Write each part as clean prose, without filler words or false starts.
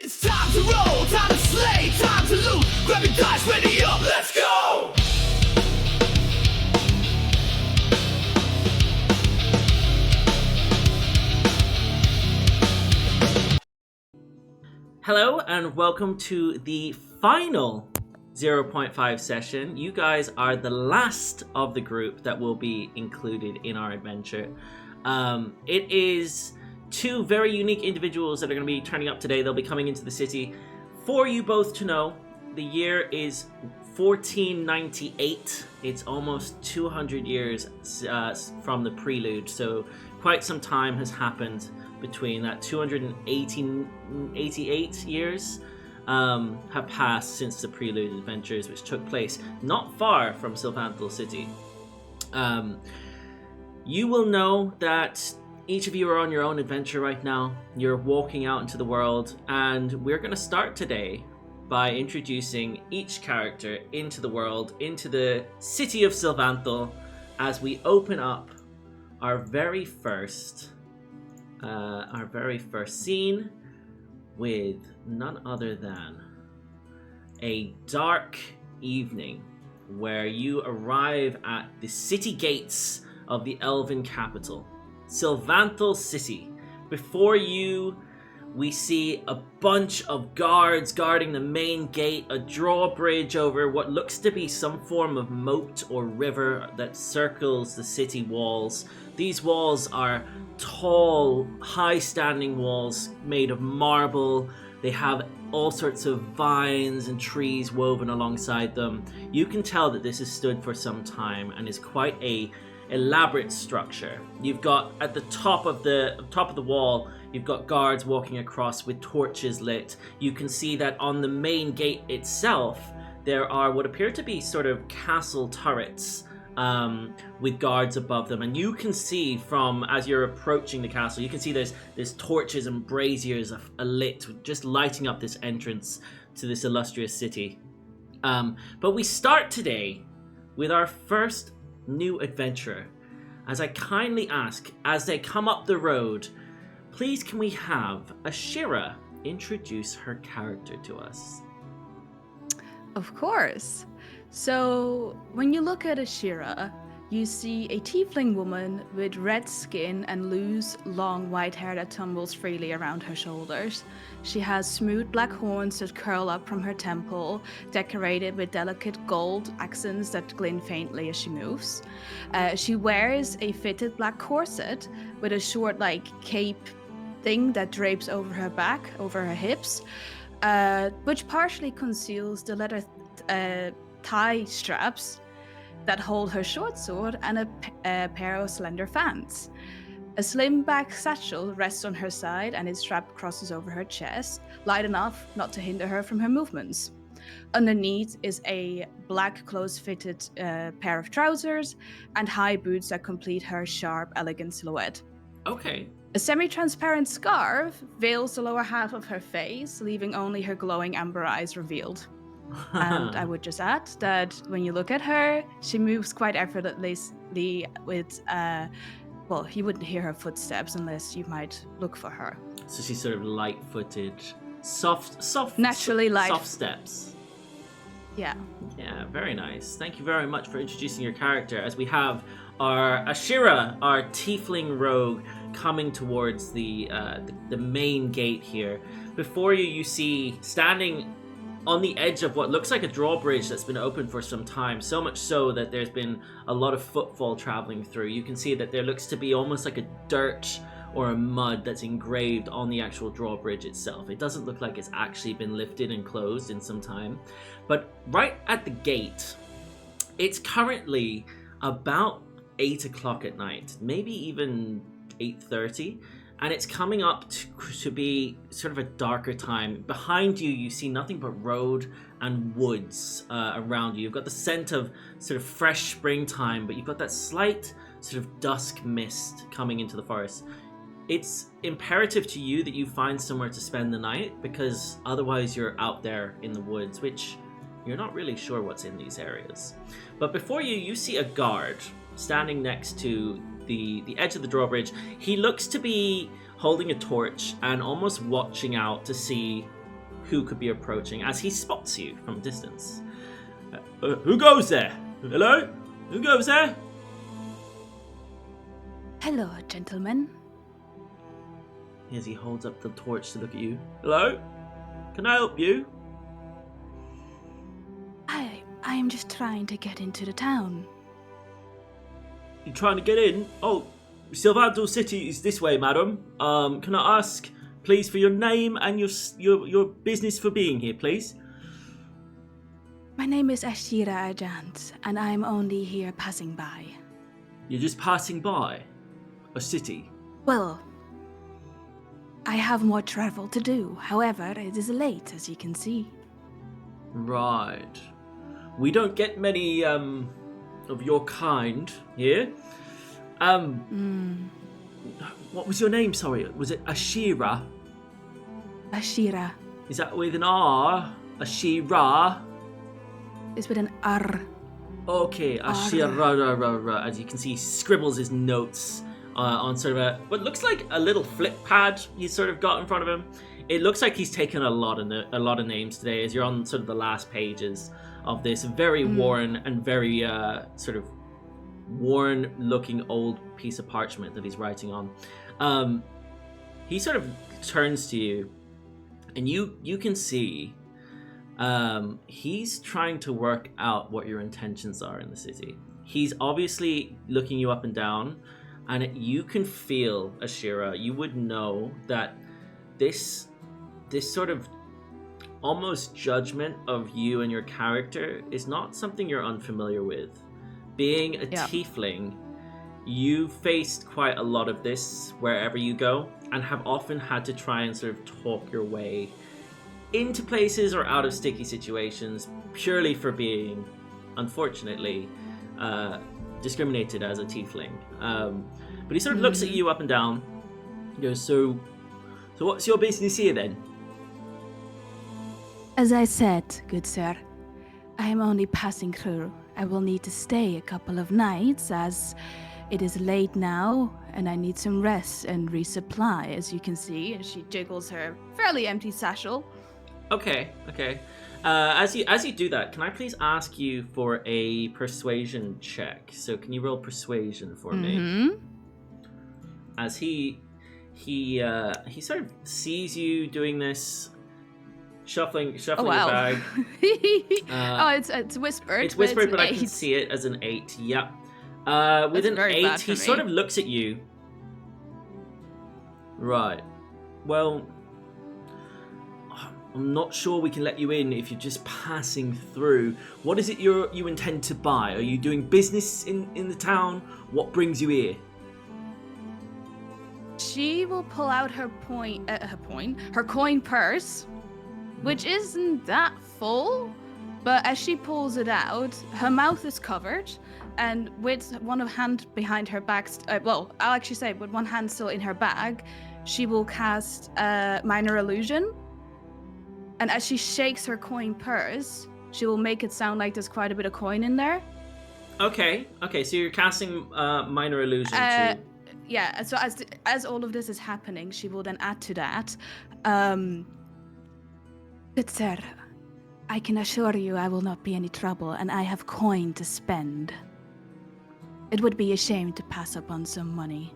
It's time to roll, time to slay, time to loot. Grab your dice, ready up, let's go! Hello and welcome to the final 0.5 session. You guys are the last of the group that will be included in our adventure. It is two very unique individuals that are going to be turning up today. They'll be coming into the city. For you both to know, the year is 1498. It's almost 200 years from the prelude, so quite some time has happened between that. 288 years have passed since the prelude adventures, which took place not far from Sylvanthal City. You will know that each of you are on your own adventure right now. You're walking out into the world, and we're going to start today by introducing each character into the world, into the city of Sylvanthal, as we open up our very first scene with none other than a dark evening where you arrive at the city gates of the elven capital, Sylvanthal City. Before you, we see a bunch of guards guarding the main gate, a drawbridge over what looks to be some form of moat or river that circles the city walls. These walls are tall, high-standing walls made of marble. They have all sorts of vines and trees woven alongside them. You can tell that this has stood for some time and is quite a elaborate structure. You've got at the top of the wall, you've got guards walking across with torches lit. You can see that on the main gate itself, there are what appear to be sort of castle turrets with guards above them. And you can see from, as you're approaching the castle, you can see there's torches and braziers alit, just lighting up this entrance to this illustrious city. But we start today with our first new adventurer. As I kindly ask, as they come up the road, please can we have Ashira introduce her character to us? Of course. So when you look at Ashira, you see a tiefling woman with red skin and loose, long white hair that tumbles freely around her shoulders. She has smooth black horns that curl up from her temple, decorated with delicate gold accents that glint faintly as she moves. She wears a fitted black corset with a short, cape thing that drapes over her back, over her hips, which partially conceals the leather thigh straps that hold her short sword and a pair of slender fans. A slim back satchel rests on her side and its strap crosses over her chest, light enough not to hinder her from her movements. Underneath is a black close-fitted pair of trousers and high boots that complete her sharp, elegant silhouette. Okay. A semi-transparent scarf veils the lower half of her face, leaving only her glowing amber eyes revealed. And I would just add that when you look at her, she moves quite effortlessly with, you wouldn't hear her footsteps unless you might look for her. So she's sort of light-footed, soft, naturally light. Soft steps. Yeah. Yeah, very nice. Thank you very much for introducing your character, as we have our Ashira, our tiefling rogue, coming towards the main gate here. Before you, you see standing on the edge of what looks like a drawbridge that's been open for some time, so much so that there's been a lot of footfall traveling through. You can see that there looks to be almost like a dirt or a mud that's engraved on the actual drawbridge itself. It doesn't look like it's actually been lifted and closed in some time. But right at the gate, it's currently about 8 o'clock at night, maybe even 8:30. And it's coming up to be sort of a darker time. Behind you, you see nothing but road and woods around you. You've got the scent of sort of fresh springtime, but you've got that slight sort of dusk mist coming into the forest. It's imperative to you that you find somewhere to spend the night, because otherwise you're out there in the woods, which you're not really sure what's in these areas. But before you, you see a guard standing next to the edge of the drawbridge. He looks to be holding a torch and almost watching out to see who could be approaching as he spots you from a distance. Who goes there? Hello? Who goes there? Hello, gentlemen. As he holds up the torch to look at you. Hello? Can I help you? I am just trying to get into the town. You trying to get in? Oh, Silvado City is this way, madam. Can I ask, please, for your name and your business for being here, please? My name is Ashira Ajant, and I am only here passing by. You're just passing by a city? Well, I have more travel to do. However, it is late, as you can see. Right. We don't get many of your kind here. What was your name? Sorry, was it Ashira? Ashira Is that with an R? Ashira? is with an R. Okay, Ashira. As you can see, he scribbles his notes on sort of what looks like a little flip pad he's sort of got in front of him. It looks like he's taken a lot of names today, as you're on sort of the last pages of this very worn and very sort of worn-looking old piece of parchment that he's writing on. He sort of turns to you, and you can see he's trying to work out what your intentions are in the city. He's obviously looking you up and down, and you can feel, Ashira, you would know that this sort of almost judgment of you and your character is not something you're unfamiliar with. Being a tiefling, you've faced quite a lot of this wherever you go, and have often had to try and sort of talk your way into places or out of sticky situations purely for being, unfortunately, discriminated as a tiefling. But he sort of looks at you up and down. He goes, so what's your business here then? As I said, good sir, I am only passing through. I will need to stay a couple of nights as it is late now and I need some rest and resupply, as you can see. And she jiggles her fairly empty satchel. Okay. As you do that, can I please ask you for a persuasion check? So can you roll persuasion for me? As he sort of sees you doing this, shuffling your bag. It's whispered. It's whispered, but I an can 8. see it as an 8. Yep. With an very 8, bad for he sort me. of looks at you. Right. Well, I'm not sure we can let you in if you're just passing through. What is it you intend to buy? Are you doing business in the town? What brings you here? She will pull out her coin purse, which isn't that full, but as she pulls it out, her mouth is covered, and with one hand behind her back, I'll actually say with one hand still in her bag, she will cast minor illusion. And as she shakes her coin purse, she will make it sound like there's quite a bit of coin in there. Okay. So you're casting minor illusion too. Yeah, so as all of this is happening, she will then add to that. Good sir, I can assure you I will not be any trouble, and I have coin to spend. It would be a shame to pass up on some money.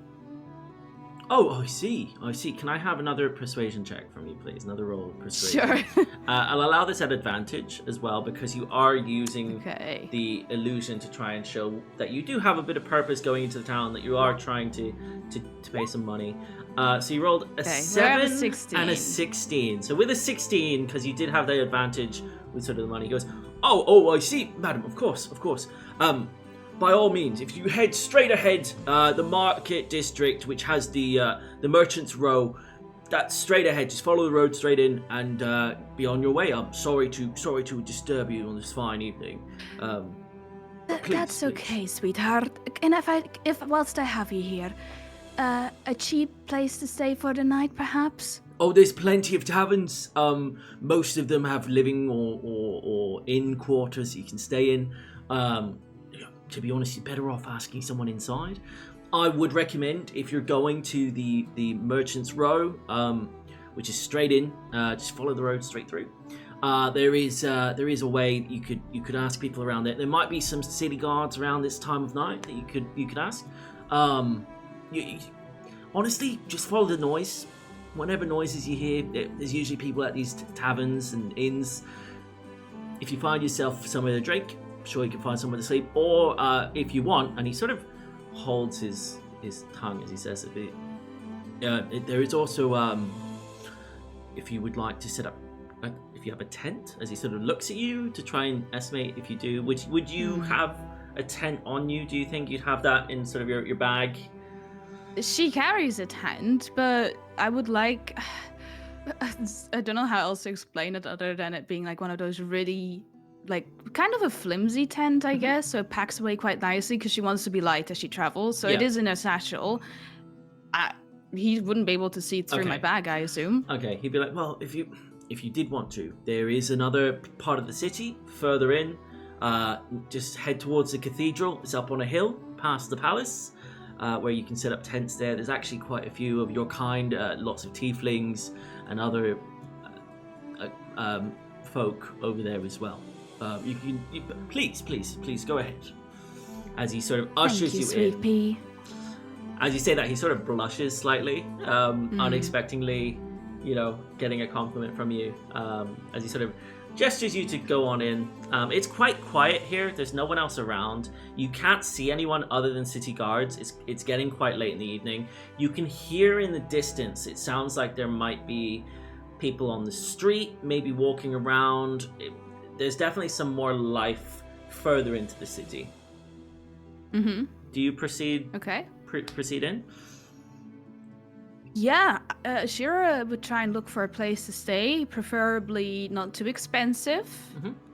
Oh, I see. Can I have another persuasion check from you, please? Another roll of persuasion. Sure. I'll allow this at advantage as well, because you are using Okay. the illusion to try and show that you do have a bit of purpose going into the town, that you are trying to pay some money. So you rolled a 7 and a 16. So with a 16, because you did have the advantage with sort of the money, he goes, Oh, I see, madam, of course. By all means, if you head straight ahead, the market district, which has the merchants' row, that's straight ahead. Just follow the road straight in and be on your way. I'm sorry to disturb you on this fine evening. That's okay, sweetheart. And if whilst I have you here, a cheap place to stay for the night, perhaps? Oh, there's plenty of taverns. Most of them have living or inn quarters you can stay in. To be honest, you're better off asking someone inside. I would recommend, if you're going to the Merchant's Row, which is straight in. Just follow the road straight through. There is a way you could ask people around there. There might be some city guards around this time of night that you could ask. Honestly, just follow the noise. Whatever noises you hear, there's usually people at these taverns and inns. If you find yourself somewhere to drink, I'm sure you can find somewhere to sleep. Or if you want, and he sort of holds his tongue as he says it. There is also, if you would like to set up, if you have a tent, as he sort of looks at you to try and estimate if you do, would you have a tent on you? Do you think you'd have that in sort of your bag? She carries a tent, but I would like... I don't know how else to explain it other than it being like one of those really, like, kind of a flimsy tent, I guess. So it packs away quite nicely because she wants to be light as she travels. So it is in a satchel. He wouldn't be able to see through my bag, I assume. Okay, he'd be like, well, if you did want to, there is another part of the city further in. Just head towards the cathedral. It's up on a hill past the palace. Where you can set up tents there. There's actually quite a few of your kind, lots of tieflings and other folk over there as well. Please go ahead. As he sort of ushers you in. Pea. As you say that, he sort of blushes slightly, unexpectedly, getting a compliment from you. As he sort of gestures you to go on in. It's quite quiet here. There's no one else around. You can't see anyone other than city guards. It's getting quite late in the evening. You can hear in the distance, it sounds like there might be people on the street, maybe walking around. There's definitely some more life further into the city. Mm-hmm. Do you proceed? Okay. Proceed in? Yeah, Ashira would try and look for a place to stay, preferably not too expensive.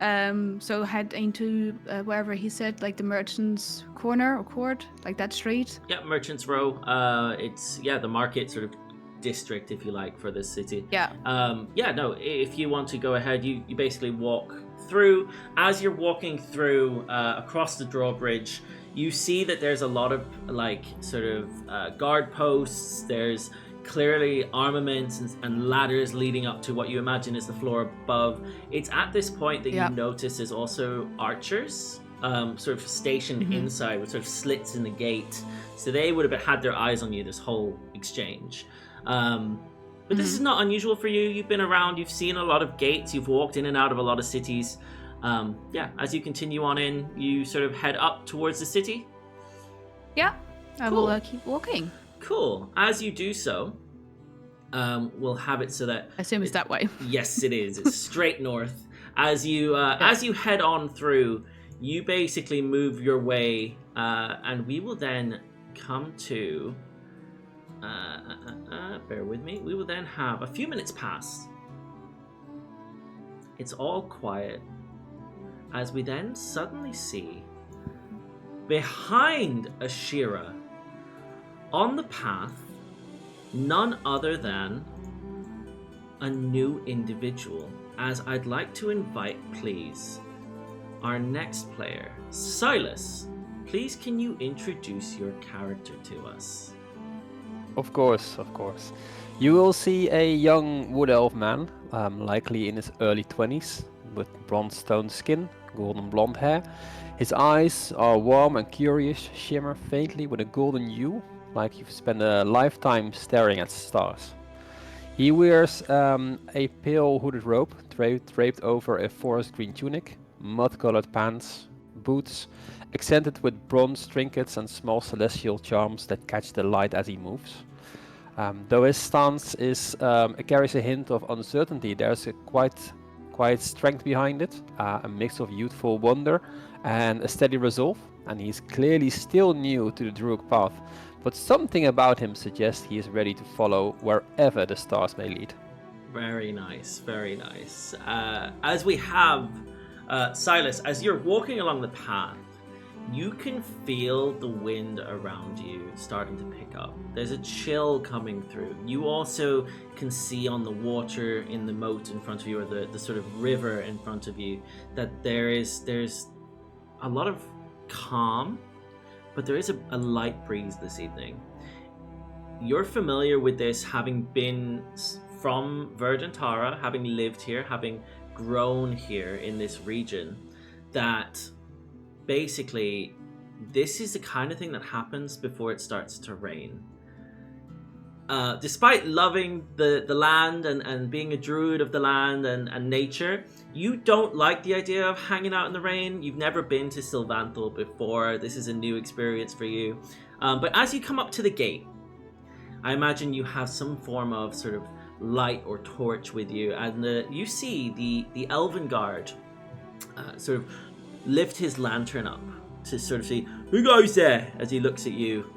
Mm-hmm. So head into wherever he said, like the Merchant's Corner or Court, like that street. Yeah, Merchant's Row. It's the market sort of district, if you like, for this city. Yeah. If you want to go ahead, you basically walk through. As you're walking through across the drawbridge, you see that there's a lot of guard posts. There's clearly armaments and ladders leading up to what you imagine is the floor above. It's at this point that you notice there's also archers sort of stationed inside with sort of slits in the gate. So they would have had their eyes on you this whole exchange. But this is not unusual for you. You've been around, you've seen a lot of gates, you've walked in and out of a lot of cities. As you continue on in, you sort of head up towards the city. Yeah, I will keep walking. Cool. As you do so, we'll have it so that... I assume it's that way. Yes, it is. It's straight north. As you head on through, you basically move your way, and we will then come to... bear with me. We will then have a few minutes pass. It's all quiet. As we then suddenly see, behind Ashira, on the path, none other than a new individual. As I'd like to invite, please, our next player, Sylas. Please, can you introduce your character to us? Of course. You will see a young wood elf man, likely in his early 20s, with bronze toned skin, golden blonde hair. His eyes are warm and curious, shimmer faintly with a golden hue, like you've spent a lifetime staring at stars. He wears a pale hooded robe draped over a forest green tunic, mud-colored pants, boots, accented with bronze trinkets and small celestial charms that catch the light as he moves. Though his stance carries a hint of uncertainty, there's a quite strength behind it, a mix of youthful wonder and a steady resolve, and he's clearly still new to the Druid path, but something about him suggests he is ready to follow wherever the stars may lead. Very nice, very nice. As we have Sylas, as you're walking along the path, you can feel the wind around you starting to pick up. There's a chill coming through. You also can see on the water in the moat in front of you, or the sort of river in front of you, that there's a lot of calm, but there is a light breeze this evening. You're familiar with this, having been from Verdantara, having lived here, having grown here in this region, that basically this is the kind of thing that happens before it starts to rain. Despite loving the land and being a druid of the land and nature, you don't like the idea of hanging out in the rain. You've never been to Sylvanthal before. This is a new experience for you. But as you come up to the gate, I imagine you have some form of sort of light or torch with you, and you see the elven guard sort of lift his lantern up to sort of see, who goes there, as he looks at you.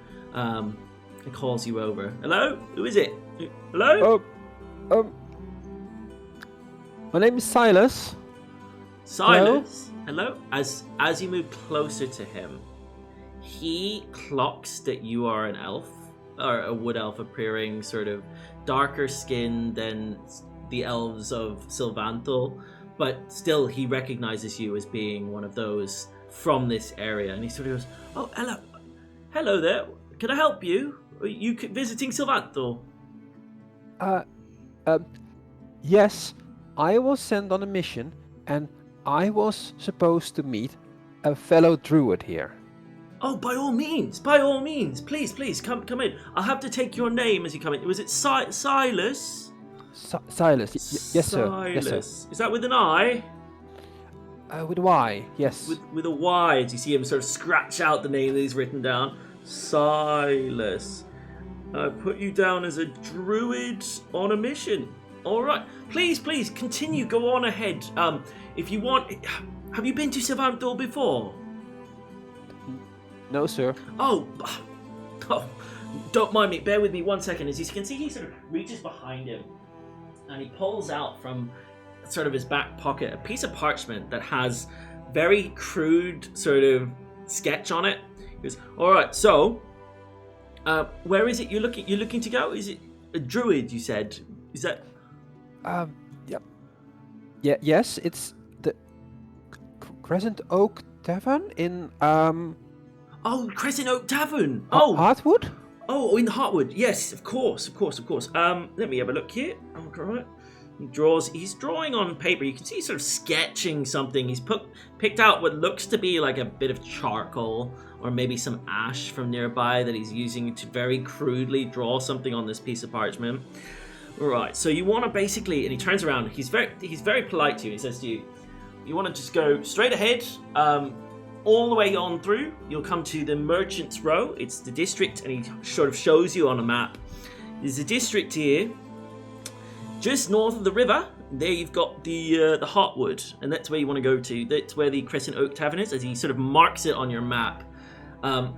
And calls you over. Hello? Who is it? Hello? My name is Sylas. Sylas? Hello? As you move closer to him, he clocks that you are an elf, or a wood elf appearing sort of darker skinned than the elves of Sylvanthal, but still he recognizes you as being one of those from this area, and he sort of goes, oh, hello there, can I help you? Are you visiting Sylvanthal? Yes, I was sent on a mission, and I was supposed to meet a fellow druid here. Oh, by all means, please, come in. I'll have to take your name as you come in. Was it Sylas? Sylas, yes sir. Sylas. Yes sir. Is that with an I? With a Y, yes. With a Y, as you see him sort of scratch out the name that he's written down. Sylas. I put you down as a druid on a mission. All right. Please, continue. Go on ahead. If you want... Have you been to Sylvanthal before? No, sir. Oh, don't mind me. Bear with me 1 second. As you can see, he sort of reaches behind him and he pulls out from sort of his back pocket a piece of parchment that has very crude sort of sketch on it. He goes, all right, so where is it you're looking to go? Is it a druid, you said? Is that... Yep. Yeah, yes, it's the Crescent Oak Tavern in, Oh, Crescent Oak Tavern! Heartwood? Oh, in Heartwood, yes, of course. Let me have a look here. Alright. He's drawing on paper. You can see he's sort of sketching something. He's picked out what looks to be like a bit of charcoal or maybe some ash from nearby that he's using to very crudely draw something on this piece of parchment. Right, so you want to basically, and he turns around, he's very polite to you. He says to you, you want to just go straight ahead, all the way on through. You'll come to the Merchant's Row. It's the district, and he sort of shows you on a map. There's a district here, just north of the river. There you've got the Heartwood, and that's where you want to go to. That's where the Crescent Oak Tavern is, as he sort of marks it on your map. And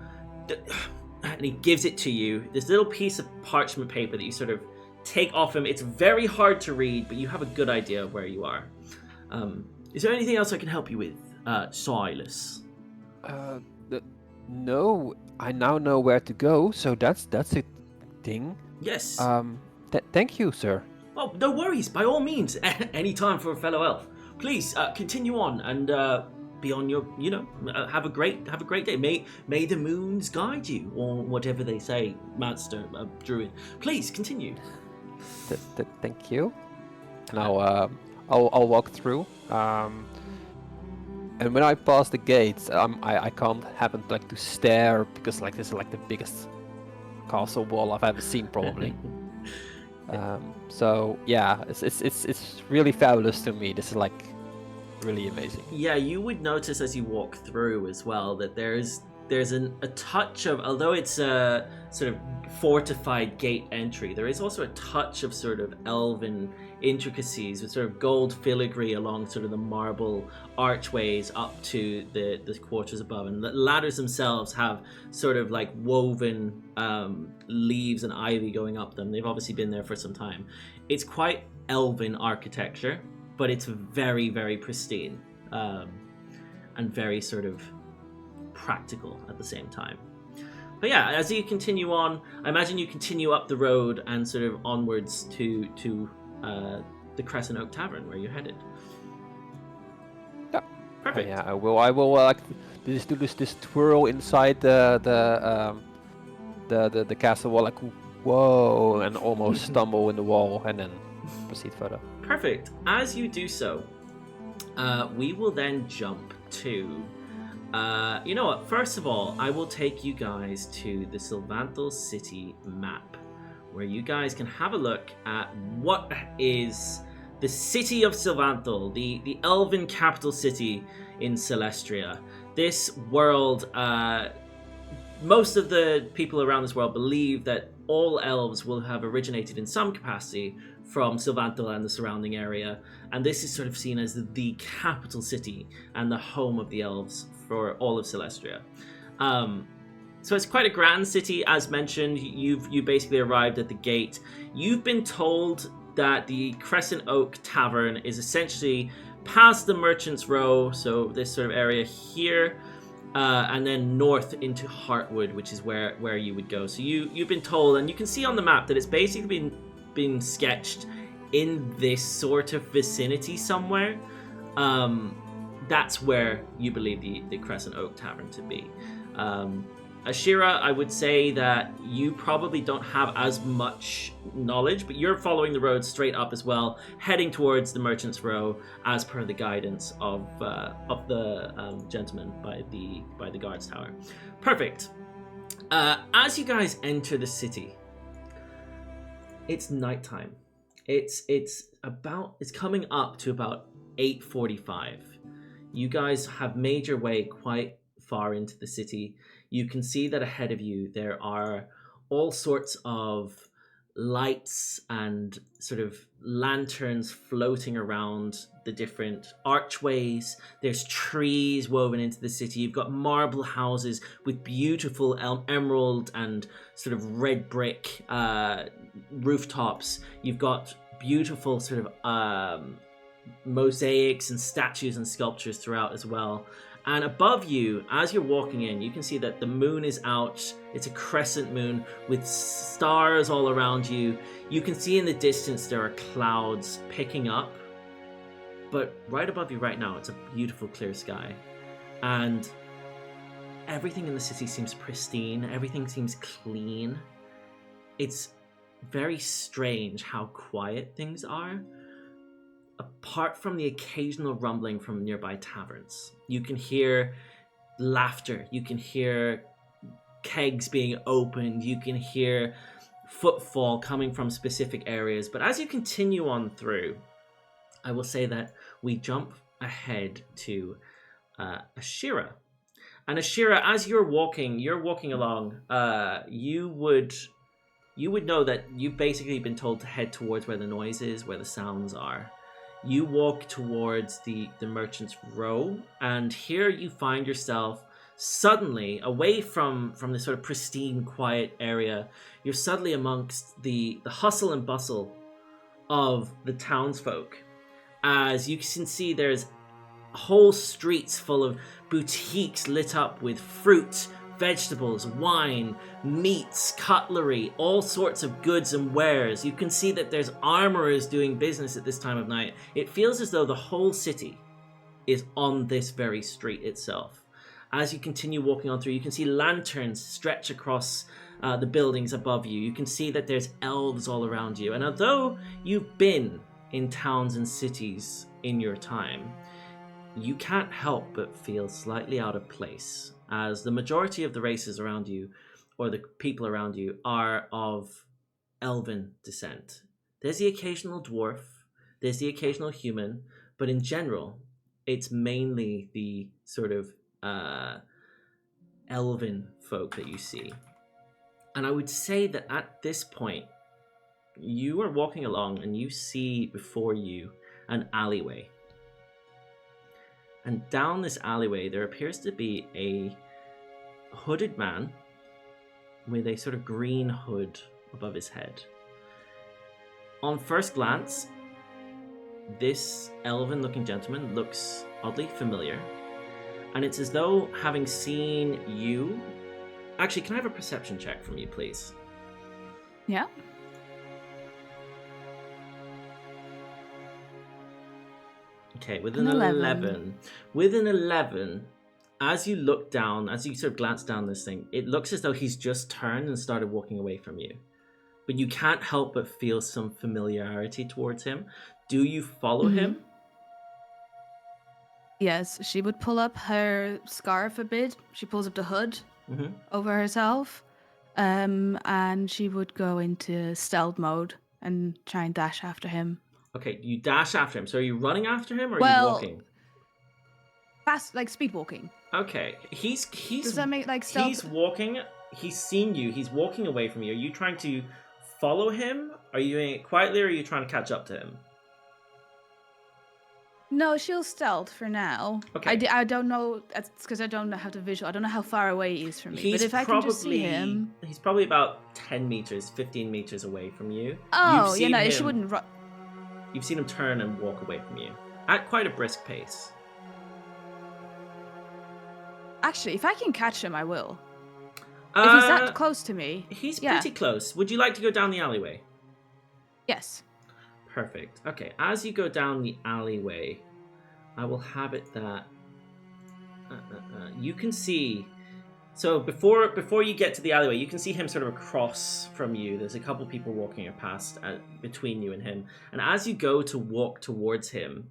he gives it to you. This little piece of parchment paper that you sort of take off him. It's very hard to read, but you have a good idea of where you are. Is there anything else I can help you with, Sylas? No, I now know where to go, so that's a thing. Yes. Thank you, sir. Oh, no worries. By all means, any time for a fellow elf. Please continue on and be on your. Have a great day. May the moons guide you, or whatever they say, Master Druid. Please continue. Thank you. And I'll walk through. And when I pass the gates, I can't happen to stare because this is the biggest castle wall I've ever seen probably. So yeah, it's really fabulous to me. This is really amazing. Yeah, you would notice as you walk through as well that there's a touch of, although it's a sort of fortified gate entry, there is also a touch of sort of elven intricacies with sort of gold filigree along sort of the marble archways up to the quarters above, and the ladders themselves have sort of woven leaves and ivy going up them. They've obviously been there for some time. It's quite elven architecture, but it's very, very pristine and very sort of practical at the same time. But yeah, as you continue on, I imagine you continue up the road and sort of onwards to the Crescent Oak Tavern where you're headed. Yeah. Perfect. Yeah, I will do this twirl inside the castle wall, whoa, and almost stumble in the wall, and then proceed further. Perfect. As you do so, we will then jump to... you know what? First of all, I will take you guys to the Sylvanthal City map, where you guys can have a look at what is the city of Sylvanthal, the elven capital city in Celestria. This world, most of the people around this world believe that all elves will have originated in some capacity from Sylvanthal and the surrounding area, and this is sort of seen as the capital city and the home of the elves for all of Celestria. So it's quite a grand city, as mentioned. You basically arrived at the gate. You've been told that the Crescent Oak Tavern is essentially past the Merchant's Row, so this sort of area here, and then north into Heartwood, which is where you would go. So you've been told, and you can see on the map that it's basically been sketched in this sort of vicinity somewhere. That's where you believe the Crescent Oak Tavern to be. Ashira, I would say that you probably don't have as much knowledge, but you're following the road straight up as well, heading towards the Merchant's Row as per the guidance of the gentleman by the guard's tower. Perfect. As you guys enter the city, it's nighttime. It's coming up to about 8:45. You guys have made your way quite far into the city. You can see that ahead of you there are all sorts of lights and sort of lanterns floating around the different archways. There's trees woven into the city. You've got marble houses with beautiful emerald and sort of red brick rooftops. You've got beautiful sort of mosaics and statues and sculptures throughout as well. And above you, as you're walking in, you can see that the moon is out. It's a crescent moon with stars all around you. You can see in the distance there are clouds picking up. But right above you right now, it's a beautiful clear sky. And everything in the city seems pristine. Everything seems clean. It's very strange how quiet things are. Apart from the occasional rumbling from nearby taverns, you can hear laughter, you can hear kegs being opened, you can hear footfall coming from specific areas. But as you continue on through, I will say that we jump ahead to Ashira. And Ashira, as you're walking along, you would know that you've basically been told to head towards where the noise is, where the sounds are. You walk towards the Merchant's Row, and here you find yourself suddenly away from the sort of pristine, quiet area. You're suddenly amongst the hustle and bustle of the townsfolk. As you can see, there's whole streets full of boutiques lit up with fruit, vegetables, wine, meats, cutlery, all sorts of goods and wares. You can see that there's armorers doing business at this time of night. It feels as though the whole city is on this very street itself. As you continue walking on through, you can see lanterns stretch across the buildings above you. You can see that there's elves all around you. And although you've been in towns and cities in your time, you can't help but feel slightly out of place, as the majority of the races around you, or the people around you, are of elven descent. There's the occasional dwarf, there's the occasional human, but in general, it's mainly the sort of elven folk that you see. And I would say that at this point, you are walking along and you see before you an alleyway. And down this alleyway, there appears to be a hooded man with a sort of green hood above his head. On first glance, this elven-looking gentleman looks oddly familiar. And it's as though, having seen you... Actually, can I have a perception check from you, please? Yeah. Okay, with an 11. With an 11, as you look down, as you sort of glance down this thing, it looks as though he's just turned and started walking away from you. but you can't help but feel some familiarity towards him. Do you follow him? Yes, she would pull up her scarf a bit. She pulls up the hood over herself. And she would go into stealth mode and try and dash after him. Okay, you dash after him. So are you running after him or are Well, you walking? Fast, like speed walking. Okay, he's Does that make like stealth? he's walking. He's seen you. He's walking away from you. Are you trying to follow him? Are you doing it quietly, or are you trying to catch up to him? No, she'll stealth for now. Okay. I don't know. That's because I don't know how to visual. I don't know how far away he is from me. He's but if I can just see him, he's probably about 10 meters, 15 meters away from you. Oh, yeah, no, she wouldn't run. You've seen him turn and walk away from you at quite a brisk pace. Actually, if I can catch him, I will. If he's that close to me, he's pretty close. Would you like to go down the alleyway? Yes. Perfect. Okay, as you go down the alleyway, I will have it that you can see. So before you get to the alleyway, you can see him sort of across from you. There's a couple people walking past between you and him. And as you go to walk towards him,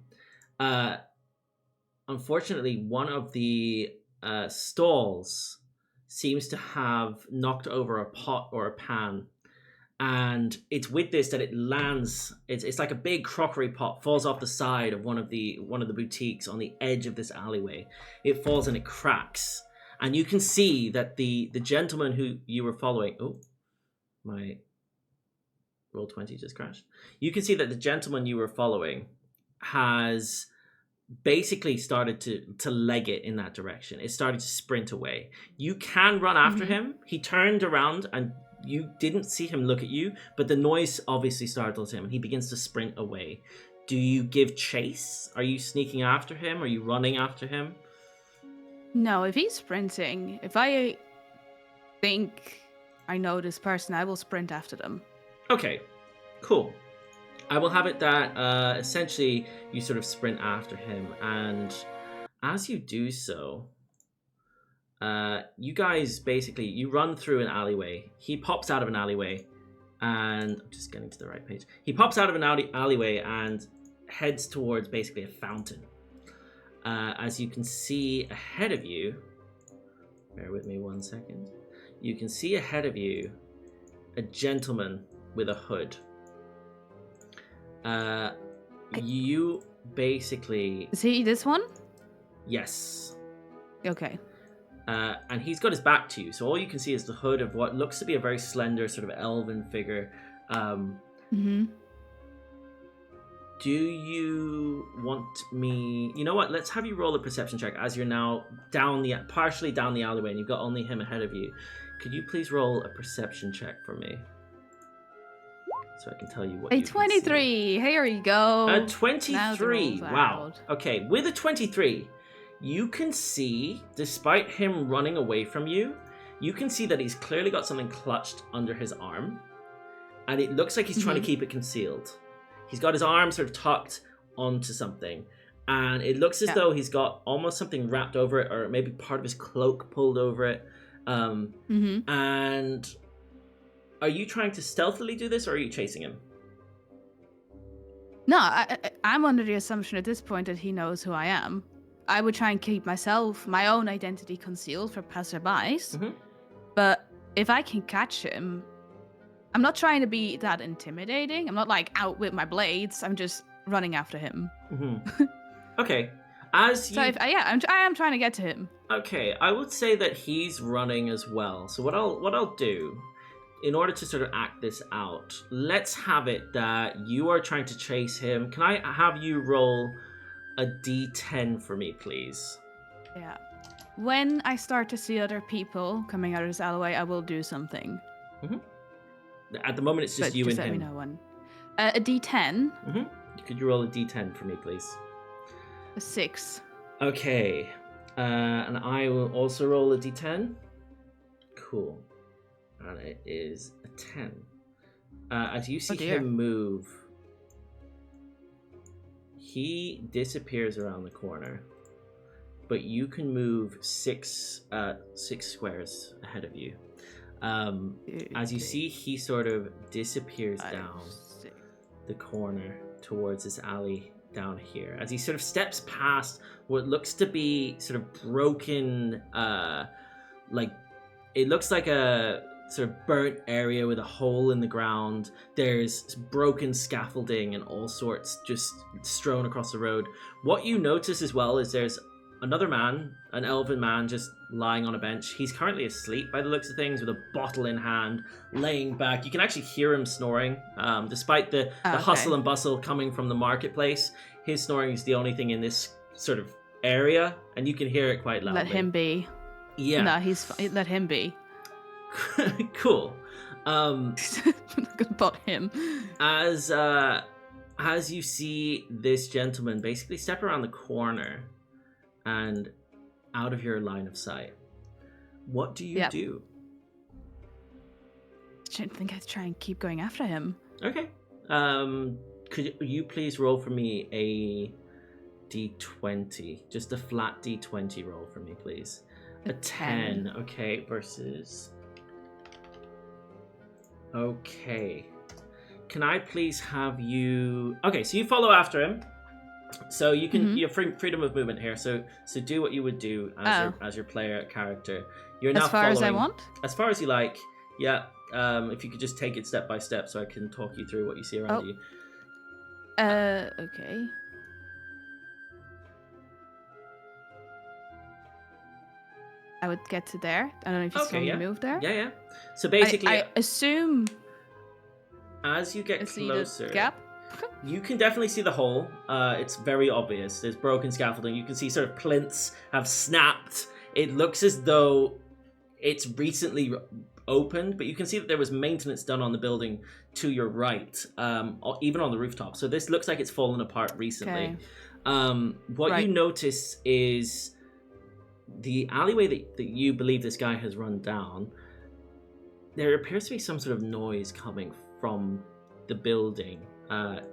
unfortunately, one of the stalls seems to have knocked over a pot or a pan. And it's with this that it lands. It's like a big crockery pot falls off the side of one of the boutiques on the edge of this alleyway. It falls and it cracks, and you can see that the gentleman who you were following. Oh, my Roll20 just crashed. You can see that the gentleman you were following has basically started to leg it in that direction. It started to sprint away. You can run after him. He turned around and you didn't see him look at you, but the noise obviously startles him and he begins to sprint away. Do you give chase? Are you sneaking after him? Are you running after him? No, if he's sprinting, if I think I know this person, I will sprint after them. Okay, cool. I will have it that essentially you sort of sprint after him, and as you do so, you guys basically, you run through an alleyway. He pops out of an alleyway, and I'm just getting to the right page. He pops out of an alleyway and heads towards basically a fountain. As you can see ahead of you, bear with me 1 second. You can see ahead of you a gentleman with a hood. You basically... Is he this one? Yes. Okay. And he's got his back to you, so all you can see is the hood of what looks to be a very slender sort of elven figure. Do you want me... You know what? Let's have you roll a perception check as you're now partially down the alleyway and you've got only him ahead of you. Could you please roll a perception check for me? So I can tell you what a you 23. Here you go. A 23. Wow. Okay, with a 23, you can see, despite him running away from you, you can see that he's clearly got something clutched under his arm. And it looks like he's trying to keep it concealed. He's got his arm sort of tucked onto something. And it looks as though he's got almost something wrapped over it, or maybe part of his cloak pulled over it. And are you trying to stealthily do this, or are you chasing him? No, I'm under the assumption at this point that he knows who I am. I would try and keep my own identity concealed for passerbys. But if I can catch him, I'm not trying to be that intimidating. I'm not like out with my blades. I'm just running after him. Okay. I am trying to get to him. Okay, I would say that he's running as well. So what I'll do, in order to sort of act this out, let's have it that you are trying to chase him. Can I have you roll a d10 for me, please? Yeah. When I start to see other people coming out of this alleyway, I will do something. At the moment, it's just you and him. Let me know when. A d10. Could you roll a d10 for me, please? A 6. Okay. And I will also roll a d10. Cool. And it is a 10. As you see him move, he disappears around the corner, but you can move six squares ahead of you. As you see, he sort of disappears down 6. the corner towards this alley down here. As he sort of steps past what looks to be sort of broken, like it looks like a sort of burnt area with a hole in the ground. There's broken scaffolding and all sorts just strewn across the road. What you notice as well is there's another man, an elven man, just lying on a bench. He's currently asleep by the looks of things, with a bottle in hand, laying back. You can actually hear him snoring, despite the hustle and bustle coming from the marketplace. His snoring is the only thing in this sort of area, and you can hear it quite loudly. Let him be. Yeah. No, let him be. Cool. I'm gonna bot him. As you see this gentleman basically step around the corner and out of your line of sight, what do you do? I think I'd try and keep going after him. Okay. Could you please roll for me a d20? Just a flat d20 roll for me, please. A 10. Okay, versus... Okay. Can I please have you... Okay, so you follow after him. So you can you have freedom of movement here. So do what you would do as your player character. You're now as far as I want? As far as you like. Yeah. If you could just take it step by step so I can talk you through what you see around you. Okay. I would get to there. I don't know if you saw me move there. Yeah. So basically, I assume as you get closer, the gap. You can definitely see the hole. It's very obvious. There's broken scaffolding. You can see sort of plinths have snapped. It looks as though it's recently opened, but you can see that there was maintenance done on the building to your right, even on the rooftop. So this looks like it's fallen apart recently. Okay. What you notice is the alleyway that you believe this guy has run down. There appears to be some sort of noise coming from the building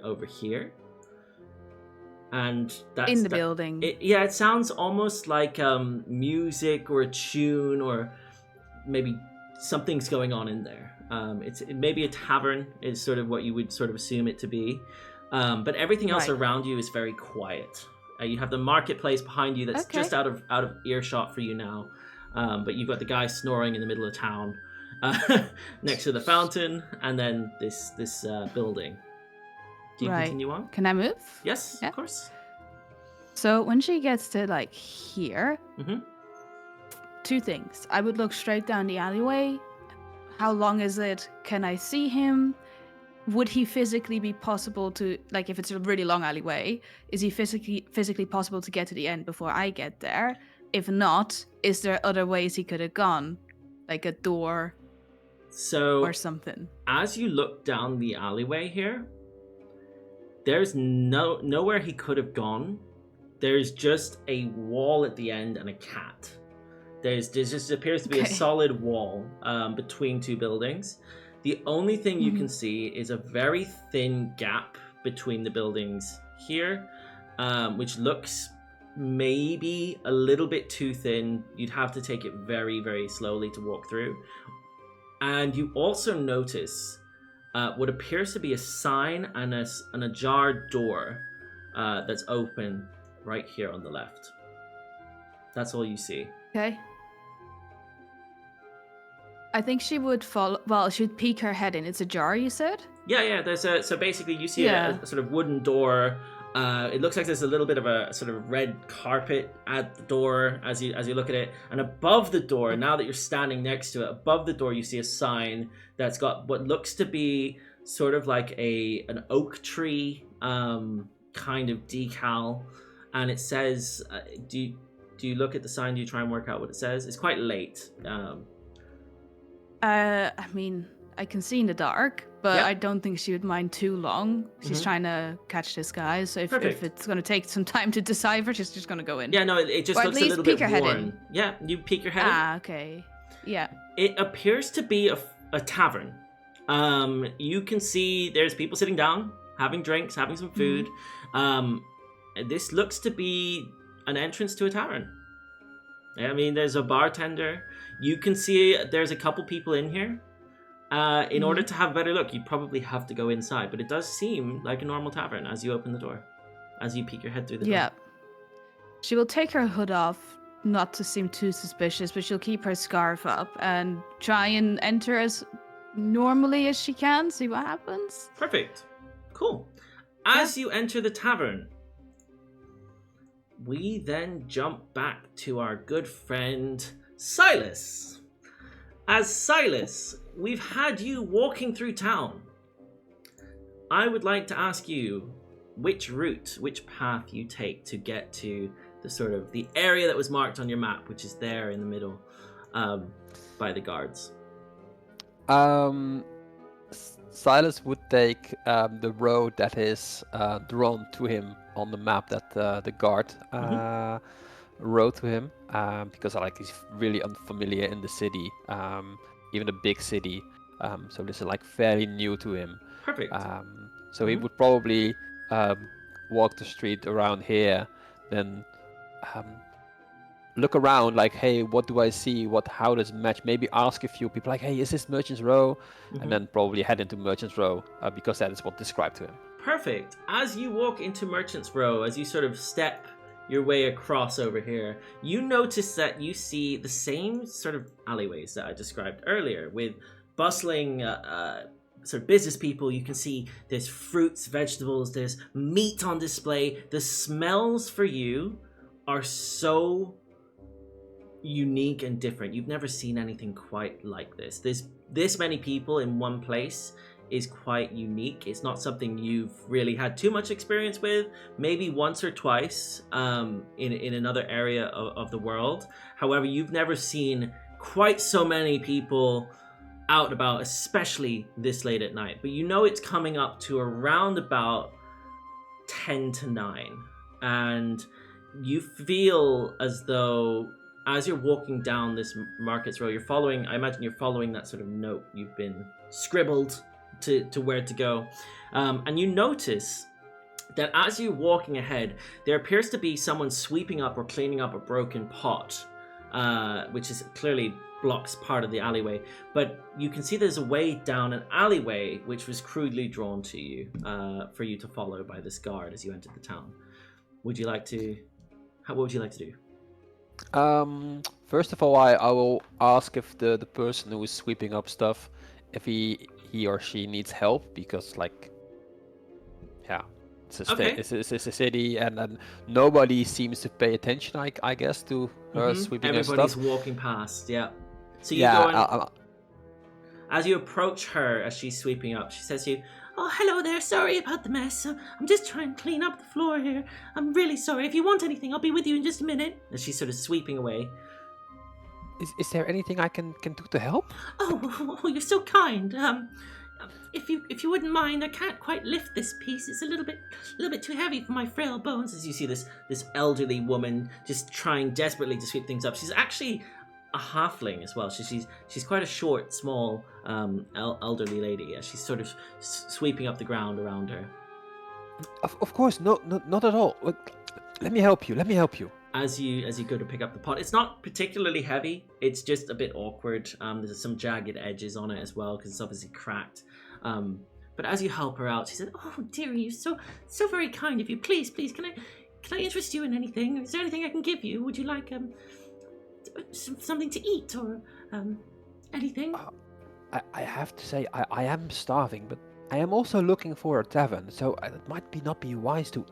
over here, and that's in the building. It sounds almost like music or a tune, or maybe something's going on in there. It maybe a tavern is sort of what you would sort of assume it to be, but everything else around you is very quiet. You have the marketplace behind you that's just out of earshot for you now, but you've got the guy snoring in the middle of town next to the fountain, and then this building. Do you continue on? Can I move? Yes, of course. So when she gets to like here, 2 things. I would look straight down the alleyway. How long is it? Can I see him? Would he physically be possible to, like, if it's a really long alleyway, is he physically possible to get to the end before I get there? If not, is there other ways he could have gone, like a door or something? As you look down the alleyway here, there's nowhere he could have gone. There's just a wall at the end and a cat. There just appears to be a solid wall between 2 buildings. The only thing you can see is a very thin gap between the buildings here, which looks maybe a little bit too thin. You'd have to take it very, very slowly to walk through. And you also notice what appears to be a sign and an ajar door that's open right here on the left. That's all you see. Okay. I think she would follow. Well, she'd peek her head in. It's ajar, you said? Yeah. So basically, you see a sort of wooden door. It looks like there's a little bit of a sort of red carpet at the door as you look at it. And above the door, now that you're standing next to it, above the door, you see a sign that's got what looks to be sort of like an oak tree kind of decal, and it says, "Do you look at the sign? Do you try and work out what it says?" It's quite late. I mean, I can see in the dark, but I don't think she would mind too long. She's trying to catch this guy, so if it's going to take some time to decipher, she's just going to go in. Yeah, no, it just looks a little bit worn. Yeah, you peek your head in. Ah, okay. Yeah. It appears to be a tavern. You can see there's people sitting down, having drinks, having some food. This looks to be an entrance to a tavern. I mean, there's a bartender. You can see there's a couple people in here. In order to have a better look, you'd probably have to go inside, but it does seem like a normal tavern as you open the door, as you peek your head through the door. Yeah. She will take her hood off, not to seem too suspicious, but she'll keep her scarf up and try and enter as normally as she can, see what happens. Perfect. Cool. As you enter the tavern, we then jump back to our good friend Sylas. As Sylas, we've had you walking through town. I would like to ask you which path you take to get to the area that was marked on your map, which is there in the middle, by the guards. Sylas would take the road that is drawn to him on the map that the guard wrote to him, because he's really unfamiliar in the city, even a big city. So this is fairly new to him. Perfect. So he would probably walk the street around here, then look around hey, what do I see? How does it match? Maybe ask a few people hey, is this Merchant's Row? And then probably head into Merchant's Row because that is what described to him. Perfect. As you walk into Merchant's Row, as you sort of step your way across over here, you notice that you see the same sort of alleyways that I described earlier with bustling sort of business people. You can see there's fruits, vegetables, there's meat on display. The smells for you are so unique and different. You've never seen anything quite like this. This many people in one place is quite unique. It's not something you've really had too much experience with, maybe once or twice in another area of the world. However, you've never seen quite so many people out and about, especially this late at night. But you know it's coming up to around about 10 to 9. And you feel as though as you're walking down this Market's Row, I imagine you're following that sort of note you've been scribbled to where to go. And you notice that as you're walking ahead, there appears to be someone sweeping up or cleaning up a broken pot, which is clearly blocks part of the alleyway. But you can see there's a way down an alleyway which was crudely drawn to you for you to follow by this guard as you entered the town. What would you like to do? First of all, I will ask if the person who is sweeping up stuff, if he or she needs help, because it's a city, and nobody seems to pay attention, I guess, to her sweeping up stuff. Everybody's walking past, yeah. So you go on, as you approach her as she's sweeping up, she says to you, "Oh, hello there, sorry about the mess. I'm just trying to clean up the floor here. I'm really sorry. If you want anything, I'll be with you in just a minute." As she's sort of sweeping away. Is there anything I can do to help? Oh, you're so kind. If you wouldn't mind, I can't quite lift this piece. It's a little bit too heavy for my frail bones. As you see this elderly woman just trying desperately to sweep things up. She's actually a halfling as well. She's quite a short, small, elderly lady. As she's sort of sweeping up the ground around her. Of course, no, not at all. Let me help you. As you go to pick up the pot, it's not particularly heavy. It's just a bit awkward. There's some jagged edges on it as well because it's obviously cracked. But as you help her out, she said, "Oh, dearie, you're so very kind of you. Please, can I interest you in anything? Is there anything I can give you? Would you like something to eat or anything?" I have to say, I am starving, but I am also looking for a tavern, so it might not be wise to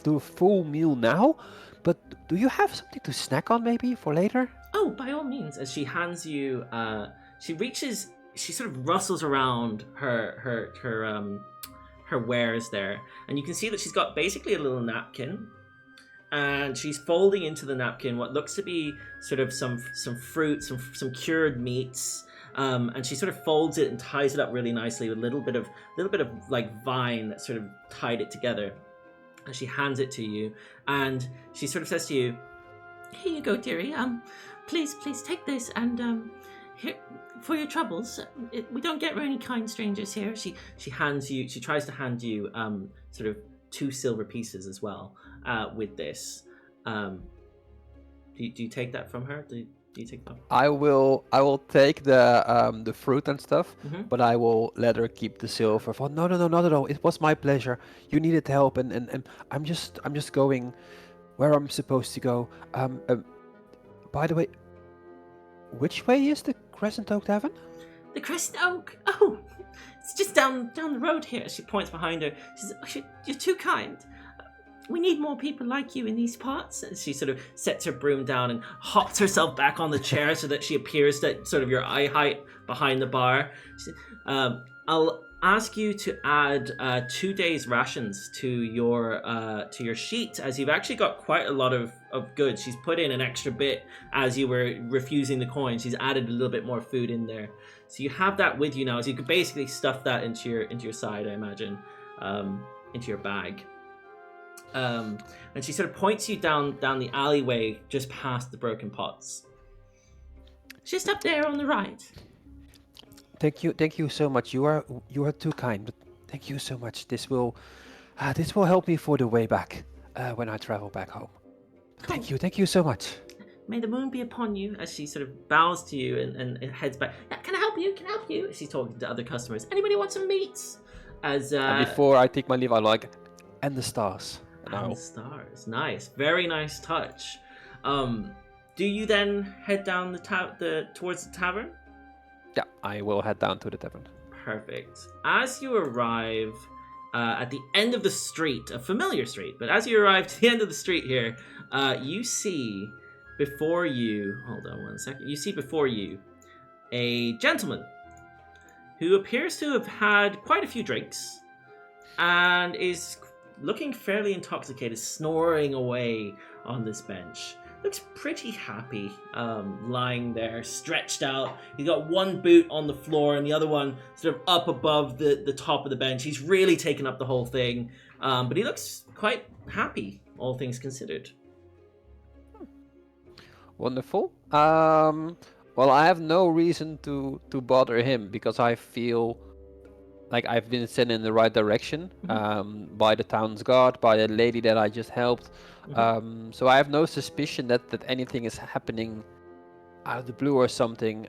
do a full meal now. But do you have something to snack on maybe for later? Oh, by all means. As she hands you, she sort of rustles around her wares there, and you can see that she's got basically a little napkin. And she's folding into the napkin what looks to be sort of some fruit, some cured meats, and she sort of folds it and ties it up really nicely with a little bit of vine that sort of tied it together. And she hands it to you, and she sort of says to you, "Here you go, dearie. Please take this, and here for your troubles. We don't get any kind strangers here." She tries to hand you sort of 2 silver pieces as well with this. Do you take that from her? Do you take that? I will take the fruit and stuff, Mm-hmm. but I will let her keep the silver. For no, not at all. It was my pleasure. You needed help, and I'm just going where I'm supposed to go. By the way, which way is the Crescent Oak Tavern? The Crescent Oak. Oh, it's just down the road here. She points behind her. She says, "You're too kind. We need more people like you in these parts." And she sort of sets her broom down and hops herself back on the chair so that she appears at sort of your eye height behind the bar. She said, "I'll ask you to add 2 days rations to your sheet, as you've actually got quite a lot of goods. She's put in an extra bit as you were refusing the coin. She's added a little bit more food in there, so you have that with you now. So you could basically stuff that into your side, I imagine, into your bag." And she sort of points you down the alleyway just past the broken pots. Just up there on the right. Thank you so much. You are too kind. But thank you so much. This will help me for the way back when I travel back home. Thank you so much. May the moon be upon you, as she sort of bows to you and heads back. "Yeah, can I help you? Can I help you?" She's talking to other customers. "Anybody want some meats?" And before I take my leave, I'm like, and the stars. And the stars. Nice. Very nice touch. Do you then head down towards the tavern? Yeah, I will head down to the tavern. Perfect. As you arrive at the end of the street, a familiar street, but as you arrive to the end of the street here, you see before you, hold on one second, you see before you a gentleman who appears to have had quite a few drinks and is looking fairly intoxicated, snoring away on this bench. Looks pretty happy, lying there, stretched out. He's got one boot on the floor and the other one sort of up above the top of the bench. He's really taken up the whole thing, but he looks quite happy, all things considered. Wonderful. Well, I have no reason to bother him because I feel like I've been sent in the right direction by the town's guard, by the lady that I just helped. So I have no suspicion that anything is happening out of the blue or something.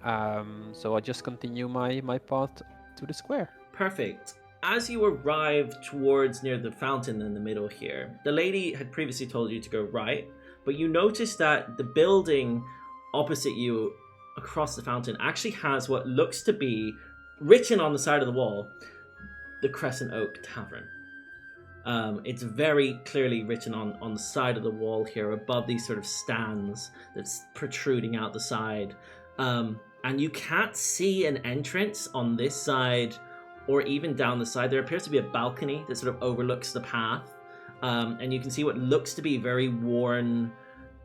So I just continue my path to the square. Perfect. As you arrive towards near the fountain in the middle here, the lady had previously told you to go right, but you notice that the building opposite you across the fountain actually has what looks to be written on the side of the wall, the Crescent Oak Tavern. It's very clearly written on the side of the wall here, above these sort of stands that's protruding out the side. And you can't see an entrance on this side or even down the side. There appears to be a balcony that sort of overlooks the path. And you can see what looks to be very worn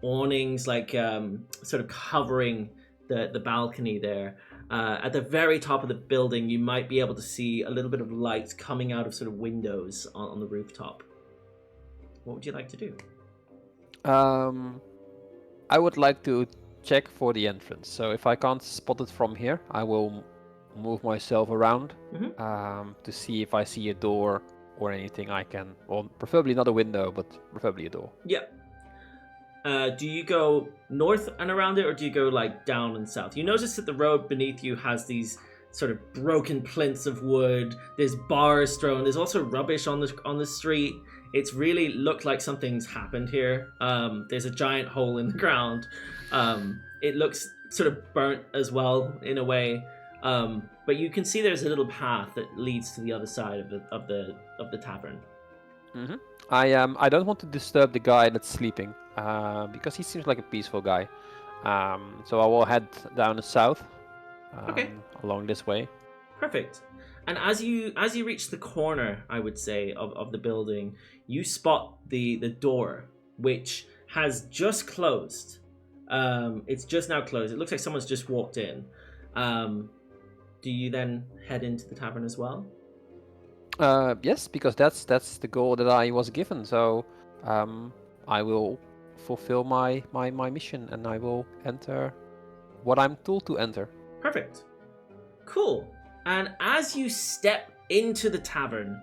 awnings, like sort of covering the balcony there. At the very top of the building, you might be able to see a little bit of light coming out of sort of windows on the rooftop. What would you like to do? I would like to check for the entrance. So if I can't spot it from here, I will move myself around to see if I see a door or anything I can, or preferably not a window, but preferably a door. Yeah. Do you go north and around it, or do you go like down and south? You notice that the road beneath you has these sort of broken plinths of wood. There's bars thrown. There's also rubbish on the street. It's really looked like something's happened here. There's a giant hole in the ground. It looks sort of burnt as well in a way. But you can see there's a little path that leads to the other side of the tavern. Mm-hmm. I don't want to disturb the guy that's sleeping because he seems like a peaceful guy. So I will head down the south. Along this way. Perfect. And as you reach the corner, I would say, of the building, you spot the door, which has just closed. It's just now closed. It looks like someone's just walked in. Do you then head into the tavern as well? Yes, because that's the goal that I was given. So I will fulfill my mission and I will enter what I'm told to enter. Perfect. Cool. And as you step into the tavern,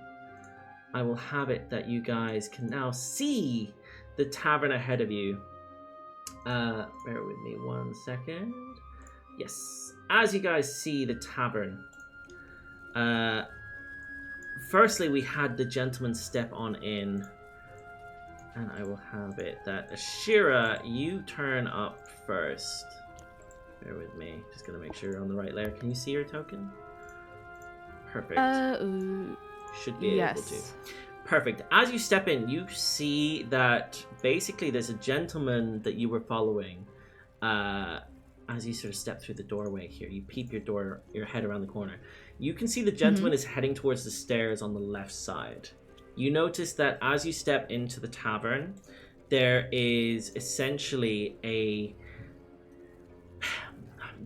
I will have it that you guys can now see the tavern ahead of you. Bear with me 1 second. Yes. As you guys see the tavern, firstly we had the gentleman step on in, and I will have it that Ashira, you turn up first. Bear with me. Just gonna make sure you're on the right layer. Can you see your token? Perfect. Should be able to. Perfect. As you step in, you see that basically there's a gentleman that you were following. As you sort of step through the doorway here, you peep your head around the corner. You can see the gentleman is heading towards the stairs on the left side. You notice that as you step into the tavern, there is essentially a...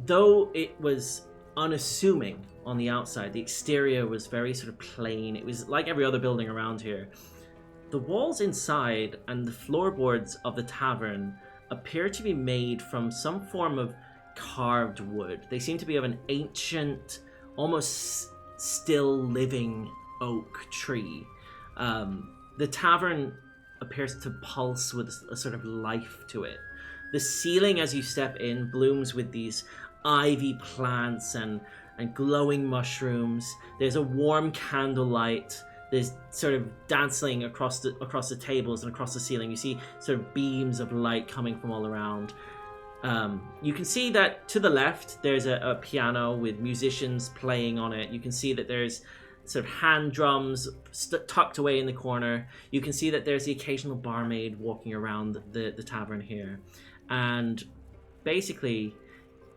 Though it was unassuming on the outside, the exterior was very sort of plain. It was like every other building around here. The walls inside and the floorboards of the tavern appear to be made from some form of carved wood. They seem to be of an ancient, almost still living oak tree. The tavern appears to pulse with a sort of life to it. The ceiling, as you step in, blooms with these ivy plants and glowing mushrooms. There's a warm candlelight. There's sort of dancing across the tables and across the ceiling. You see sort of beams of light coming from all around. You can see that to the left there's a piano with musicians playing on it. You can see that there's sort of hand drums tucked away in the corner. You can see that there's the occasional barmaid walking around the tavern here. And basically,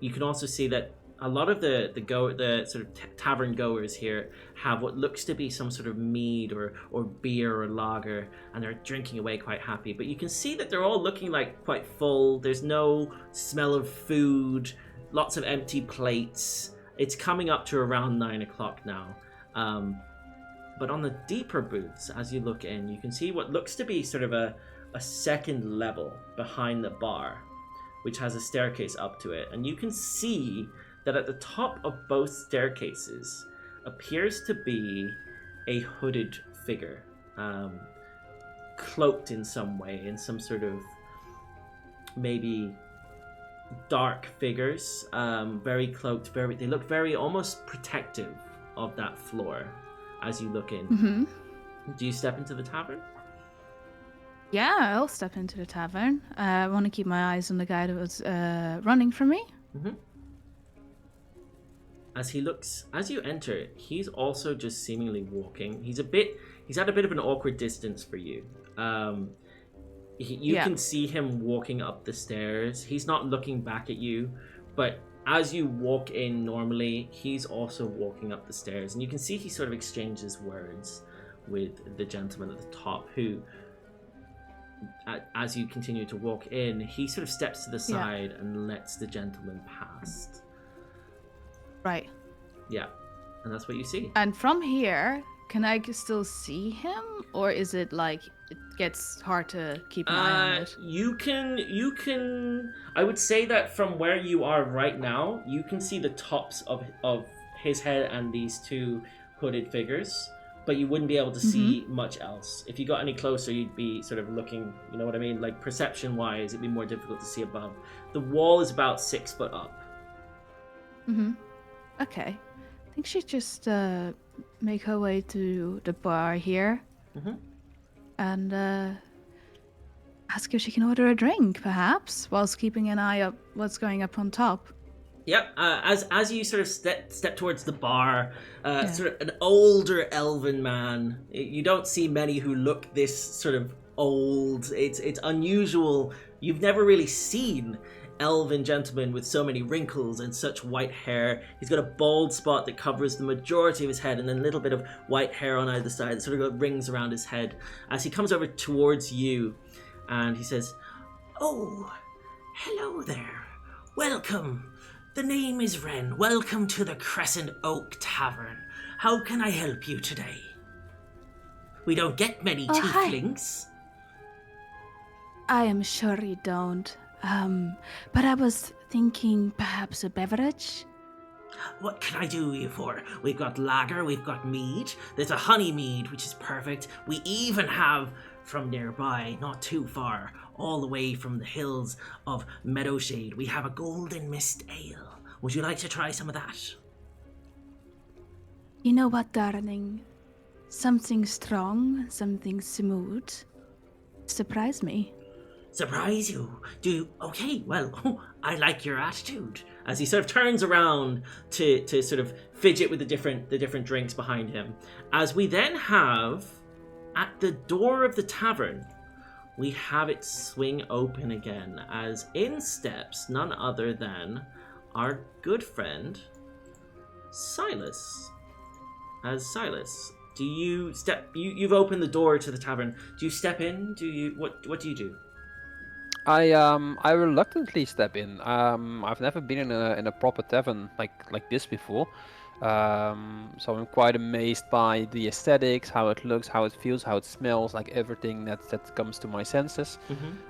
you can also see that a lot of the sort of tavern goers here have what looks to be some sort of mead or beer or lager, and they're drinking away quite happy. But you can see that they're all looking like quite full. There's no smell of food, lots of empty plates. It's coming up to around 9 o'clock now. But on the deeper booths, as you look in, you can see what looks to be sort of a second level behind the bar, which has a staircase up to it. And you can see that at the top of both staircases appears to be a hooded figure, cloaked in some way, in some sort of maybe dark figures, very cloaked, they look very almost protective of that floor as you look in. Mm-hmm. Do you step into the tavern? Yeah, I'll step into the tavern. I want to keep my eyes on the guy that was running from me. Mm-hmm. As you enter, he's also just seemingly walking. He's at a bit of an awkward distance for you. You can see him walking up the stairs. He's not looking back at you, but as you walk in normally, he's also walking up the stairs. And you can see he sort of exchanges words with the gentleman at the top, who, as you continue to walk in, he sort of steps to the side and lets the gentleman past. Right. Yeah, and that's what you see. And from here, can I still see him, or is it like it gets hard to keep an eye on it? You can. I would say that from where you are right now, you can see the tops of his head and these two hooded figures, but you wouldn't be able to see much else. If you got any closer, you'd be sort of looking. You know what I mean? Like perception-wise, it'd be more difficult to see above. The wall is about 6 foot up. Mm-hmm. Okay. I think she'd just make her way to the bar here and ask if she can order a drink, perhaps, whilst keeping an eye up what's going up on top. Yep. As you sort of step towards the bar, sort of an older elven man. You don't see many who look this sort of old. It's unusual. You've never really seen elven gentleman with so many wrinkles and such white hair. He's got a bald spot that covers the majority of his head, and then a little bit of white hair on either side that sort of got rings around his head. As he comes over towards you, and he says, "Oh, hello there. Welcome. The name is Wren. Welcome to the Crescent Oak Tavern. How can I help you today? We don't get many tieflings." I am sure you don't. But I was thinking perhaps a beverage? What can I do you for? We've got lager, we've got mead. There's a honey mead, which is perfect. We even have from nearby, not too far, all the way from the hills of Meadowshade, we have a golden mist ale. Would you like to try some of that? You know what, darling? Something strong, something smooth. Surprise me. Surprise you? Okay, well, I like your attitude. As he sort of turns around to sort of fidget with the different drinks behind him. As we then have, at the door of the tavern, we have it swing open again, as in steps none other than our good friend, Sylas. As Sylas, do you step? You've opened the door to the tavern. Do you step in? What do you do? I reluctantly step in. I've never been in a proper tavern like this before. So I'm quite amazed by the aesthetics, how it looks, how it feels, how it smells, like everything that comes to my senses.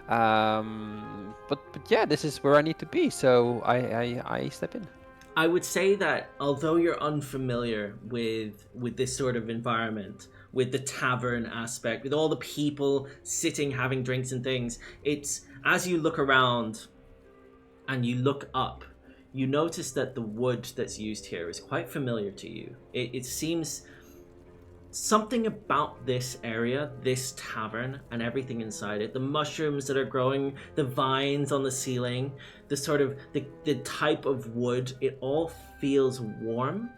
But yeah, this is where I need to be, so I step in. I would say that although you're unfamiliar with this sort of environment, with the tavern aspect, with all the people sitting having drinks and things, it's as you look around and you look up, you notice that the wood that's used here is quite familiar to you. It seems something about this area, this tavern, and everything inside it, the mushrooms that are growing, the vines on the ceiling, the sort of the type of wood, it all feels warm,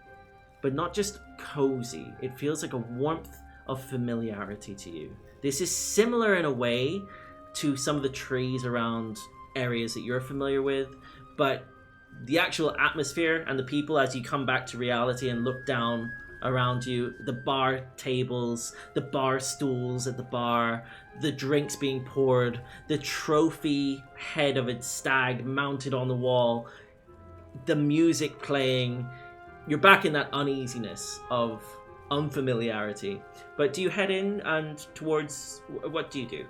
but not just cozy. It feels like a warmth of familiarity to you. This is similar in a way to some of the trees around areas that you're familiar with, but the actual atmosphere and the people as you come back to reality and look down around you, the bar tables, the bar stools at the bar, the drinks being poured, the trophy head of a stag mounted on the wall, the music playing, you're back in that uneasiness of unfamiliarity. But do you head in and towards, what do you do?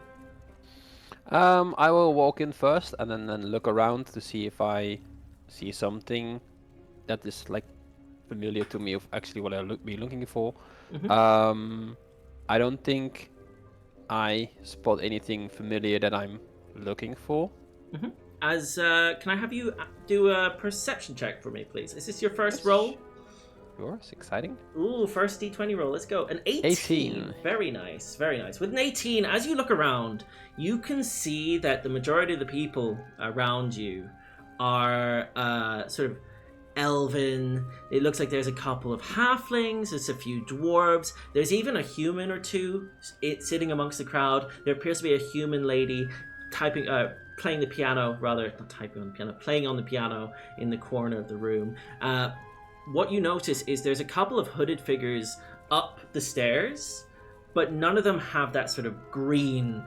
I will walk in first and then look around to see if I see something that is like familiar to me of actually what I'll be looking for. I don't think I spot anything familiar that I'm looking for. As can I have you do a perception check for me, please? Is this your first roll? Sure, it's exciting. Ooh, first d20 roll. Let's go. An 18. Very nice, very nice. With an 18, as you look around, you can see that the majority of the people around you are sort of elven. It looks like there's a couple of halflings, there's a few dwarves, there's even a human or two sitting amongst the crowd. There appears to be a human lady playing the piano, rather, not typing on the piano, playing on the piano in the corner of the room. What you notice is there's a couple of hooded figures up the stairs, but none of them have that sort of green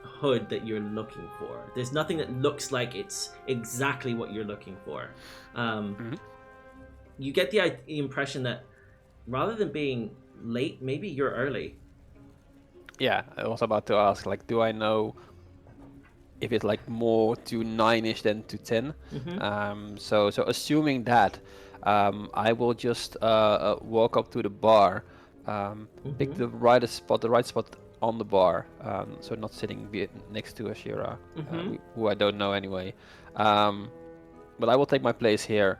hood that you're looking for. There's nothing that looks like it's exactly what you're looking for. You get the impression that rather than being late, maybe you're early. Yeah, I was about to ask, like, do I know if it's like more to 9ish than to 10? So assuming that, I will just walk up to the bar, pick the right spot on the bar, so not sitting next to Ashira, who I don't know anyway. But I will take my place here,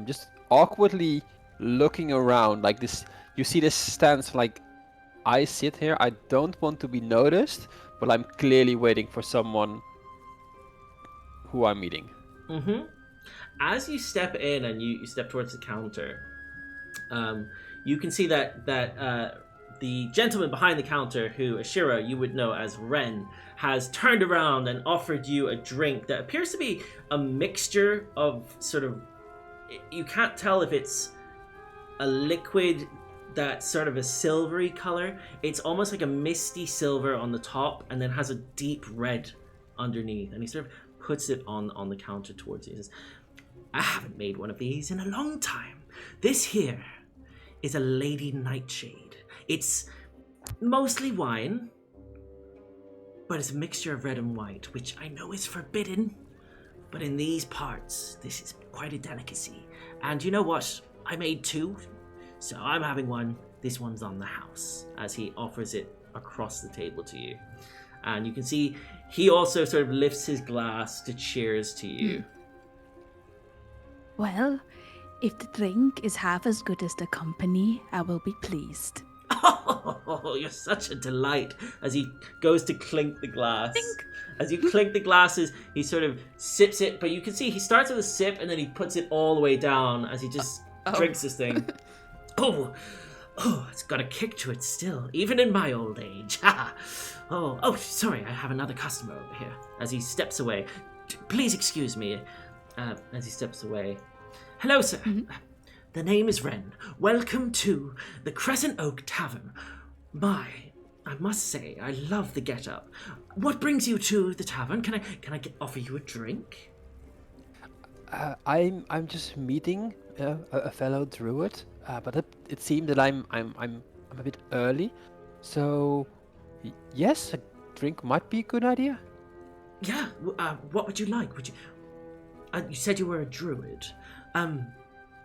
just awkwardly looking around like this. You see this stance, like I sit here, I don't want to be noticed, but I'm clearly waiting for someone who I'm meeting. As you step in and you step towards the counter, you can see that the gentleman behind the counter, who Ashira you would know as Ren, has turned around and offered you a drink that appears to be a mixture of sort of, you can't tell if it's a liquid that's sort of a silvery color. It's almost like a misty silver on the top and then has a deep red underneath, and he sort of puts it on the counter towards you. He says, I haven't made one of these in a long time. This here is a Lady Nightshade. It's mostly wine, but it's a mixture of red and white, which I know is forbidden, but in these parts, this is quite a delicacy. And you know what? I made two, so I'm having one. This one's on the house, as he offers it across the table to you. And you can see he also sort of lifts his glass to cheers to you. Well, if the drink is half as good as the company, I will be pleased. Oh, you're such a delight. As he goes to clink the glass. As you clink the glasses, he sort of sips it, but you can see he starts with a sip and then he puts it all the way down as he just drinks this thing. Oh, it's got a kick to it still, even in my old age. Oh, sorry, I have another customer over here. As he steps away. Please excuse me. As he steps away. Hello, sir. The name is Ren. Welcome to the Crescent Oak Tavern. I must say, I love the get-up. What brings you to the tavern? Can I offer you a drink? I'm just meeting a fellow druid, but it seemed that I'm a bit early, so yes, a drink might be a good idea. Yeah. What would you like? You said you were a druid.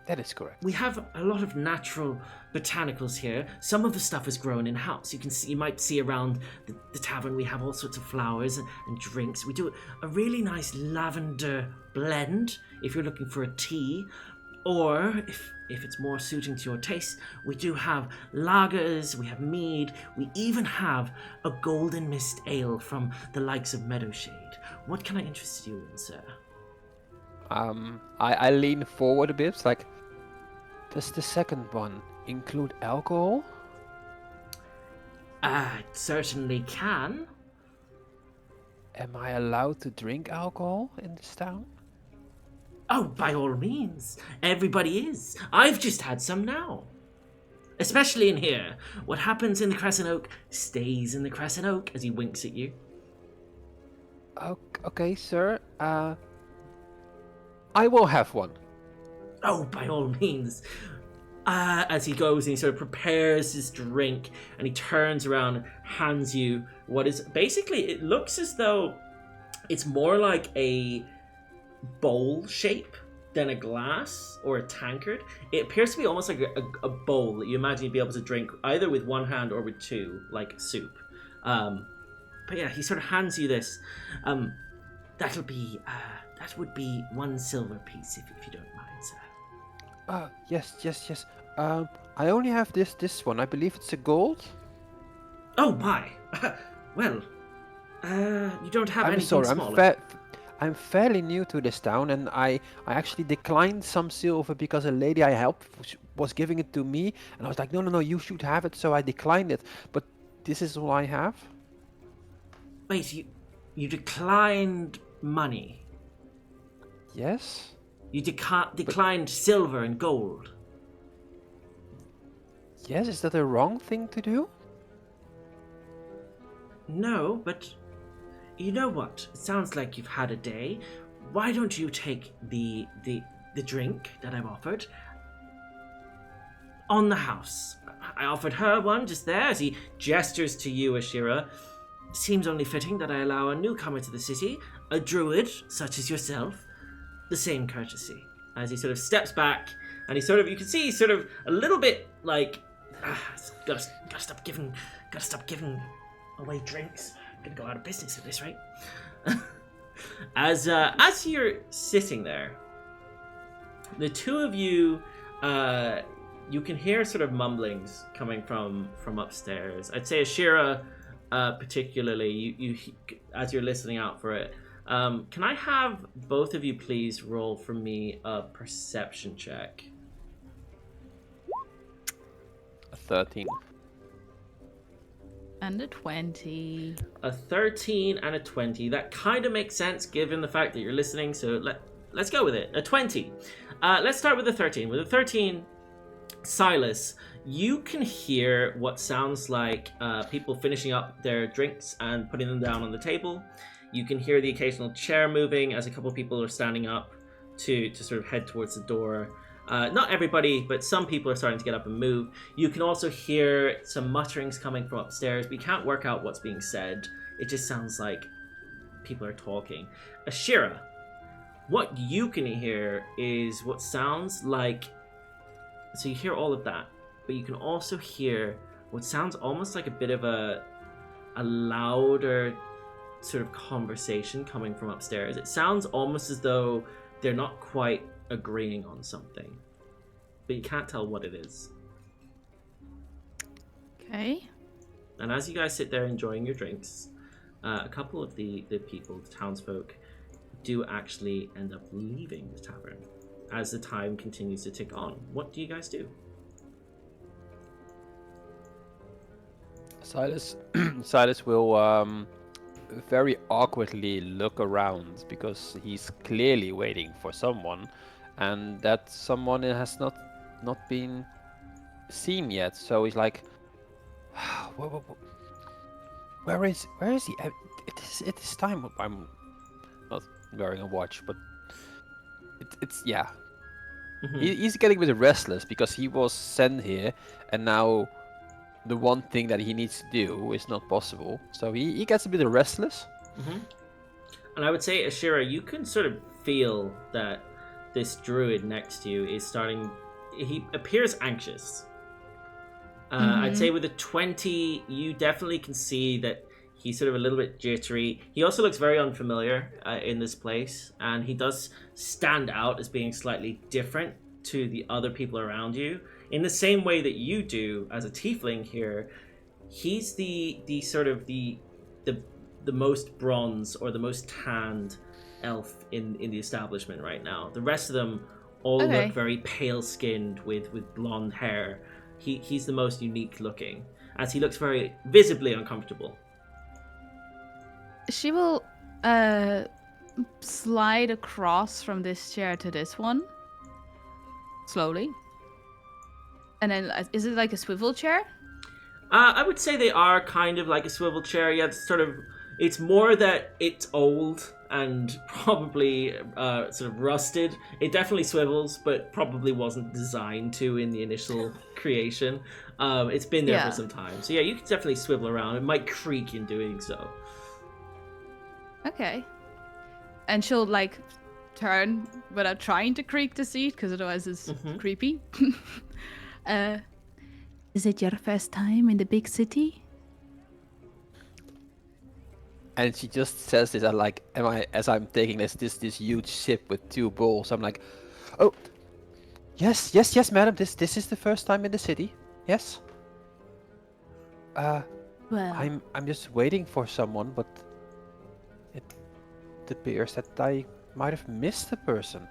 That is correct. We have a lot of natural botanicals here. Some of the stuff is grown in-house. You might see around the tavern we have all sorts of flowers and drinks. We do a really nice lavender blend if you're looking for a tea. Or, if it's more suiting to your taste, we do have lagers, we have mead, we even have a golden mist ale from the likes of Meadowshade. What can I interest you in, sir? I lean forward a bit, like, does the second one include alcohol? It certainly can. Am I allowed to drink alcohol in this town? Oh, by all means. Everybody is. I've just had some now. Especially in here. What happens in the Crescent Oak stays in the Crescent Oak, as he winks at you. Okay, sir. I will have one. Oh, by all means. As he goes and he sort of prepares his drink and he turns around and hands you what is basically, it looks as though it's more like a bowl shape than a glass or a tankard. It appears to be almost like a bowl that you imagine you'd be able to drink either with one hand or with two, like soup. But yeah, he sort of hands you this. That would be 1 silver piece if you don't mind, sir. Yes. I only have this one. I believe it's a gold. Oh my. Well, you don't have anything sorry, smaller. I'm fairly new to this town, and I actually declined some silver because a lady I helped was giving it to me, and I was like, no, you should have it, so I declined it. But this is all I have. Wait, you declined money? Yes. You declined silver and gold? Yes, is that a wrong thing to do? No, but you know what? It sounds like you've had a day. Why don't you take the drink that I've offered on the house? I offered her one just there as he gestures to you, Ashira. Seems only fitting that I allow a newcomer to the city, a druid such as yourself, the same courtesy. As he sort of steps back and you can see he's sort of a little bit like, gotta stop giving away drinks. Gonna go out of business at this rate. As you're sitting there, the two of you, you can hear sort of mumblings coming from upstairs. I'd say Ashira, particularly, you as you're listening out for it. Can I have both of you please roll for me a perception check? 13. And a 20. A 13 and a 20. That kind of makes sense given the fact that you're listening, so let's go with it. A 20. Let's start with the 13. With the 13, Sylas, you can hear what sounds like people finishing up their drinks and putting them down on the table. You can hear the occasional chair moving as a couple of people are standing up to sort of head towards the door. Not everybody, but some people are starting to get up and move. You can also hear some mutterings coming from upstairs, but you can't work out what's being said. It just sounds like people are talking. Ashira, what you can hear is what sounds like... So you hear all of that, but you can also hear what sounds almost like a bit of a a louder sort of conversation coming from upstairs. It sounds almost as though they're not quite agreeing on something, but you can't tell what it is. Okay. And as you guys sit there enjoying your drinks, a couple of the people, the townsfolk, do actually end up leaving the tavern as the time continues to tick on. What do you guys do? Silas will very awkwardly look around because he's clearly waiting for someone, and that someone has not been seen yet. So he's like, where is he? It is time. I'm not wearing a watch, but it's yeah. He's getting a bit restless because he was sent here, and now the one thing that he needs to do is not possible. So he gets a bit restless. And I would say, Ashira, you can sort of feel that this druid next to you is starting... He appears anxious. I'd say with a 20, you definitely can see that he's sort of a little bit jittery. He also looks very unfamiliar in this place, and he does stand out as being slightly different to the other people around you. In the same way that you do as a tiefling here, he's the sort of the most bronze or the most tanned elf in the establishment right now. The rest of them all look very pale-skinned with blonde hair. He's the most unique looking, as he looks very visibly uncomfortable. She will slide across from this chair to this one. Slowly. And then, is it like a swivel chair? I would say they are kind of like a swivel chair. Yeah, it's more that it's old and probably sort of rusted. It definitely swivels, but probably wasn't designed to in the initial creation. It's been there for some time. So yeah, you can definitely swivel around. It might creak in doing so. Okay. And she'll like turn without trying to creak the seat, because otherwise it's creepy. Is it your first time in the big city? And she just says this, and like, as I'm taking this huge sip with 2 bowls, I'm like, oh, yes, madam, this is the first time in the city, yes. Well, I'm just waiting for someone, but it appears that I might have missed the person.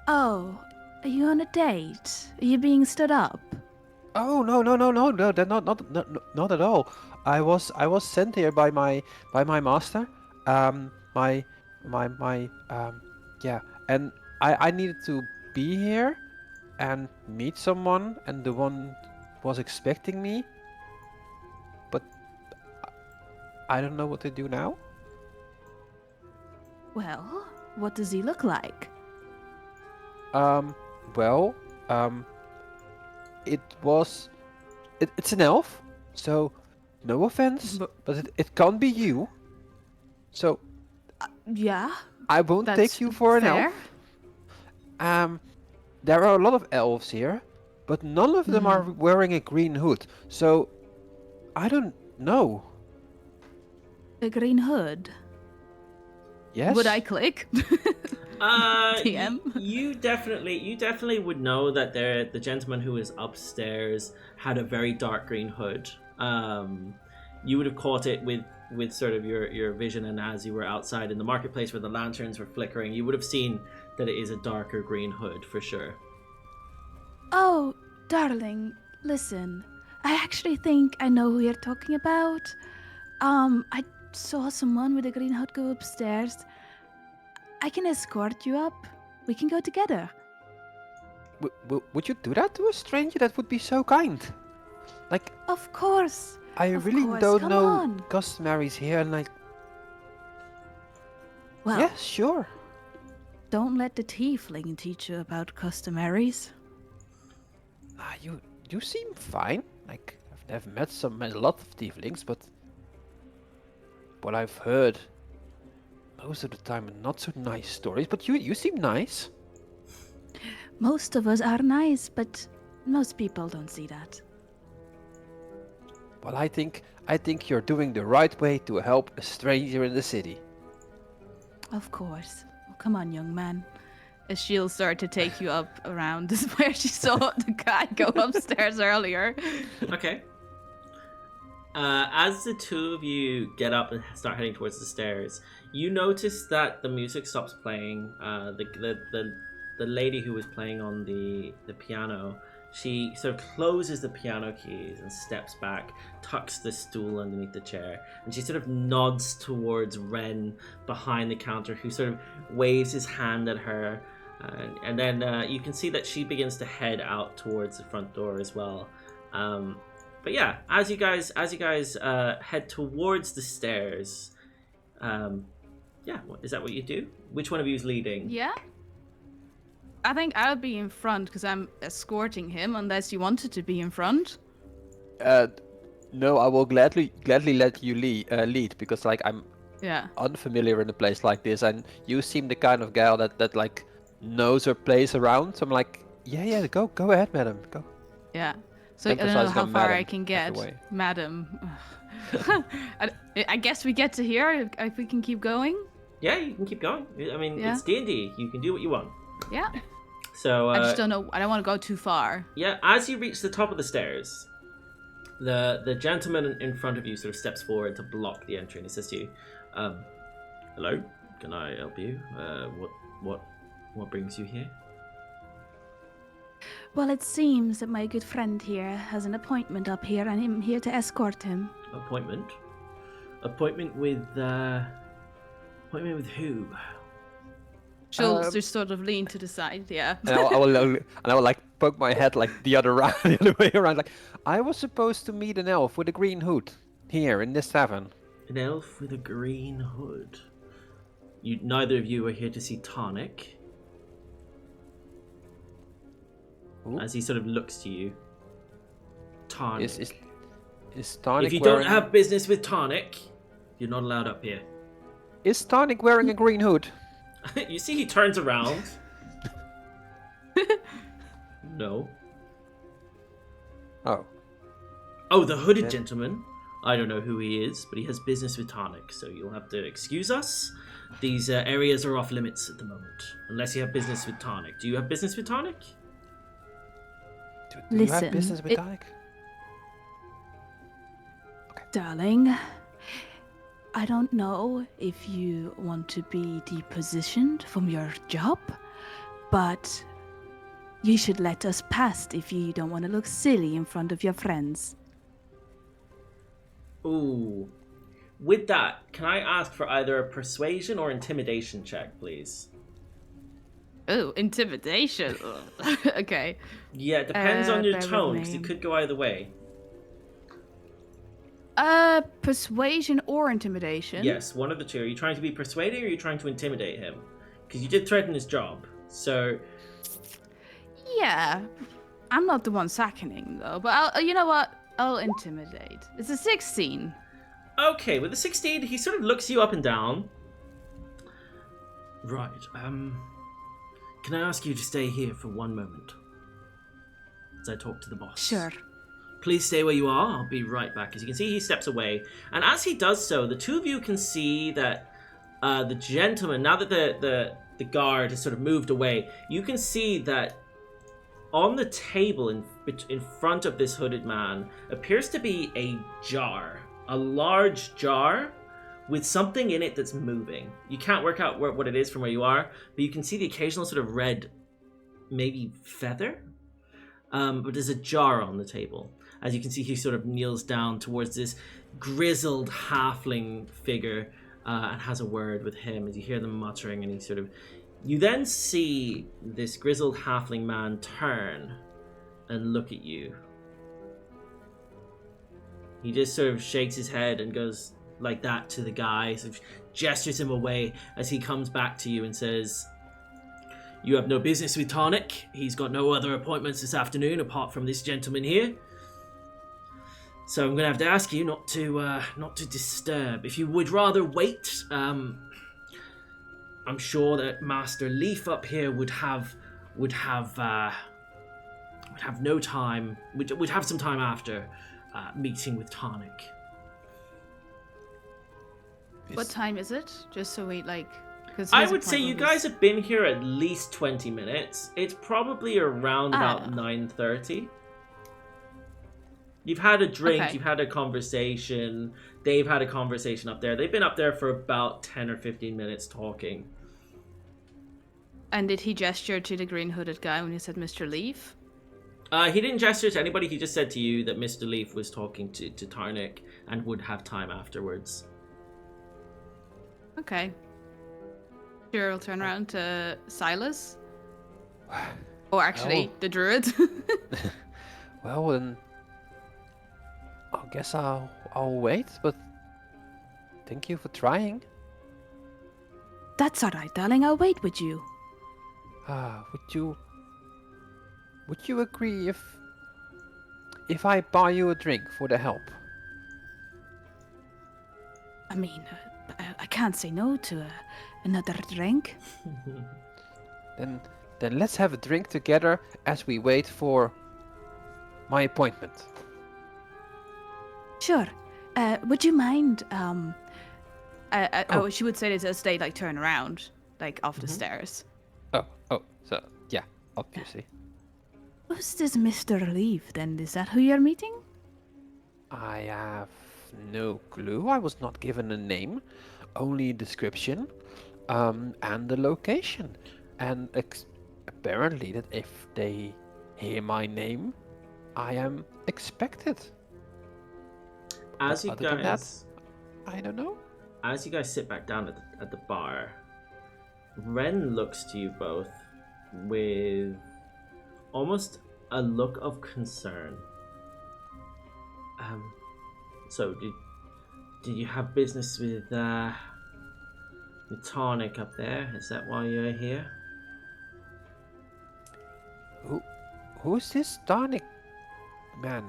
oh, are you on a date? Are you being stood up? Oh no, that not at all. I was sent here by my master. Yeah, and I needed to be here and meet someone, and the one was expecting me, but I don't know what to do now. Well, what does he look like? It's an elf, so no offense, but it can't be you. So Yeah. I won't take you for an elf. There are a lot of elves here, but none of them are wearing a green hood. So I don't know. A green hood? Yes. Would I click? TM? You definitely would know that the gentleman who is upstairs had a very dark green hood. You would have caught it with sort of your vision, and as you were outside in the marketplace where the lanterns were flickering, you would have seen that it is a darker green hood for sure. Oh, darling, listen. I actually think I know who you're talking about. I saw someone with a green hood go upstairs. I can escort you up. We can go together. Would you do that to a stranger? That would be so kind. Like, Of course. I Of really course, don't come know on. customaries here, and like, Well, yeah, sure. don't let the tiefling teach you about customaries. You seem fine. Like, I've never met a lot of tieflings, but what I've heard most of the time are not so nice stories. But you seem nice. Most of us are nice, but most people don't see that. Well, I think you're doing the right way to help a stranger in the city. Of course. Oh, come on, young man. As she'll start to take you up around this where she saw the guy go upstairs earlier. Okay. As the two of you get up and start heading towards the stairs, you notice that the music stops playing. The lady who was playing on the piano, she sort of closes the piano keys and steps back, tucks the stool underneath the chair, and she sort of nods towards Ren behind the counter, who sort of waves his hand at her. And then you can see that she begins to head out towards the front door as well. But yeah, as you guys head towards the stairs, is that what you do? Which one of you is leading? Yeah. I think I'll be in front because I'm escorting him, unless you wanted to be in front. No, I will gladly let you lead because like I'm unfamiliar in a place like this, and you seem the kind of gal that like knows her place around. So I'm like, yeah, go ahead, madam, go. Yeah. So I don't know how far I can get, madam. I guess we get to here if we can keep going. Yeah, you can keep going. I mean, it's D&D. You can do what you want. Yeah. So I just don't know. I don't want to go too far. Yeah, as you reach the top of the stairs, the gentleman in front of you sort of steps forward to block the entry, and he says to you, "Hello, can I help you? What brings you here?" Well, it seems that my good friend here has an appointment up here, and I'm here to escort him. Appointment? Appointment with who? She'll just sort of lean to the side, yeah. And I will like poke my head like the other way around. Like, I was supposed to meet an elf with a green hood here in this tavern. An elf with a green hood. Neither of you are here to see Tonic. Ooh. As he sort of looks to you. Tonic. Is Tonic If you wearing... don't have business with Tonic, you're not allowed up here. Is Tonic wearing a green hood? You see he turns around. No. Oh, the hooded gentleman. I don't know who he is, but he has business with Tonic, so you'll have to excuse us. These areas are off limits at the moment, unless you have business with Tonic. Do you have business with Tonic? Do you have business with Tonic? Okay. Darling, I don't know if you want to be depositioned from your job, but you should let us past if you don't want to look silly in front of your friends. Ooh. With that, can I ask for either a persuasion or intimidation check, please? Oh, intimidation. Okay. Yeah, it depends on your tone, because it could go either way. Persuasion or intimidation? Yes, one of the two. Are you trying to be persuading or are you trying to intimidate him? Because you did threaten his job, so... Yeah. I'm not the one sacking him, though. But you know what? I'll intimidate. It's a 16. Okay, with the 16, he sort of looks you up and down. Right, can I ask you to stay here for one moment? As I talk to the boss. Sure. Please stay where you are. I'll be right back. As you can see, he steps away. And as he does so, the two of you can see that the gentleman, now that the guard has sort of moved away, you can see that on the table in front of this hooded man appears to be a jar. A large jar with something in it that's moving. You can't work out what it is from where you are, but you can see the occasional sort of red, maybe feather? But there's a jar on the table. As you can see, he sort of kneels down towards this grizzled halfling figure and has a word with him as you hear them muttering, and he sort of... You then see this grizzled halfling man turn and look at you. He just sort of shakes his head and goes like that to the guy, sort of gestures him away as he comes back to you and says, "You have no business with Tonic. He's got no other appointments this afternoon apart from this gentleman here. So I'm going to have to ask you not to disturb. If you would rather wait, I'm sure that Master Leaf up here would have no time. Would have some time after. meeting with Tonic. What time is it? Just so we like. Cause I his would say you appointment guys have been here at least 20 minutes. It's probably around about 9:30. You've had a drink, Okay. you've had a conversation. They've had a conversation up there. They've been up there for about 10 or 15 minutes talking. And did he gesture to the green hooded guy when he said Mr. Leaf? He didn't gesture to anybody. He just said to you that Mr. Leaf was talking to Tarnik and would have time afterwards. Okay. Sure, I'll turn around to Sylas. Or actually, Well- the druid. Well, then, I guess I'll wait. But thank you for trying. That's alright, darling. I'll wait with you. Would you agree if I buy you a drink for the help? I mean, I can't say no to another drink. Then let's have a drink together as we wait for my appointment. Sure. Would you mind? She would say this as they like turn around, like off the stairs. Oh, so yeah, obviously. Who's this Mr. Leaf then? Is that who you're meeting? I have no clue. I was not given a name, only a description, and the location. And apparently that if they hear my name, I am expected. As But you other than guys, I don't know. as you guys sit back down at the bar, Ren looks to you both with almost a look of concern. So did you have business with Tonic up there? Is that why you're here? Who's this Darnic man?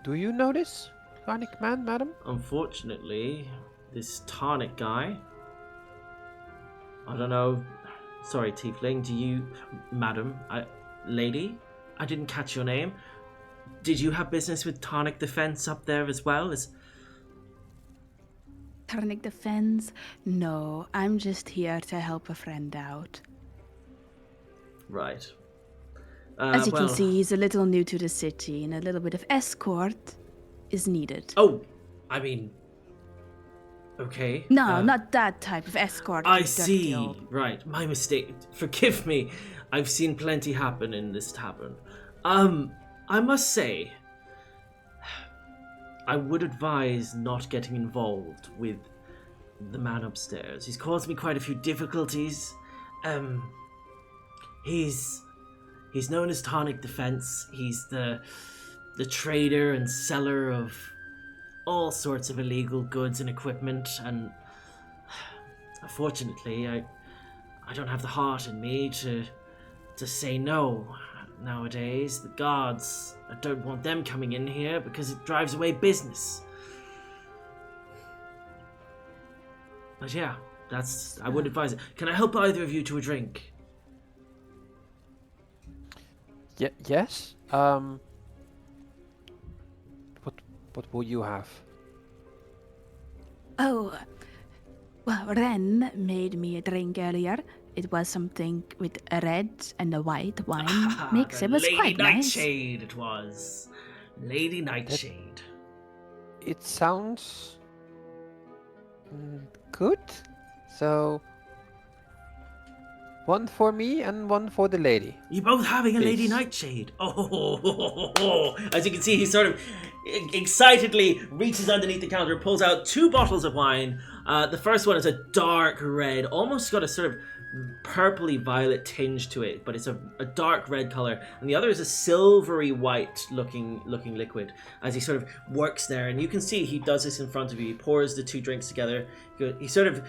Do you know this Darnic man, madam? Unfortunately, this Tonic guy. I don't know. Sorry, Tiefling. Do you, madam, lady? I didn't catch your name. Did you have business with Tonic Defense up there as well? Tonic Defense? No, I'm just here to help a friend out. Right. As you well, can see, he's a little new to the city, and a little bit of escort is needed. Oh, I mean. Okay. No, not that type of escort. I you dirty see. old- Right, my mistake. Forgive me. I've seen plenty happen in this tavern. I must say, I would advise not getting involved with the man upstairs. He's caused me quite a few difficulties. He's known as Tonic Defense. He's the trader and seller of all sorts of illegal goods and equipment, and unfortunately, I don't have the heart in me to say no. Nowadays, the guards, I don't want them coming in here because it drives away business. But yeah, I would advise it. Can I help either of you to a drink? Yes. What will you have? Oh, well, Ren made me a drink earlier. It was something with a red and a white wine mix. The It was Lady quite nice. Nightshade, it was. Lady Nightshade. It sounds good. So one for me and one for the lady. You're both having a Lady Please. Nightshade. Oh, as you can see, he sort of excitedly reaches underneath the counter, pulls out 2 bottles of wine. The first one is a dark red, almost got a sort of purpley violet tinge to it, but it's a dark red color. And the other is a silvery white looking liquid. As he sort of works there, and you can see he does this in front of you. He pours the 2 drinks together. He sort of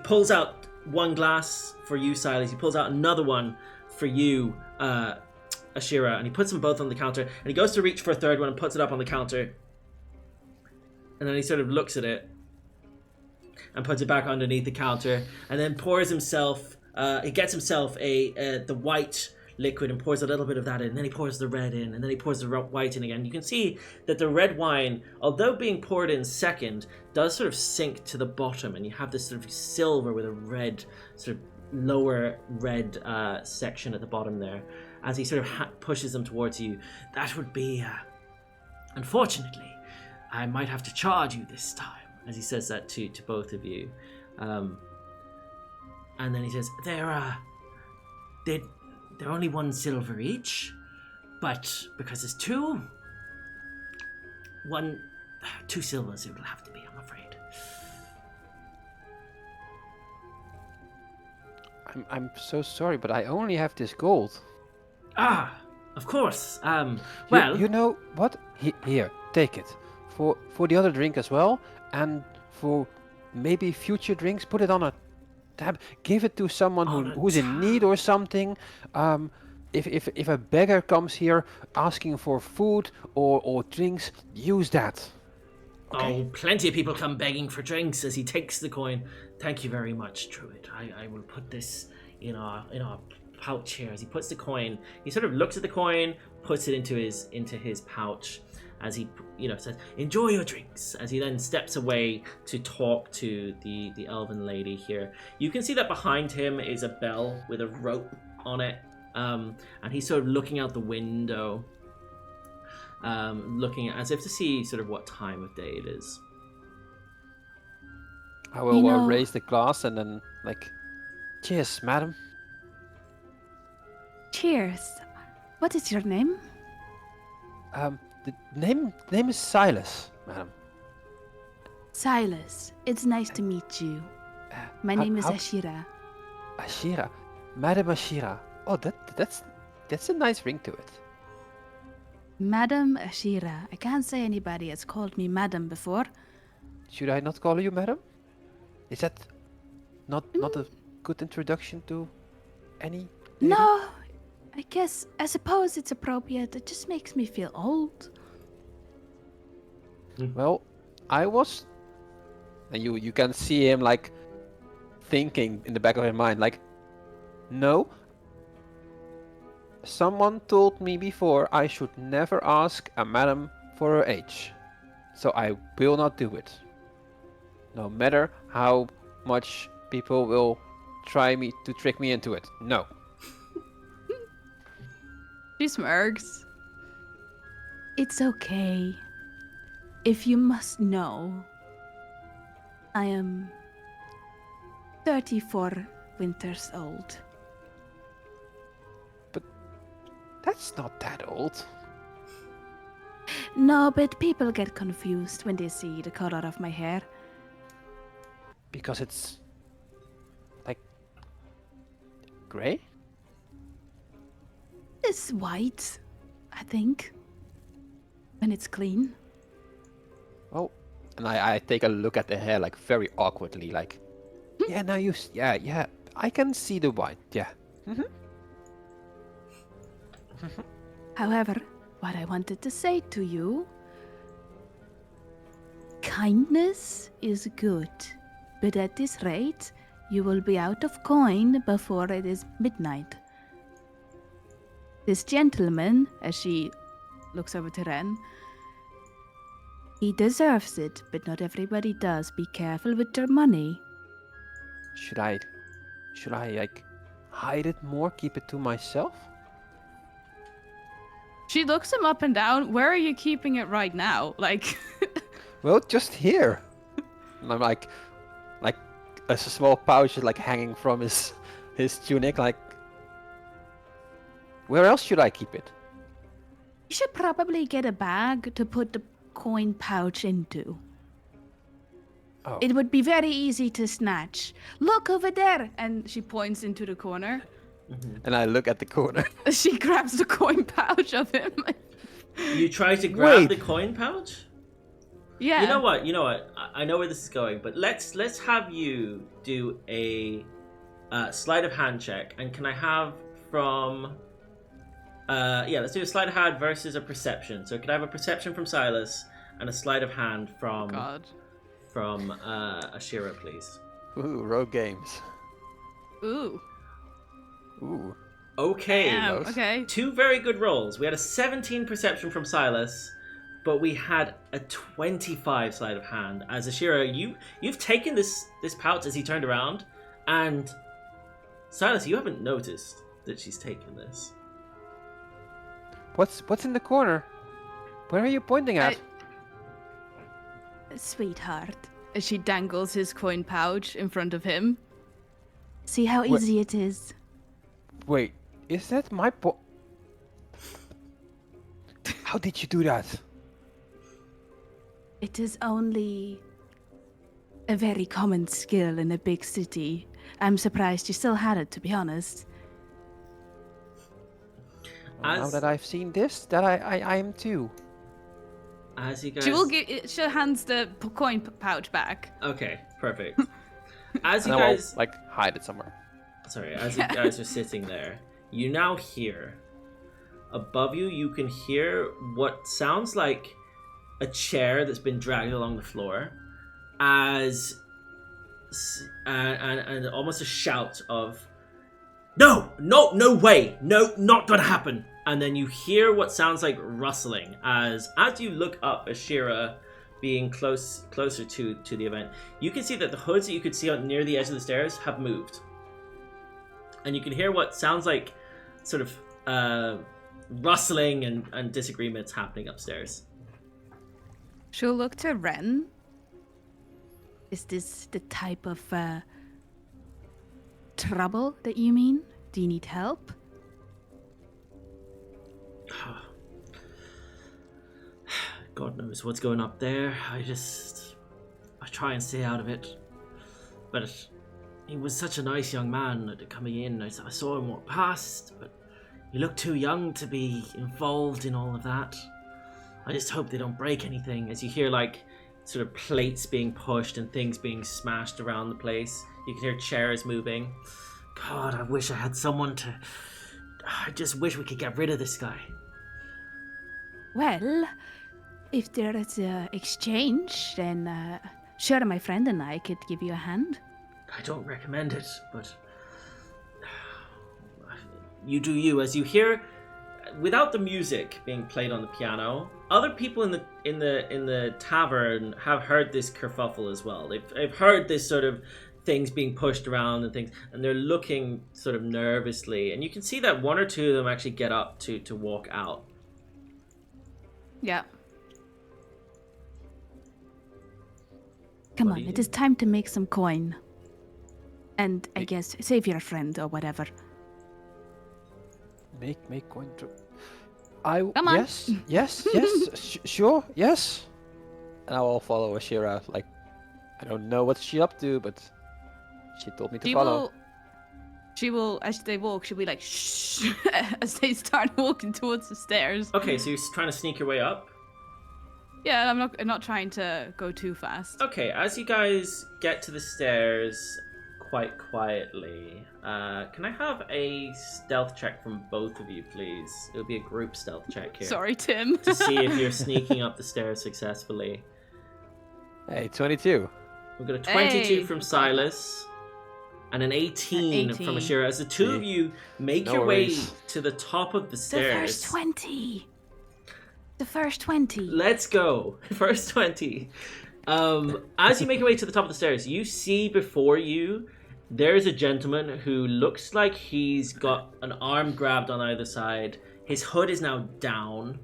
pulls out 1 glass for you, Sylas. He pulls out another one for you, Ashira, and he puts them both on the counter. And he goes to reach for a 3rd one and puts it up on the counter. And then he sort of looks at it and puts it back underneath the counter, and then pours himself. He gets himself the white liquid and pours a little bit of that in, and then he pours the red in, and then he pours the white in again. You can see that the red wine, although being poured in second, does sort of sink to the bottom, and you have this sort of silver with a red, sort of lower red section at the bottom there. As he sort of pushes them towards you, that would be, unfortunately, I might have to charge you this time. As he says that to both of you. And then he says, they're only 1 silver each, but because it's 2 silvers it will have to be, I'm afraid. I'm so sorry, but I only have this gold. Ah, of course. Well, you know what? Here, take it for the other drink as well, and for maybe future drinks. Put it on a tab. Give it to someone who's in need or something. If a beggar comes here asking for food or drinks, use that. Okay. Oh, plenty of people come begging for drinks. As he takes the coin, thank you very much, Druid. I will put this in our pouch here. As he puts the coin, he sort of looks at the coin, puts it into his pouch. As he, says, "Enjoy your drinks." As he then steps away to talk to the elven lady here, you can see that behind him is a bell with a rope on it, and he's sort of looking out the window, looking as if to see sort of what time of day it is. I will raise the glass and then cheers, madam. Cheers. What is your name? The name is Sylas, madam. Sylas. It's nice to meet you. My name is Ashira. Ashira, Madam Ashira. Oh, that's a nice ring to it. Madam Ashira. I can't say anybody has called me madam before. Should I not call you madam? Is that not a good introduction to any lady? No, I suppose it's appropriate. It just makes me feel old. Well, I was, and you can see him thinking in the back of his mind, no. Someone told me before I should never ask a madam for her age, so I will not do it. No matter how much people will try to trick me into it. No. She smirks. It's okay. If you must know, I am 34 winters old. But that's not that old. No, but people get confused when they see the color of my hair. Because it's gray? It's white, I think, when it's clean. Well, and I take a look at the hair very awkwardly, yeah, now yeah, I can see the white, yeah. However, what I wanted to say to you, kindness is good, but at this rate, you will be out of coin before it is midnight. This gentleman, as she looks over to Ren, he deserves it, but not everybody does. Be careful with your money. Should I hide it more, keep it to myself? She looks him up and down. Where are you keeping it right now? Well, just here. And I'm a small pouch is hanging from his tunic. Where else should I keep it? You should probably get a bag to put the coin pouch into. Oh. It would be very easy to snatch. Look over there! And she points into the corner. And I look at the corner. She grabs the coin pouch of him. You try to grab Wait. the coin pouch? Yeah. You know what? I know where this is going, but let's have you do a sleight of hand check. And can I have from... let's do a sleight of hand versus a perception. So can I have a perception from Sylas and a sleight of hand from Ashira, please? Ooh, rogue games. Ooh. Ooh. Okay. Damn, Close. okay. 2 very good rolls. We had a 17 perception from Sylas, but we had a 25 sleight of hand. As Ashira, you've taken this pouch as he turned around, and Sylas, you haven't noticed that she's taken this. What's in the corner? Where are you pointing at? Sweetheart. As she dangles his coin pouch in front of him. See how easy it is. Wait, is that my How did you do that? It is only a very common skill in a big city. I'm surprised you still had it, to be honest. Now that I've seen this, that I am too. As you guys... She hands the coin pouch back. Okay, perfect. As you And I'll, guys... hide it somewhere. Sorry, as you guys are sitting there, you now hear... Above you, you can hear what sounds like a chair that's been dragged along the floor, and almost a shout of, no way, no, not gonna happen. And then you hear what sounds like rustling as you look up, Ashira, being closer to the event, you can see that the hoods that you could see near the edge of the stairs have moved, and you can hear what sounds like sort of rustling and disagreements happening upstairs. She'll look to Ren. Is this the type of trouble that you mean? Do you need help? God knows what's going up there. I try and stay out of it. But he was such a nice young man coming in. I saw him walk past, but he looked too young to be involved in all of that. I just hope they don't break anything. As you hear sort of plates being pushed and things being smashed around the place. You can hear chairs moving. God, I wish I had someone to... I just wish we could get rid of this guy. Well, if there is an exchange, then sure, my friend and I could give you a hand. I don't recommend it, but you do you. As you hear, without the music being played on the piano, other people in the tavern have heard this kerfuffle as well. They've heard this sort of things being pushed around and things, and they're looking sort of nervously. And you can see that one or two of them actually get up to walk out. Yeah. Come on, it is time to make some coin. And I guess save your friend or whatever. Make coin. Come on. Yes, sure, yes. And I will follow Ashira. I don't know what she's up to, but she told me to follow. She will, as they walk, she'll be like, shh, as they start walking towards the stairs. Okay, so you're trying to sneak your way up? Yeah, I'm not trying to go too fast. Okay, as you guys get to the stairs quite quietly, can I have a stealth check from both of you, please? It'll be a group stealth check here. Sorry, Tim. To see if you're sneaking up the stairs successfully. Hey, 22. We've got a 22 Hey. from Sylas and an 18 from 18. Ashira. As the two of you make No your worries. way to the top of the The stairs. first 20. The first 20. Let's go. First 20. As you make your way to the top of the stairs, you see before you there's a gentleman who looks like he's got an arm grabbed on either side. His hood is now down.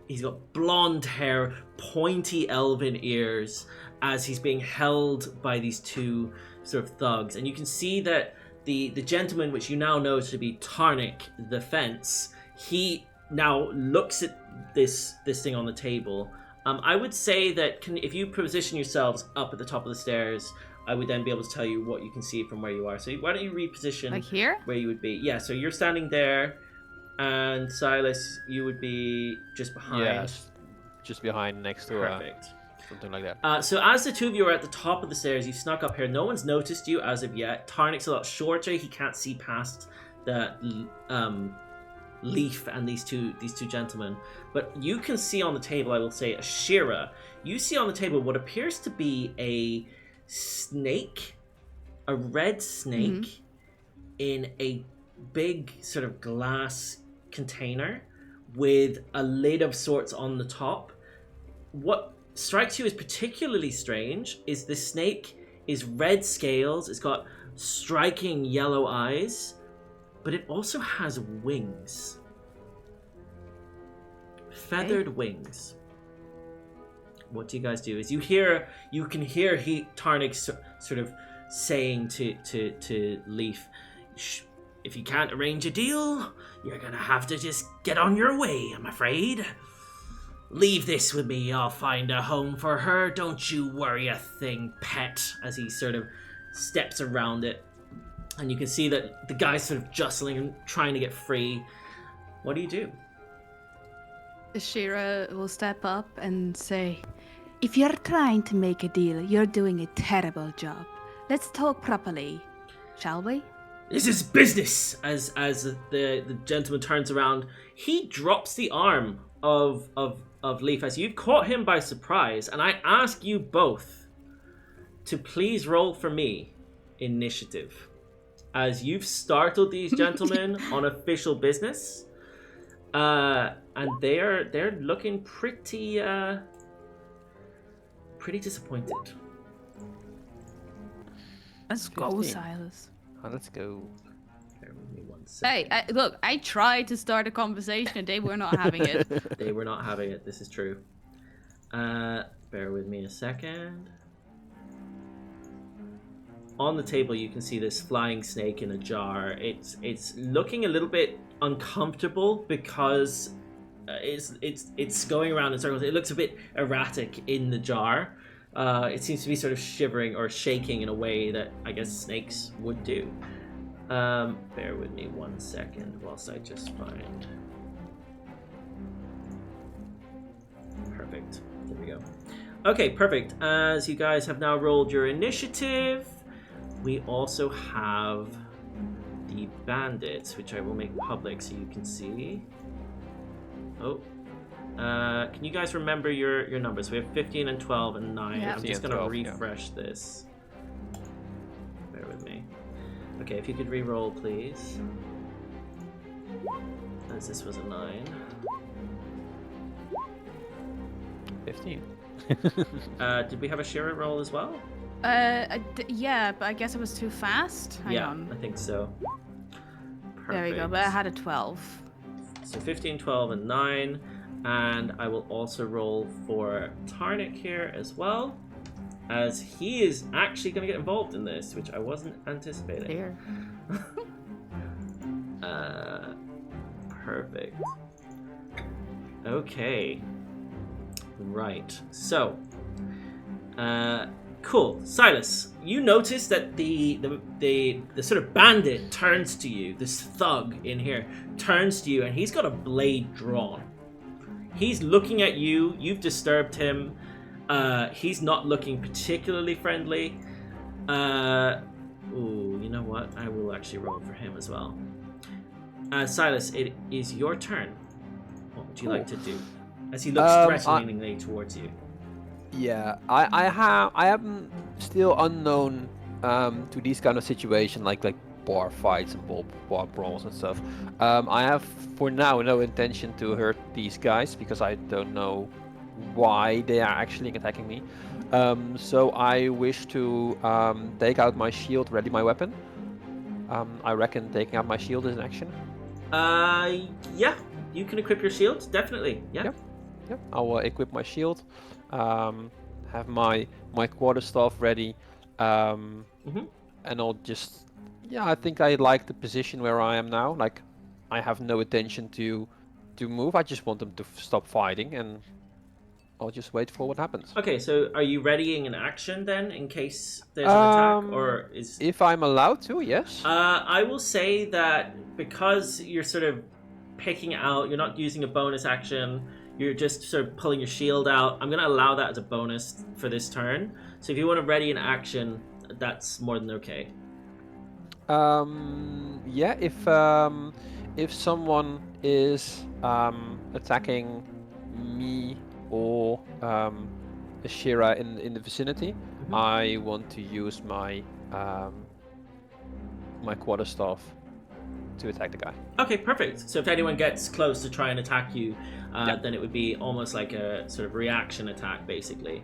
He's got blonde hair, pointy elven ears, as he's being held by these two sort of thugs. And you can see that the gentleman, which you now know to be Tarnik the Fence, he now looks at this thing on the table. I would say that if you position yourselves up at the top of the stairs, I would then be able to tell you what you can see from where you are. So why don't you reposition Like here? where you would be? Yeah, so you're standing there, and Sylas, you would be just behind. Yes, just behind, next to Perfect. something like that. So as the two of you are at the top of the stairs, you snuck up here. No one's noticed you as of yet. Tarnik's a lot shorter. He can't see past the Leaf and these two gentlemen. But you can see on the table, I will say, Ashira. You see on the table what appears to be a snake, a red snake, in a big sort of glass container with a lid of sorts on the top. What strikes you as particularly strange is the snake is red scales, it's got striking yellow eyes, but it also has wings. Feathered wings. What do you guys do? As you can hear Tarnik sort of saying to Leaf, if you can't arrange a deal, you're gonna have to just get on your way, I'm afraid. Leave this with me, I'll find a home for her. Don't you worry a thing, pet. As he sort of steps around it. And you can see that the guy's sort of jostling and trying to get free. What do you do? Ashira will step up and say, if you're trying to make a deal, you're doing a terrible job. Let's talk properly, shall we? This is business! As the gentleman turns around, he drops the arm of Leaf as you've caught him by surprise, and I ask you both to please roll for me initiative. As you've startled these gentlemen on official business. And they're looking pretty disappointed. Let's go, 15. Sylas. Oh, let's go. Bear with me 1 second. Hey, look, I tried to start a conversation. They were not having it. They were not having it. This is true. Bear with me a second. On the table, you can see this flying snake in a jar. It's looking a little bit uncomfortable because it's going around in circles. It looks a bit erratic in the jar. It seems to be sort of shivering or shaking in a way that I guess snakes would do. Bear with me 1 second whilst I just find. Perfect. There we go. Okay, perfect. As you guys have now rolled your initiative, we also have the bandits, which I will make public so you can see. Oh. Can you guys remember your numbers? We have 15 and 12 and 9. Yeah. I'm just going to 12, refresh this. Bear with me. Okay, if you could re-roll, please. As this was a 9. 15. Did we have a Shira roll as well? Yeah, but I guess it was too fast. Hang yeah, on. I think so. Perfect. There we go, but I had a 12. So 15, 12, and 9. And I will also roll for Tarnik here as well, as he is actually going to get involved in this, which I wasn't anticipating. Here. Perfect. Okay. Right. So, cool. Sylas, you notice that the sort of bandit turns to you. This thug in here turns to you, and he's got a blade drawn. He's looking at you. You've disturbed him. He's not looking particularly friendly. Ooh, you know what? I will actually roll for him as well. Sylas, it is your turn. What would you like to do? As he looks threateningly towards you. Yeah, I am still unknown to these kind of situations, like bar fights and bar brawls and stuff. I have for now no intention to hurt these guys because I don't know why they are actually attacking me. So I wish to take out my shield, ready my weapon. I reckon taking out my shield is an action. Yeah, you can equip your shield, definitely. Yeah. Yep. I will equip my shield. Have my quarterstaff ready. And I'll just. Yeah, I think I like the position where I am now. Like, I have no intention to move. I just want them to stop fighting, and I'll just wait for what happens. Okay, so are you readying an action then, in case there's an attack, or is? If I'm allowed to, yes. I will say that because you're sort of picking out, you're not using a bonus action. You're just sort of pulling your shield out. I'm going to allow that as a bonus for this turn. So if you want to ready an action, that's more than okay. Yeah, if someone is attacking me or Ashira in the vicinity, I want to use my my quarterstaff to attack the guy. Okay, perfect. So if anyone gets close to try and attack you, then it would be almost like a sort of reaction attack, basically,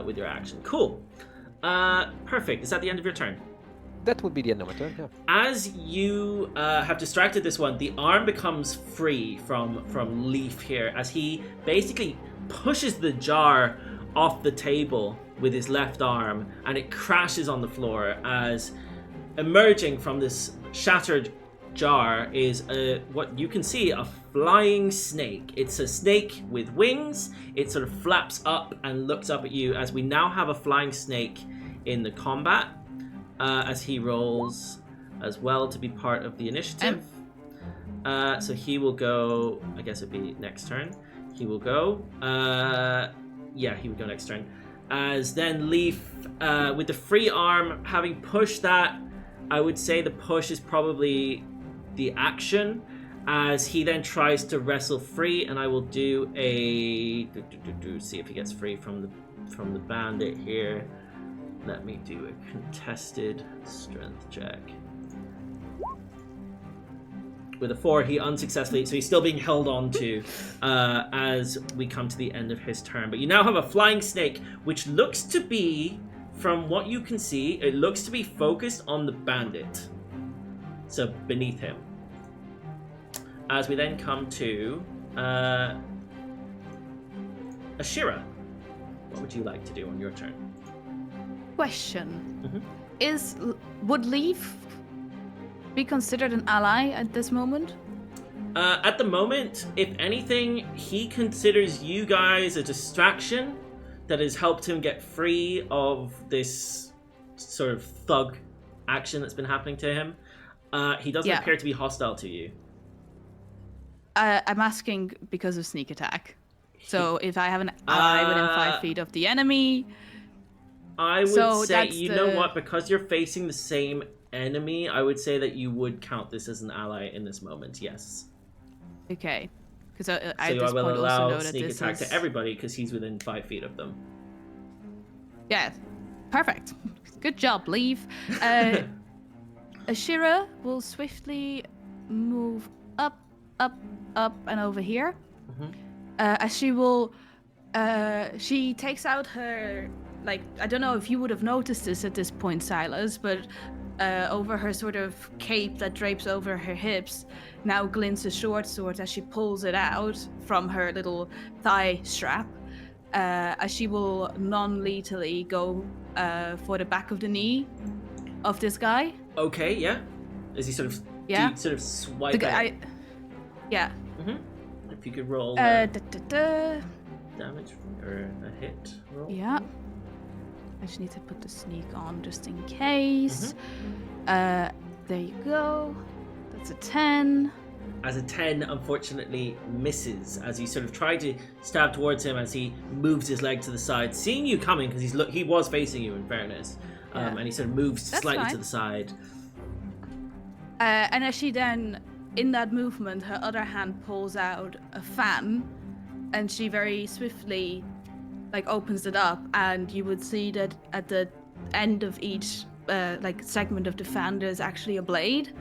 with your action. Cool. Perfect. Is that the end of your turn? That would be the end of my turn, yeah. As you have distracted this one, the arm becomes free from Leaf here, as he basically pushes the jar off the table with his left arm, and it crashes on the floor as emerging from this shattered jar is what you can see, a flying snake. It's a snake with wings. It sort of flaps up and looks up at you, as we now have a flying snake in the combat, as he rolls as well to be part of the initiative. So he will go, I guess it'd be next turn. He will go, he would go next turn. As then Leaf, with the free arm, having pushed that, I would say the push is probably the action, as he then tries to wrestle free, and I will do a see if he gets free from the bandit here. Let me do a contested strength check. With a 4, he unsuccessfully, so he's still being held on to as we come to the end of his turn. But you now have a flying snake, which looks to be, from what you can see, it looks to be focused on the bandit. So beneath him. As we then come to Ashira. What would you like to do on your turn? Question. Would Leaf be considered an ally at this moment? At the moment, if anything, he considers you guys a distraction that has helped him get free of this sort of thug action that's been happening to him. He doesn't appear to be hostile to you. I'm asking because of sneak attack. So if I have an ally within 5 feet of the enemy... I would say, you know what, because you're facing the same enemy, I would say that you would count this as an ally in this moment, yes. Okay. Because I will allow sneak attack to everybody because he's within 5 feet of them. Yeah, perfect. Good job, Leaf. Ashira will swiftly move up, and over here. As she will... she takes out her... Like, I don't know if you would have noticed this at this point, Sylas, but over her sort of cape that drapes over her hips now glints a short sword as she pulls it out from her little thigh strap. As she will non-lethally go for the back of the knee of this guy. Okay, yeah. As he sort of sort of swipe the guy, yeah. If you could roll damage or a hit roll. Yeah. I just need to put the sneak on just in case. There you go. That's a 10. As a 10, unfortunately, misses as you sort of try to stab towards him as he moves his leg to the side, seeing you coming because he was facing you, in fairness, and he sort of moves slightly to the side. And as she then, in that movement, her other hand pulls out a fan, and she very swiftly opens it up, and you would see that at the end of each segment of the fan there's actually a blade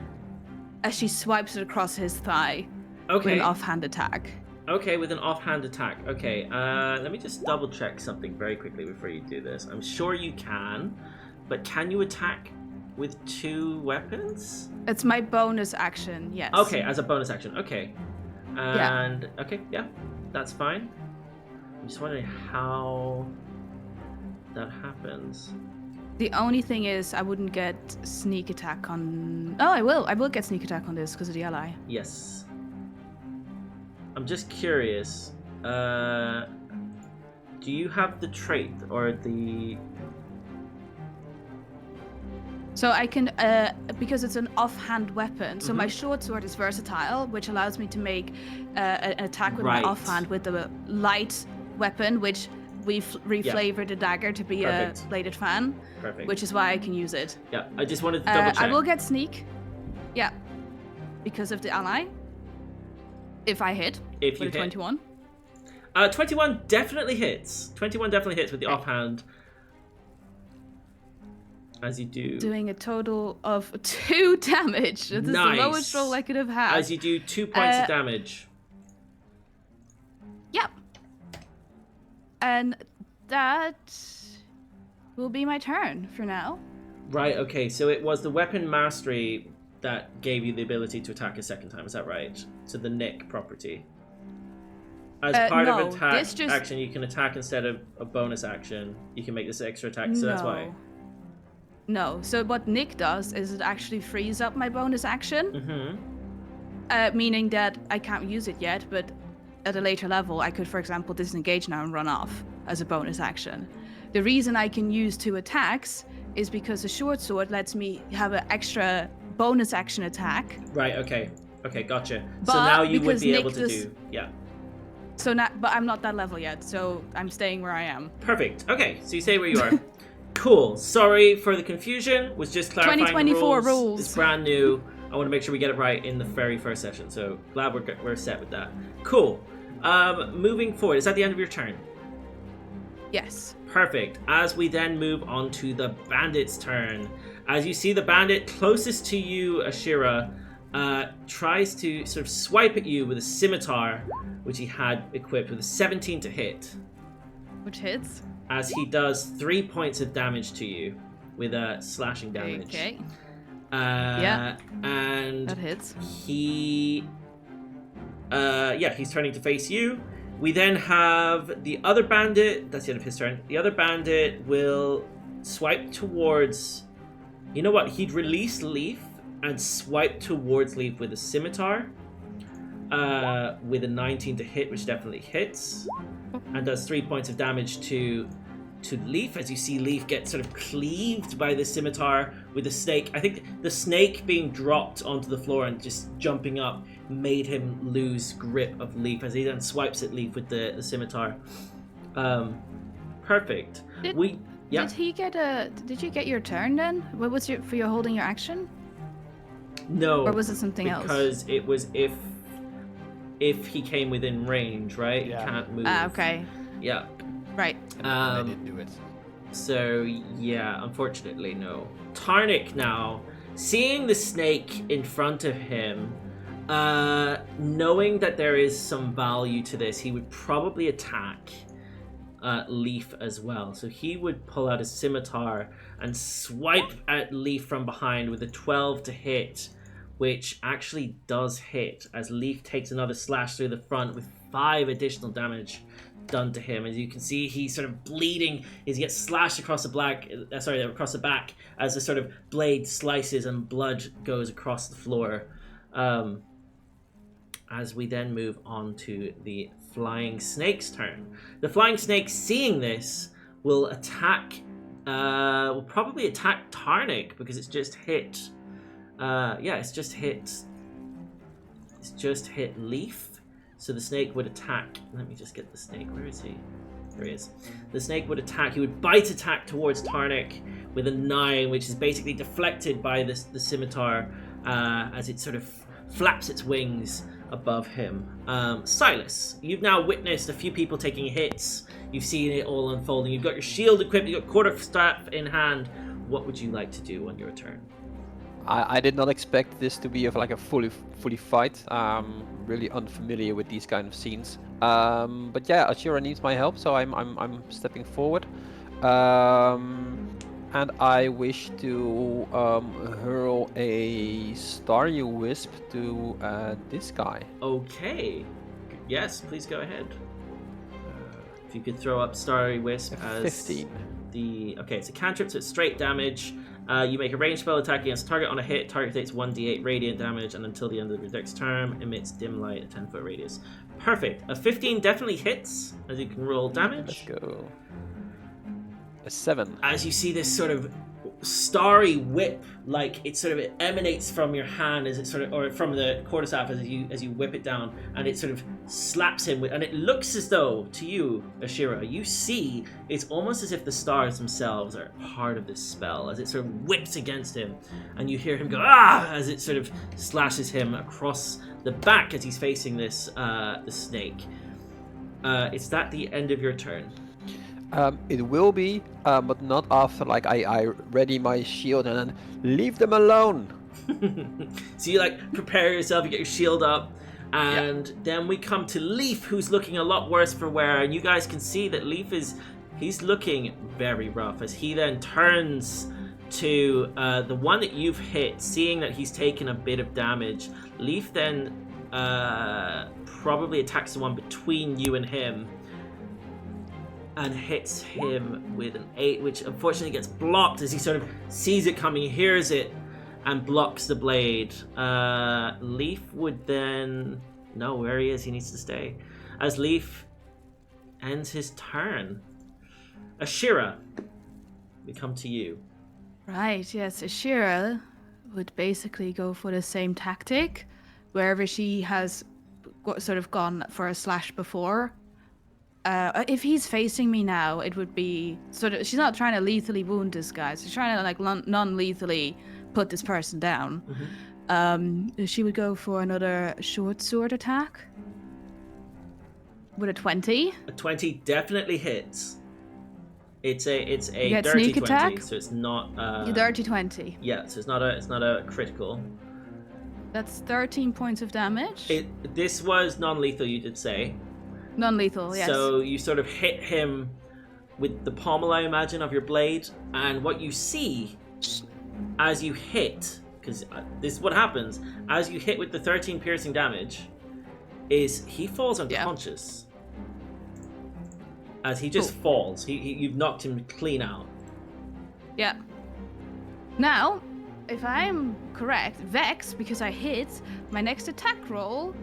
as she swipes it across his thigh with an offhand attack. Okay, with an offhand attack. Okay, let me just double check something very quickly before you do this. I'm sure you can, but can you attack with 2 weapons? It's my bonus action, yes. Okay, as a bonus action. Okay. And okay, yeah, that's fine. I'm just wondering how that happens. The only thing is I wouldn't get sneak attack on... Oh, I will. I will get sneak attack on this because of the ally. Yes. I'm just curious. Do you have the trait or the... So I can, because it's an offhand weapon, so my short sword is versatile, which allows me to make an attack with my offhand with the light weapon, which we've reflavored the dagger to be a bladed fan, which is why I can use it. Yeah, I just wanted to double check. I will get sneak, because of the ally, if I hit, if you with a 21. 21 definitely hits. 21 definitely hits with the offhand. As you do... Doing a total of 2 damage. This is the lowest roll I could have had. As you do 2 points of damage. Yep. And that will be my turn for now. Right, okay, so it was the weapon mastery that gave you the ability to attack a second time, is that right? So the nick property. As part no, of attack this just... action, you can attack instead of a bonus action. You can make this extra attack, so that's why. No, so what Nick does is it actually frees up my bonus action. Meaning that I can't use it yet, but at a later level, I could, for example, disengage now and run off as a bonus action. The reason I can use 2 attacks is because the short sword lets me have an extra bonus action attack. Right, okay. Okay, gotcha. But so now you would be Nick able to do... Yeah. So now, but I'm not that level yet, so I'm staying where I am. Perfect. Okay, so you stay where you are. Cool. Sorry for the confusion. Was just clarifying 2024 the rules. It's brand new. I want to make sure we get it right in the very first session. So glad we're set with that. Cool. Moving forward. Is that the end of your turn? Yes. Perfect. As we then move on to the bandit's turn. As you see the bandit closest to you, Ashira, tries to sort of swipe at you with a scimitar, which he had equipped with a 17 to hit. Which hits? As he does 3 points of damage to you with a slashing damage. Okay. Yeah. And that hits. He... he's turning to face you. We then have the other bandit. That's the end of his turn. The other bandit will swipe towards... You know what? He'd release Leaf and swipe towards Leaf with a scimitar. With a 19 to hit, which definitely hits. And does 3 points of damage to Leaf, as you see Leaf get sort of cleaved by the scimitar with the snake. I think the snake being dropped onto the floor and just jumping up made him lose grip of Leaf as he then swipes at Leaf with the scimitar. Perfect. Did you get your turn then? What was for your holding your action? No. Or was it something else? Because it was if he came within range, right? Yeah. He can't move. Okay. Yeah. Right. I didn't do it. So, yeah, unfortunately, no. Tarnik now, seeing the snake in front of him, knowing that there is some value to this, he would probably attack Leaf as well. So he would pull out a scimitar and swipe at Leaf from behind with a 12 to hit, which actually does hit, as Leaf takes another slash through the front with 5 additional damage done to him. As you can see, he's sort of bleeding as he gets slashed across across the back as the sort of blade slices and blood goes across the floor. As we then move on to the flying snake's turn. The flying snake, seeing this, will probably attack Tarnik because it's just hit. It's just hit Leaf. So the snake would attack. Let me just get the snake. Where is he? There he is. The snake would attack. He would bite attack towards Tarnik with a 9, which is basically deflected by the scimitar as it sort of flaps its wings above him. Sylas, you've now witnessed a few people taking hits. You've seen it all unfolding. You've got your shield equipped. You've got quarterstaff in hand. What would you like to do on your turn? I did not expect this to be a fully fight. Really unfamiliar with these kind of scenes. But yeah, Ashira needs my help, so I'm stepping forward. And I wish to hurl a Starry Wisp to this guy. Okay. Yes, please go ahead. If you could throw up Starry Wisp as 15. It's a cantrip, so it's straight damage. You make a ranged spell attack against a target on a hit. Target takes 1d8 radiant damage, and until the end of your next turn, emits dim light at 10-foot radius. Perfect. A 15 definitely hits, as you can roll damage. Let's go. A 7. As you see this sort of starry whip, like it sort of emanates from your hand as it sort of, or from the quarterstaff as you whip it down, and it sort of slaps him with, and it looks as though to you, Ashira, you see it's almost as if the stars themselves are part of this spell as it sort of whips against him, and you hear him go as it sort of slashes him across the back as he's facing this the snake. Is that the end of your turn? It will be, but not after like I ready my shield and then leave them alone. So you like prepare yourself, you get your shield up, and then we come to Leaf, who's looking a lot worse for wear, and you guys can see that he's looking very rough as he then turns to the one that you've hit, seeing that he's taken a bit of damage. Leaf then probably attacks the one between you and him and hits him with an 8, which unfortunately gets blocked as he sort of sees it coming, hears it, and blocks the blade. Leaf would then... No, where he is, he needs to stay. As Leaf ends his turn. Ashira, we come to you. Right, yes, Ashira would basically go for the same tactic wherever she has sort of gone for a slash before. If he's facing me now, it would be sort of... She's not trying to lethally wound this guy. She's trying to like non-lethally put this person down. She would go for another short sword attack with a 20. A 20 definitely hits. It's a get dirty sneak 20, attack? so it's not A dirty 20. yeah, so it's not a critical. That's 13 points of damage. This was non-lethal, you did say. Non-lethal, yes. So you sort of hit him with the pommel, I imagine, of your blade, and what you see as you hit, because this is what happens, as you hit with the 13 piercing damage, is he falls unconscious. As he just falls. You've knocked him clean out. Yeah. Now, if I'm correct, Vex, because I hit, my next attack roll...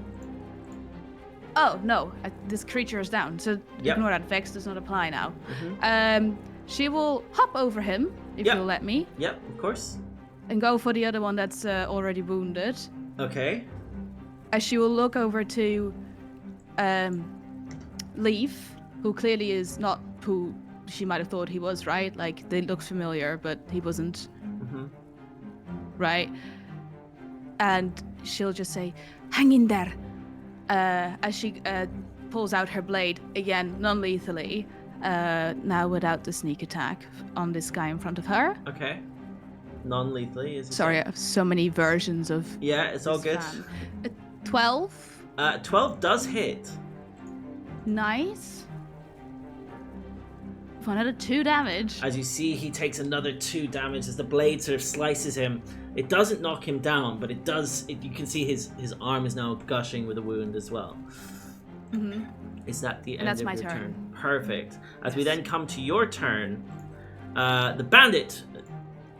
Oh, no, this creature is down, so ignore that. Vex does not apply now. She will hop over him, if you'll let me. Yep, of course. And go for the other one that's already wounded. Okay. As she will look over to Leaf, who clearly is not who she might have thought he was, right? Like, they look familiar, but he wasn't. Right? And she'll just say, "Hang in there." As she pulls out her blade, again, non-lethally, now without the sneak attack on this guy in front of her. Okay. Non-lethally is... Sorry, I have so many versions of... Yeah, it's all good. 12. 12 does hit. Nice. For another 2 damage. As you see, he takes another 2 damage as the blade sort of slices him. It doesn't knock him down, but it does... you can see his arm is now gushing with a wound as well. Is that the end of your turn? Perfect. As we then come to your turn, the bandit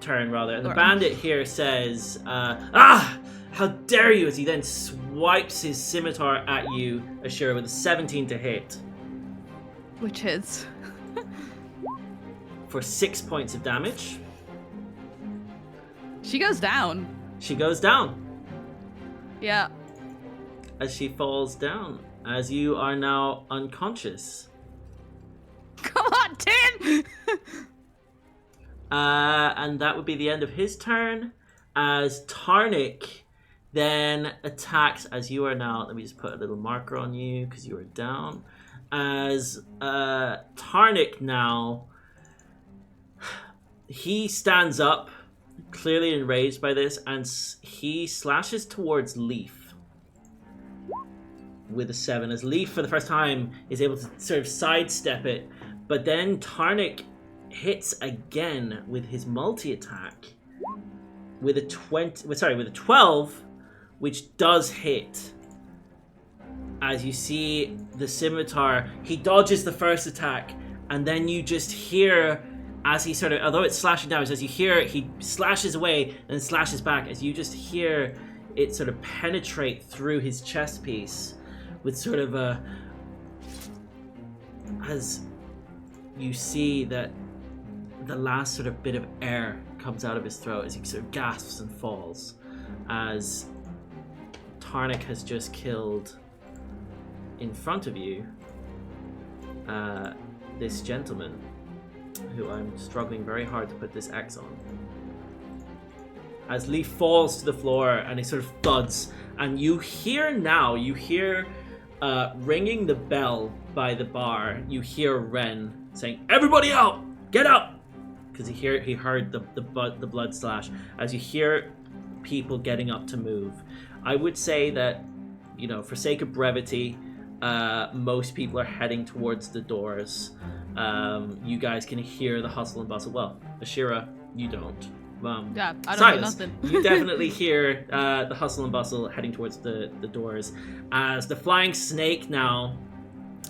turn, rather. And the bandit here says, how dare you, as he then swipes his scimitar at you, Ashira, with a 17 to hit. Which hits. For 6 points of damage. She goes down. She goes down. Yeah. As she falls down. As you are now unconscious. Come on, Tim! And that would be the end of his turn. As Tarnik then attacks, as you are now... Let me just put a little marker on you, because you are down. As Tarnik now... He stands up, clearly enraged by this, and he slashes towards Leaf with a 7. As Leaf, for the first time, is able to sort of sidestep it, but then Tarnik hits again with his multi-attack with a 12, which does hit. As you see the scimitar, he dodges the first attack, and then you just hear... As he sort of, although it's slashing damage, as you hear it, he slashes away and slashes back, as you just hear it sort of penetrate through his chest piece with sort of a... As you see that the last sort of bit of air comes out of his throat as he sort of gasps and falls, as Tarnik has just killed in front of you this gentleman, who I'm struggling very hard to put this X on. As Leaf falls to the floor and he sort of thuds, and you hear ringing the bell by the bar, you hear Ren saying, "Everybody out! Get out!" Because he heard the blood slash. As you hear people getting up to move, I would say that, for sake of brevity, most people are heading towards the doors. You guys can hear the hustle and bustle. Well, Ashira, you don't. Yeah, I don't hear Sylas, nothing. you definitely hear the hustle and bustle heading towards the doors. As the flying snake now,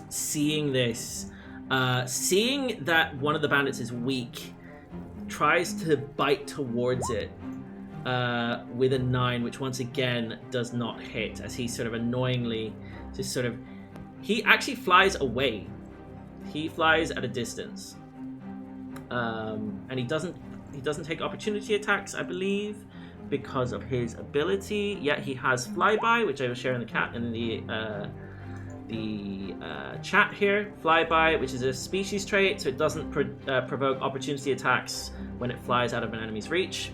seeing this, seeing that one of the bandits is weak, tries to bite towards it with a 9, which once again does not hit, as he sort of annoyingly he actually flies away. He flies at a distance, and he doesn't take opportunity attacks, I believe, because of his ability. Yet he has flyby, which I will share in the chat here. Flyby, which is a species trait, so it doesn't provoke opportunity attacks when it flies out of an enemy's reach.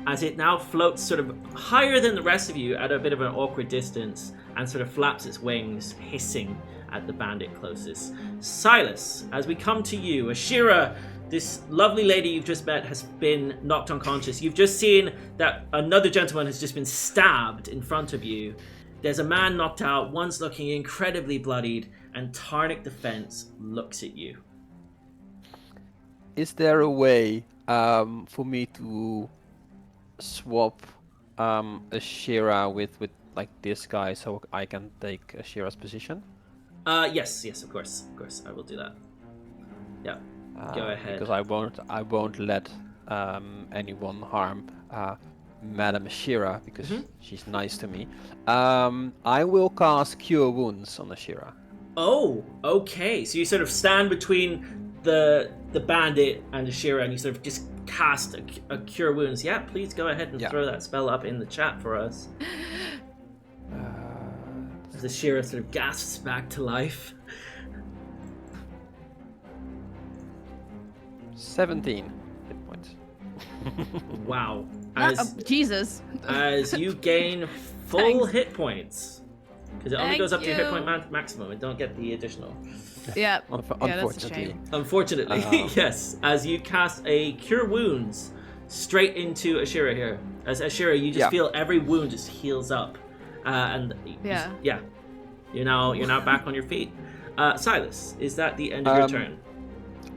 As it now floats sort of higher than the rest of you at a bit of an awkward distance and sort of flaps its wings, hissing at the bandit closest. Sylas, as we come to you, Ashira, this lovely lady you've just met has been knocked unconscious. You've just seen that another gentleman has just been stabbed in front of you. There's a man knocked out, one's looking incredibly bloodied, and Tarnic Defense looks at you. Is there a way for me to swap Ashira with like this guy so I can take Ashira's position? Yes, of course, I will do that. Yeah, go ahead. Because I won't let anyone harm Madame Ashira because she's nice to me. I will cast Cure Wounds on Ashira. Oh, okay. So you sort of stand between the bandit and Ashira, and you sort of just cast a Cure Wounds. Yeah, please go ahead and throw that spell up in the chat for us. As Ashira sort of gasps back to life. 17 hit points. Wow. Jesus. As you gain full hit points. Because it only goes up to your hit point maximum and don't get the additional. Yeah. Unfortunately. That's a shame. Unfortunately, yes. As you cast a Cure Wounds straight into Ashira here. As Ashira, you just feel every wound just heals up. You're now back on your feet. Sylas, is that the end of your turn?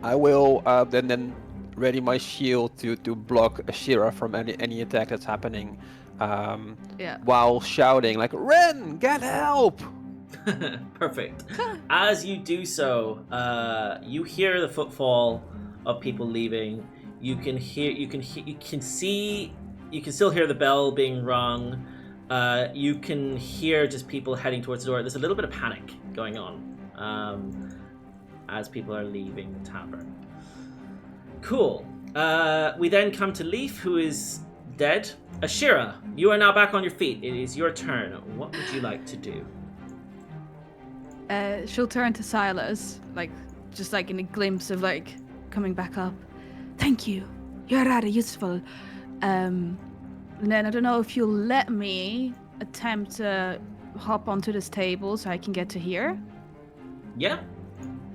I will then ready my shield to block Ashira from any attack that's happening. While shouting like, "Ren, get help!" Perfect. As you do so, you hear the footfall of people leaving. You can still hear the bell being rung. You can hear just people heading towards the door. There's a little bit of panic going on as people are leaving the tavern. Cool. We then come to Leaf, who is dead. Ashira, you are now back on your feet. It is your turn. What would you like to do? She'll turn to Sylas, just in a glimpse of coming back up. Thank you. You're rather useful. And then I don't know if you'll let me attempt to hop onto this table so I can get to here.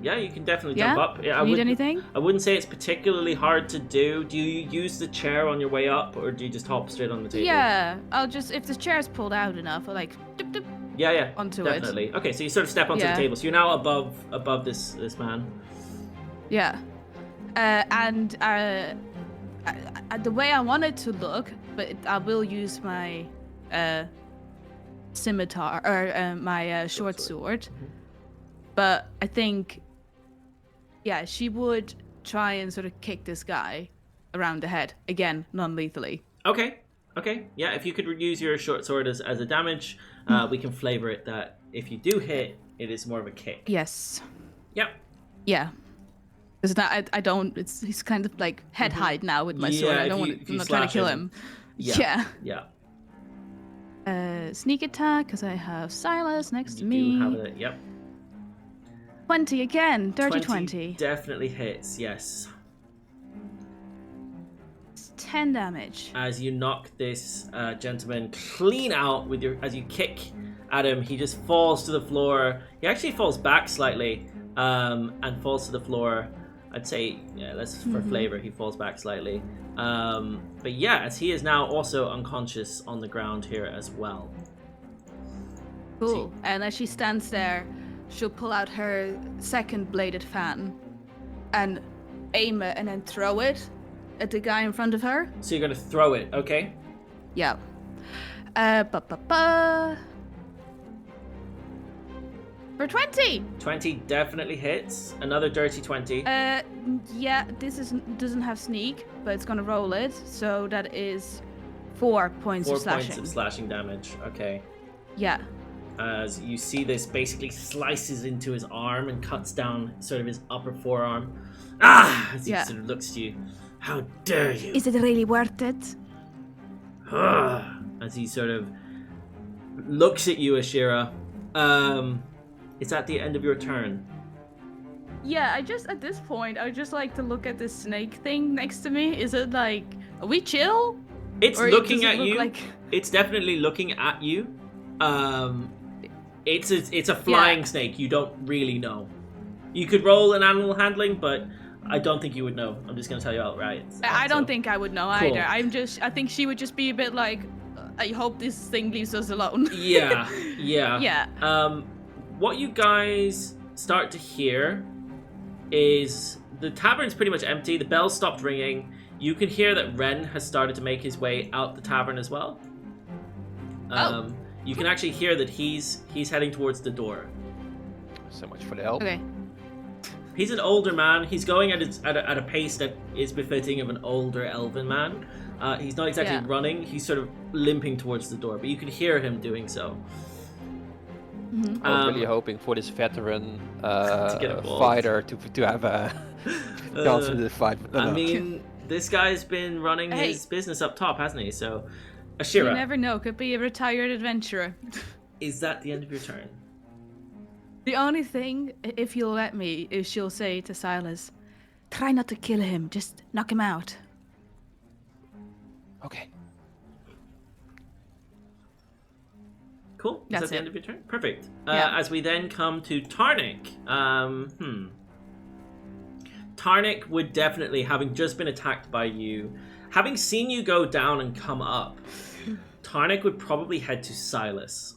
Yeah, you can definitely jump up. Yeah, need anything? I wouldn't say it's particularly hard to do. Do you use the chair on your way up, or do you just hop straight on the table? Yeah, I'll just, if the chair's pulled out enough, I'll dip, dip, onto definitely. Okay, so you sort of step onto the table. So you're now above this man. Yeah, and the way I want it to look, but I will use my scimitar or my short sword. Mm-hmm. But I think, she would try and sort of kick this guy around the head again, non-lethally. Okay. Yeah, if you could use your short sword as a damage, we can flavor it that if you do hit, it is more of a kick. Yes. Yep. Yeah. Because I don't. He's kind of head hide now with my sword. I'm not trying to kill him. Yeah. Sneak attack because I have Sylas next to me. You do have it. Yep. 20 again. Dirty 20. Definitely hits. Yes. It's 10 damage. As you knock this gentleman clean out as you kick at him, he just falls to the floor. He actually falls back slightly and falls to the floor. I'd say, yeah, let's for flavor, he falls back slightly. But yeah, as he is now also unconscious on the ground here as well. Cool. And as she stands there, she'll pull out her second bladed fan and aim it and then throw it at the guy in front of her. So you're gonna throw it, okay? Yeah. For 20. 20 definitely hits. Another dirty 20. Yeah, this doesn't have sneak, but it's gonna roll it, so that is 4 points 4 of slashing. points of slashing damage. Okay. Yeah. As you see this basically slices into his arm and cuts down sort of his upper forearm. Ah! As he sort of looks to you. How dare you? Is it really worth it? As he sort of looks at you, Ashira. It's at the end of your turn. Yeah, at this point, I just like to look at this snake thing next to me. Is it like, are we chill? It's Or looking does it at look you. like- It's definitely looking at you. It's a flying snake. You don't really know. You could roll an animal handling, but I don't think you would know. I'm just gonna tell you outright. I don't think I would know Cool. either. I think she would just be a bit like, I hope this thing leaves us alone. Yeah. Yeah. What you guys start to hear is the tavern's pretty much empty. The bell stopped ringing. You can hear that Ren has started to make his way out the tavern as well. You can actually hear that he's heading towards the door. So much for the help. Okay. He's an older man. He's going at a pace that is befitting of an older elven man. He's not exactly running. He's sort of limping towards the door, but you can hear him doing so. Mm-hmm. I was really hoping for this veteran get involved. fighter to have a chance in the fight. But I no. mean, this guy's been running his business up top, hasn't he? So, Ashira, You never know. Could be a retired adventurer. is that the end of your turn? The only thing, if you'll let me, is she'll say to Sylas, try not to kill him. Just knock him out. Okay. Cool. Is That's that the it. end of your turn? Perfect. Yeah. As we then come to Tarnik. Tarnik would definitely, having just been attacked by you, having seen you go down and come up, Tarnik would probably head to Sylas.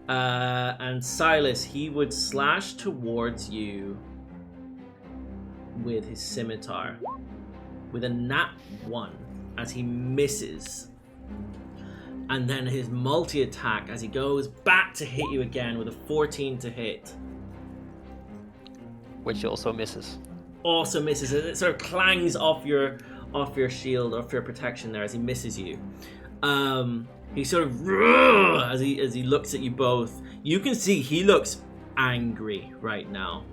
And Sylas, he would slash towards you with his scimitar with a nat 1 as he misses. And then his multi-attack as he goes back to hit you again with a 14 to hit. Which also misses. Also misses. It sort of clangs off your shield, off your protection there as he misses you. He sort of as he looks at you both. You can see he looks angry right now.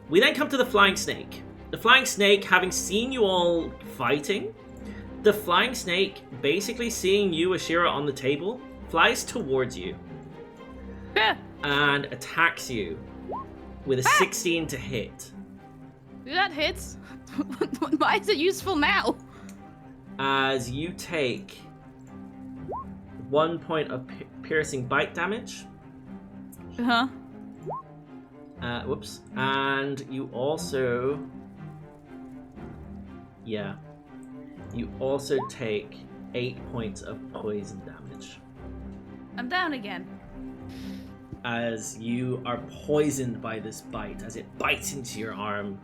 We then come to the flying snake. The flying snake, having seen you all fighting, the flying snake, basically seeing you, Ashira, on the table, flies towards you and attacks you with a 16 to hit. That hits. Why is it useful now? As you take 1 point of piercing bite damage. Uh-huh. Whoops. And you also... Yeah. You also take 8 points of poison damage. I'm down again. As you are poisoned by this bite, as it bites into your arm,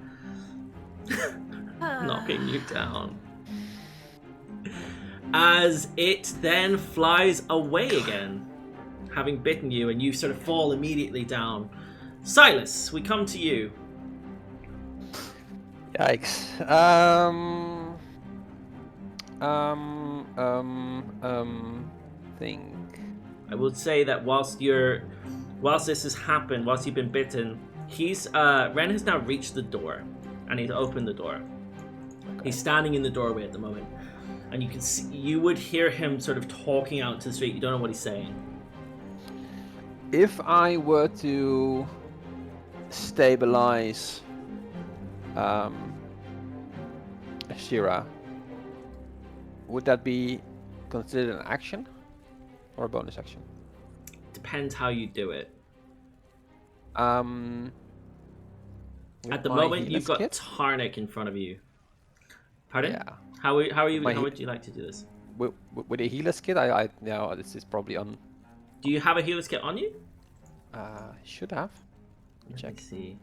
knocking you down. As it then flies away again, having bitten you, and you sort of fall immediately down. Sylas, we come to you. Yikes. Think. I will say that whilst this has happened, whilst you've been bitten, Ren has now reached the door, and he's opened the door. Okay. He's standing in the doorway at the moment, and you would hear him sort of talking out to the street. You don't know what he's saying. If I were to stabilize Ashira, would that be considered an action or a bonus action? Depends how you do it. with At the my moment, healer's you've got kit? Tarnik in front of you. Pardon? Yeah. How are you? My How he- would you like to do this? With a healer's kit, I no, this is probably on. Do you have a healer's kit on you? Should have. Let me Let check. me see.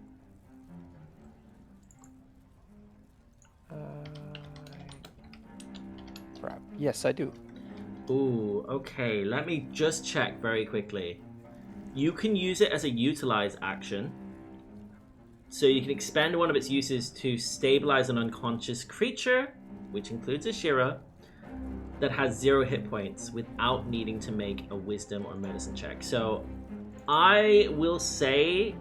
Crap. Yes, I do. Ooh, okay. Let me just check very quickly. You can use it as a utilize action. So you can expend one of its uses to stabilize an unconscious creature, which includes Ashira, that has 0 hit points without needing to make a wisdom or medicine check. So I will say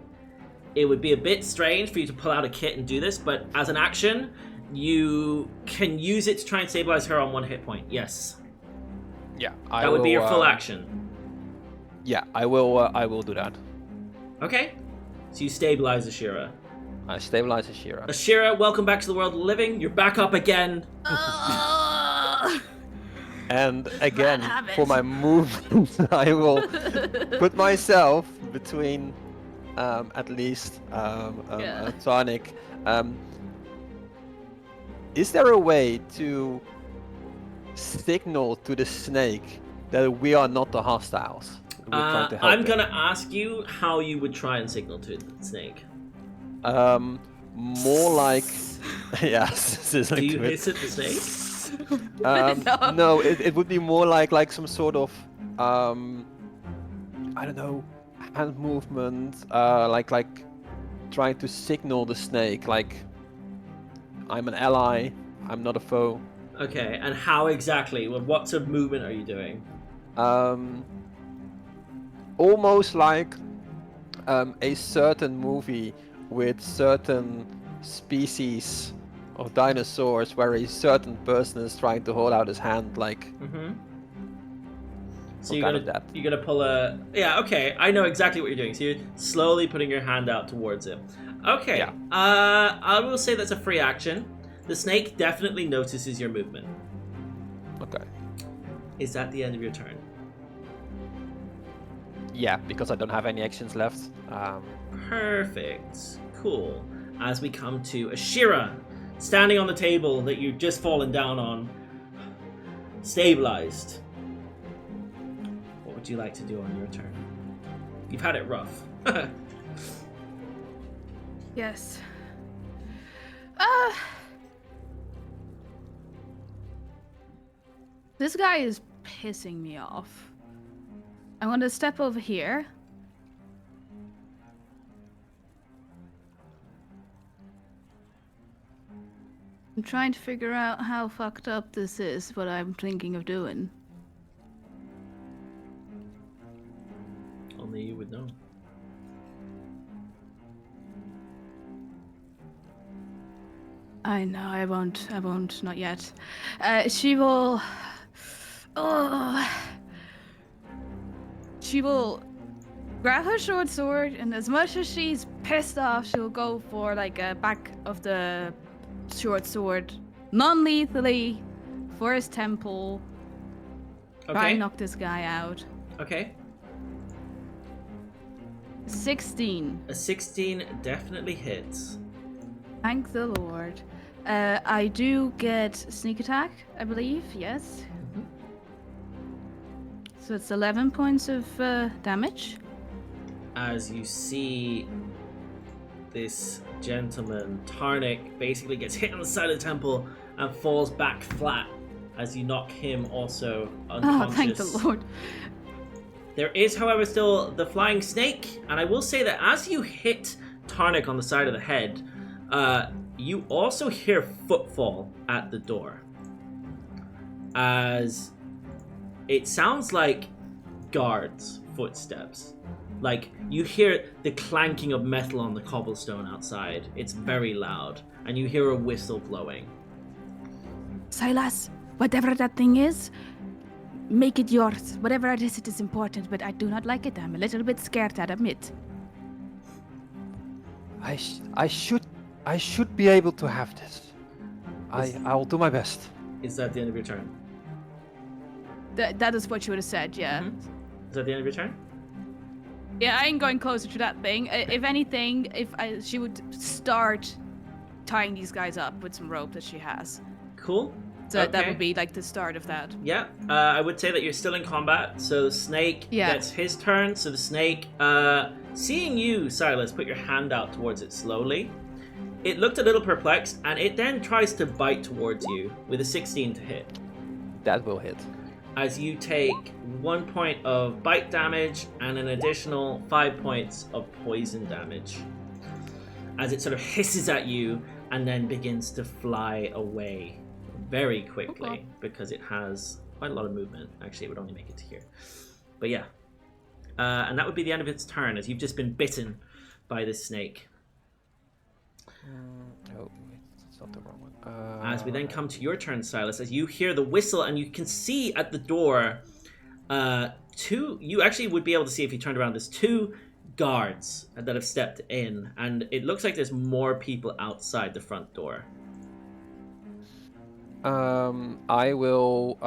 it would be a bit strange for you to pull out a kit and do this, but as an action, you can use it to try and stabilize her on 1 hit point. Yes. Yeah, That would be your full action. Yeah, I will. I will do that. Okay. So you stabilize Ashira. I stabilize Ashira. Ashira, welcome back to the world of the living. You're back up again. And again, habit. for my movement, I will put myself between at least Yeah. Tonic. Is there a way to signal to the snake that we are not the hostiles? We're trying to help I'm it? gonna ask you how you would try and signal to the snake. More like yeah, Do sizzling you to it. hiss at the snake? No, it would be more like some sort of I don't know, hand movement, like trying to signal the snake, like I'm an ally, I'm not a foe. Okay, and how exactly? What sort of movement are you doing? Almost like a certain movie with certain species of dinosaurs where a certain person is trying to hold out his hand, like Mm-hmm. So some you're kind gonna of that. you're gonna pull a okay. I know exactly what you're doing. So you're slowly putting your hand out towards him. Okay. Yeah. I will say that's a free action. The snake definitely notices your movement. Okay. Is that the end of your turn? Yeah, because I don't have any actions left. Perfect. Cool. As we come to Ashira, standing on the table that you've just fallen down on, stabilized. What would you like to do on your turn? You've had it rough. Yes. This guy is pissing me off. I want to step over here. I'm trying to figure out how fucked up this is, what I'm thinking of doing. Only you would know. I know, I won't, not yet. She will... Oh... She will grab her short sword, and as much as she's pissed off, she'll go for like a back of the short sword, non-lethally, for his temple. Try Okay. and knock this guy out. Okay. 16. A 16 definitely hits. Thank the Lord. I do get sneak attack, I believe. Yes. So it's 11 points of damage. As you see this gentleman, Tarnik, basically gets hit on the side of the temple and falls back flat as you knock him also unconscious. Oh, thank the Lord. There is, however, still the flying snake, and I will say that as you hit Tarnik on the side of the head, you also hear footfall at the door. As it sounds like guards' footsteps. Like, you hear the clanking of metal on the cobblestone outside. It's very loud, and you hear a whistle blowing. Sylas, whatever that thing is, make it yours. Whatever it is important, but I do not like it. I'm a little bit scared, I admit. I should be able to have this. I'll do my best. Is that the end of your turn? That is what you would have said, yeah. Is that the end of your turn? Yeah, I ain't going closer to that thing. If anything, she would start tying these guys up with some rope that she has. Cool. So that Okay. would be like the start of that. Yeah, I would say that you're still in combat. So the snake gets his turn. So the snake, seeing you, Sylas, put your hand out towards it slowly, it looked a little perplexed, and it then tries to bite towards you with a 16 to hit. That will hit. As you take 1 point of bite damage and an additional 5 points of poison damage. As it sort of hisses at you and then begins to fly away very quickly because it has quite a lot of movement. Actually, it would only make it to here. But yeah. And that would be the end of its turn as you've just been bitten by this snake. Oh, wait, it's not the wrong one. As we then come to your turn, Sylas, as you hear the whistle and you can see at the door you actually would be able to see if you turned around, there's 2 guards that have stepped in, and it looks like there's more people outside the front door. I will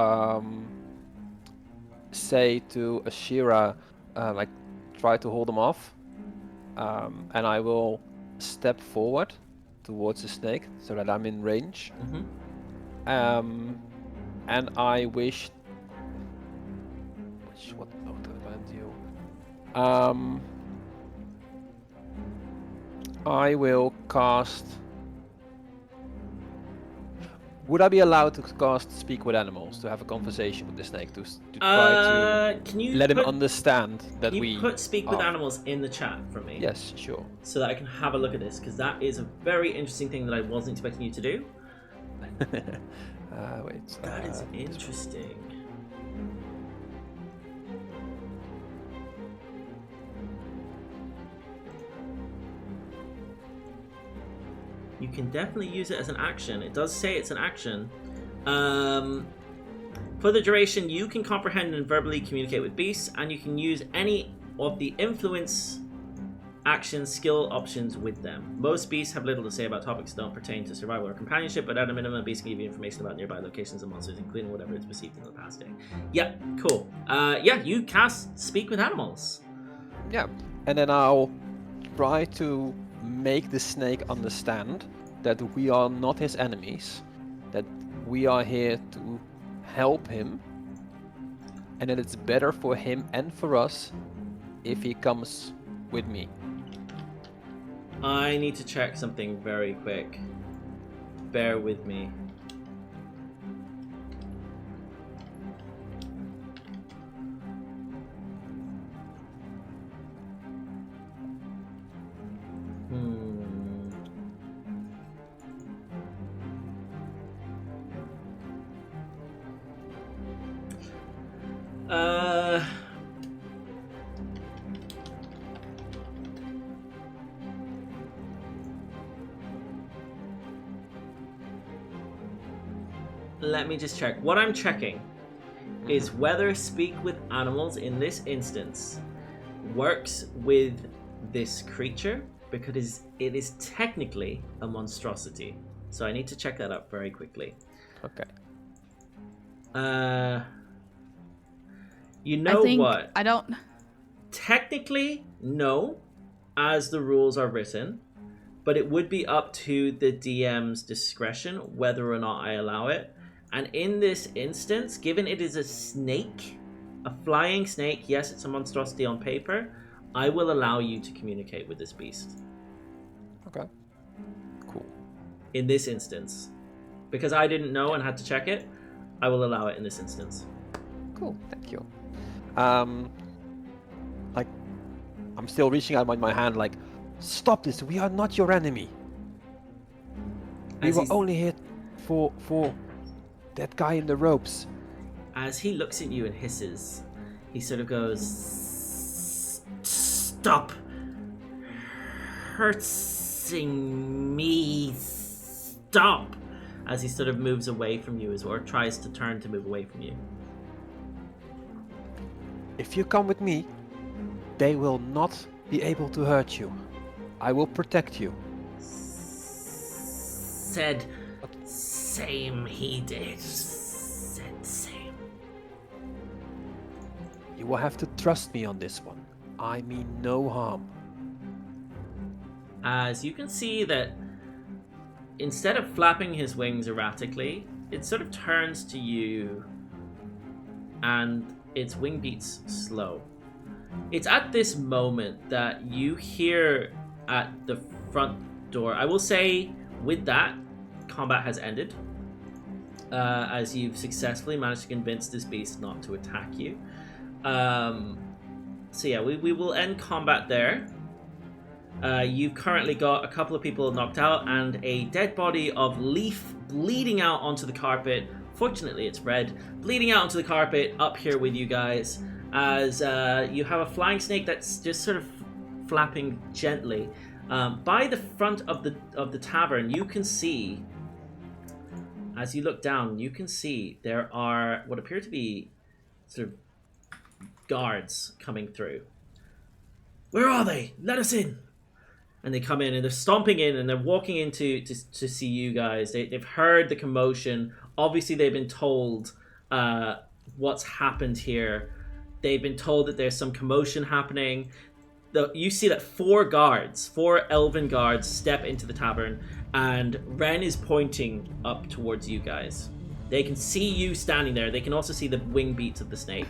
say to Ashira, try to hold them off, and I will step forward towards the snake so that I'm in range. Mm-hmm. And I wish. What note do I do? I will cast. Would I be allowed to cast Speak with Animals to have a conversation with the snake to try can you to let him understand that Can you put Speak with Animals in the chat for me? Yes, sure. So that I can have a look at this, because that is a very interesting thing that I wasn't expecting you to do. Wait. That is interesting. You can definitely use it as an action. It does say it's an action. For the duration, you can comprehend and verbally communicate with beasts, and you can use any of the influence action skill options with them. Most beasts have little to say about topics that don't pertain to survival or companionship, but at a minimum, beasts can give you information about nearby locations and monsters, including whatever it's perceived in the past day. Yeah, cool. You cast Speak with Animals. Yeah, and then I'll try to make the snake understand that we are not his enemies, that we are here to help him, and that it's better for him and for us if he comes with me. I need to check something very quick. Bear with me. Let me just check. What I'm checking is whether Speak with Animals in this instance works with this creature, because it is technically a monstrosity. So I need to check that up very quickly. Okay. You know what? I don't... Technically, no, as the rules are written, but it would be up to the DM's discretion whether or not I allow it. And in this instance, given it is a snake, a flying snake, yes, it's a monstrosity on paper, I will allow you to communicate with this beast. Okay. Cool. In this instance. Because I didn't know and had to check it, I will allow it in this instance. Cool, thank you. I'm still reaching out my hand like, stop this, we are not your enemy. We were only here for that guy in the ropes. As he looks at you and hisses, he sort of goes, stop hurting me, stop, as he sort of moves away from you, or tries to turn to move away from you. If you come with me, they will not be able to hurt you. I will protect you. Said same, he did. Said same. You will have to trust me on this one. I mean no harm. As you can see that instead of flapping his wings erratically, it sort of turns to you and its wing beats slow. It's at this moment that you hear at the front door. I will say with that, combat has ended. As you've successfully managed to convince this beast not to attack you. So yeah, we will end combat there. You've currently got a couple of people knocked out and a dead body of Leaf bleeding out onto the carpet. Fortunately, it's red. Bleeding out onto the carpet up here with you guys as you have a flying snake that's just sort of flapping gently. By the front of the tavern, you can see, as you look down, you can see there are what appear to be sort of guards coming through. Where are they? Let us in. And they come in and they're stomping in and they're walking in to see you guys. They've heard the commotion. Obviously, they've been told what's happened here. They've been told that there's some commotion happening. You see that 4 elven guards step into the tavern, and Ren is pointing up towards you guys. They can see you standing there. They can also see the wing beats of the snake.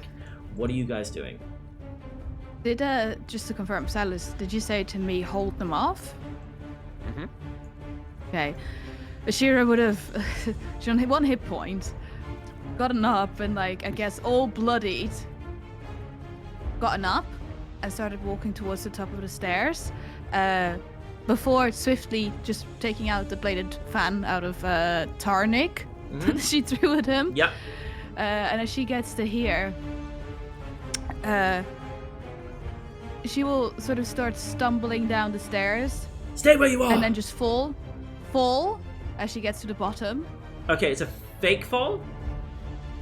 What are you guys doing? Did, just to confirm, Sylas, did you say to me, hold them off? Mm-hmm. Okay. Ashira would have, she only had 1 hit point, gotten up and, like, I guess all bloodied, gotten up and started walking towards the top of the stairs, before swiftly just taking out the bladed fan out of Tarnik that she threw at him. Yep. And as she gets to here, she will sort of start stumbling down the stairs. Stay where you are! And then just fall as she gets to the bottom. Okay, it's a fake fall?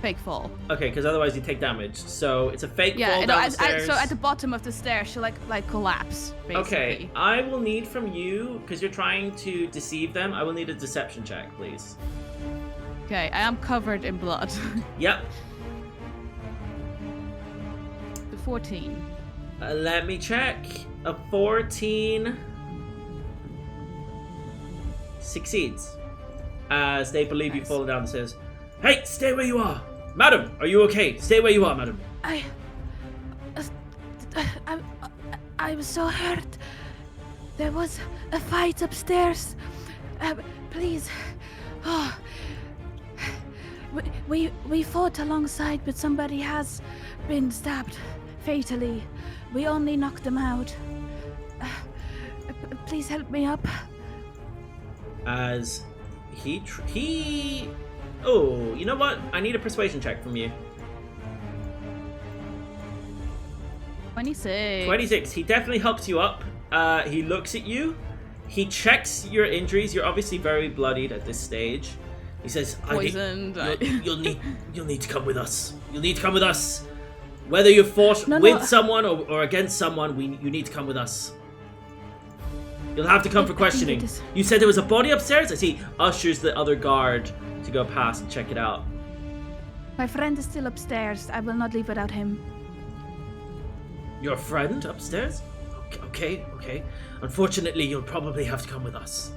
Fake fall. Okay, because otherwise you take damage. So it's a fake fall Yeah, down the stairs. so at the bottom of the stairs, she'll like collapse, basically. Okay, I will need from you, because you're trying to deceive them, I will need a deception check, please. Okay, I am covered in blood. Yep. The 14. Let me check. A 14 succeeds. As they believe you've fallen down the stairs. Hey, stay where you are! Madam, are you okay? Stay where you are, madam. I was so hurt. There was a fight upstairs. Please. Oh. We fought alongside, but somebody has been stabbed fatally. We only knocked them out. Please help me up. As he... Oh, you know what? I need a persuasion check from you. 26. 26. He definitely helps you up. He looks at you. He checks your injuries. You're obviously very bloodied at this stage. He says, Poisoned. You'll need to come with us. You'll need to come with us. Whether you fought with someone or against someone, you need to come with us. You'll have to come for questioning. You said there was a body upstairs? I see. Ushers the other guard to go past and check it out. My friend is still upstairs. I will not leave without him. Your friend upstairs? Okay. Unfortunately, you'll probably have to come with us.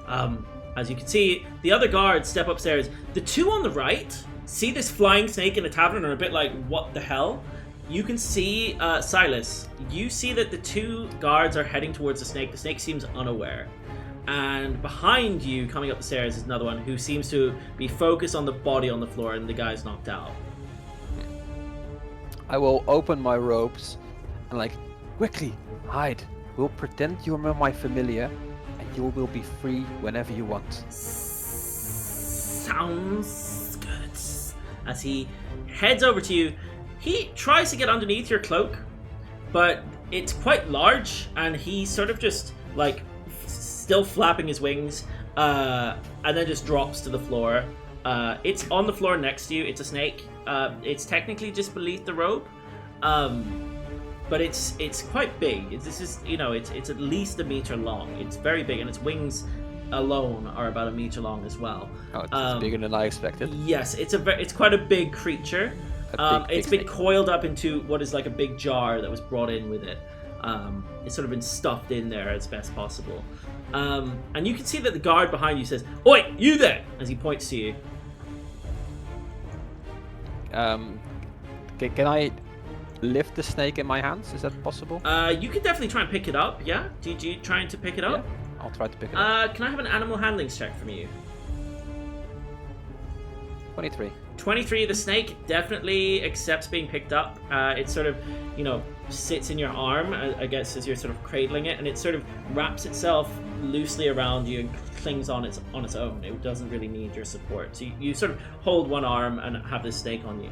As you can see, the other guards step upstairs. The 2 on the right see this flying snake in the tavern and are a bit like, what the hell? You can see, Sylas, you see that the 2 guards are heading towards the snake. The snake seems unaware. And behind you, coming up the stairs, is another one who seems to be focused on the body on the floor and the guy's knocked out. I will open my robes and quickly hide. We'll pretend you're my familiar and you will be free whenever you want. Sounds good. As he heads over to you, he tries to get underneath your cloak, but it's quite large and he's sort of just still flapping his wings, and then just drops to the floor. It's on the floor next to you. It's a snake. It's technically just beneath the robe, but it's quite big. It's at least 1 meter long. It's very big, and its wings alone are about 1 meter long as well. Oh, it's bigger than I expected. Yes, it's quite a big creature. It's been coiled up into what is like a big jar that was brought in with it. It's sort of been stuffed in there as best possible. And you can see that the guard behind you says, "Oi, you there!" as he points to you. Can I lift the snake in my hands? Is that possible? You can definitely try and pick it up, yeah? Did you trying to pick it up? Yeah, I'll try to pick it up. Can I have an animal handling check from you? 23. 23, the snake definitely accepts being picked up. It sort of, sits in your arm, I guess, as you're sort of cradling it, and it sort of wraps itself loosely around you and clings on its own. It doesn't really need your support. So you sort of hold one arm and have this snake on you.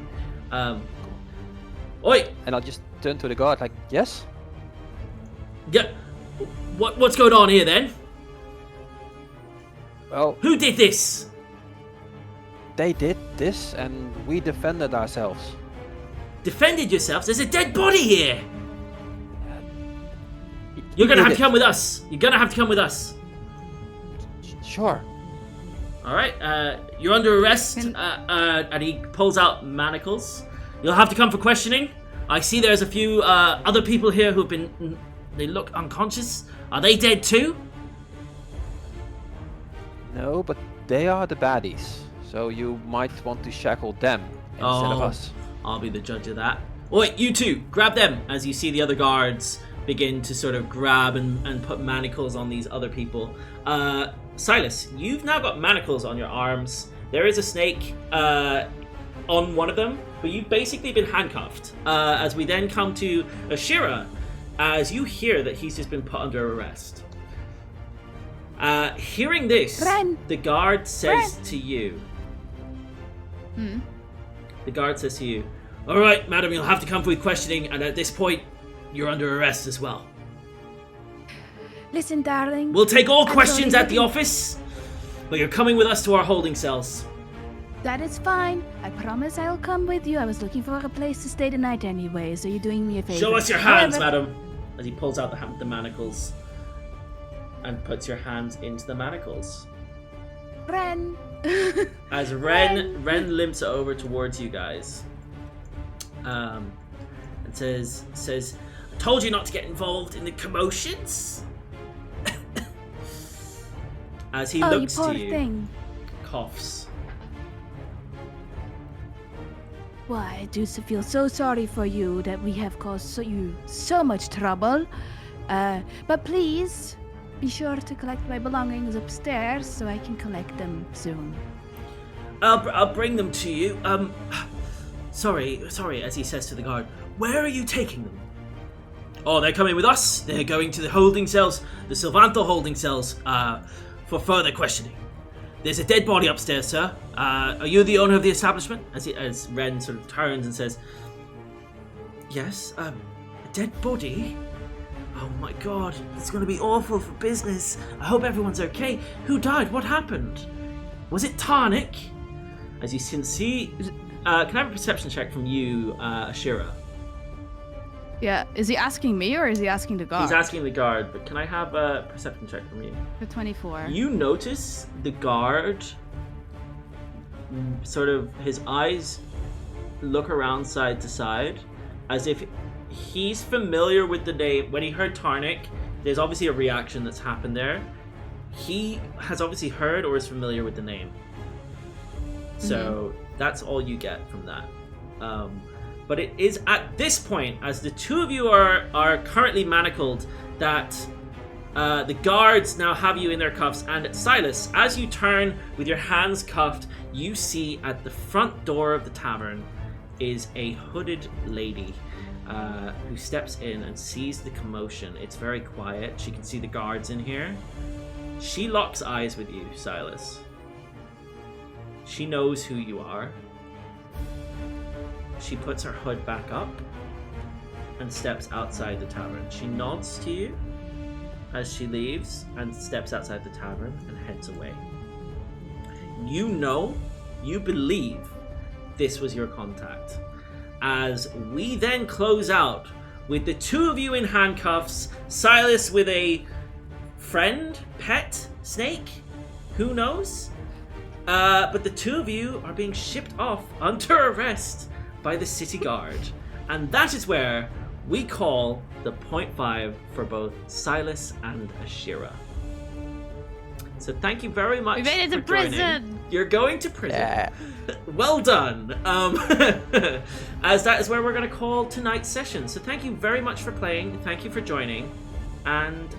Oi! And I'll just turn to the guard like, yes? Yeah. What's going on here then? Well, Who did this? they did this and we defended ourselves. Defended yourselves? There's a dead body here! You're gonna have to come with us. You're gonna have to come with us. Sure. Alright, you're under arrest, and he pulls out manacles. You'll have to come for questioning. I see there's a few other people here who've been... They look unconscious. Are they dead too? No, but they are the baddies. So you might want to shackle them instead of us. I'll be the judge of that. Oi, you two, grab them, as you see the other guards begin to sort of grab and put manacles on these other people. Sylas, you've now got manacles on your arms. There is a snake on one of them, but you've basically been handcuffed. As we then come to Ashira, as you hear that he's just been put under arrest. Hearing this, the guard says to you... The guard says to you, "Alright, madam, you'll have to come with questioning, and at this point, you're under arrest as well." Listen, darling. We'll take all questions at the office, but you're coming with us to our holding cells. That is fine. I promise I'll come with you. I was looking for a place to stay the night anyway, so you're doing me a favor. Show us your hands, madam. As he pulls out the manacles and puts your hands into the manacles. Ren. As Ren limps over towards you guys, and says, "I told you not to get involved in the commotions." As he looks you poor to you, thing. coughs. Why, I do feel so sorry for you that we have caused you so much trouble. But please, be sure to collect my belongings upstairs so I can collect them soon. I'll bring them to you. Sorry, as he says to the guard, "Where are you taking them?" "Oh, they're coming with us. They're going to the holding cells, the Sylvanthal holding cells, for further questioning. There's a dead body upstairs, sir. Are you the owner of the establishment?" As Ren sort of turns and says, "Yes, a dead body? Oh my god, it's going to be awful for business. I hope everyone's okay. Who died? What happened? Was it Tarnik?" As you can see, can I have a perception check from you, Ashira? Yeah, is he asking me or is he asking the guard? He's asking the guard, but can I have a perception check from you? For 24. You notice the guard, sort of, his eyes look around side to side, as if he's familiar with the name. When he heard Tarnik, there's obviously a reaction that's happened there. He has obviously heard or is familiar with the name. So that's all you get from that. But it is at this point, as the two of you are currently manacled, that the guards now have you in their cuffs. And Sylas, as you turn with your hands cuffed, you see at the front door of the tavern is a hooded lady who steps in and sees the commotion. It's very quiet. She can see the guards in here. She locks eyes with you, Sylas. She knows who you are. She puts her hood back up and steps outside the tavern. She nods to you as she leaves and steps outside the tavern and heads away. You believe this was your contact. As we then close out with the two of you in handcuffs, Sylas with a friend, pet, snake, who knows? But the two of you are being shipped off under arrest by the city guard. And that is where we call the 0.5 for both Sylas and Ashira. So thank you very much. We made it to for joining. prison. You're going to prison. Yeah. Well done. As that is where we're going to call tonight's session. So thank you very much for playing. Thank you for joining. And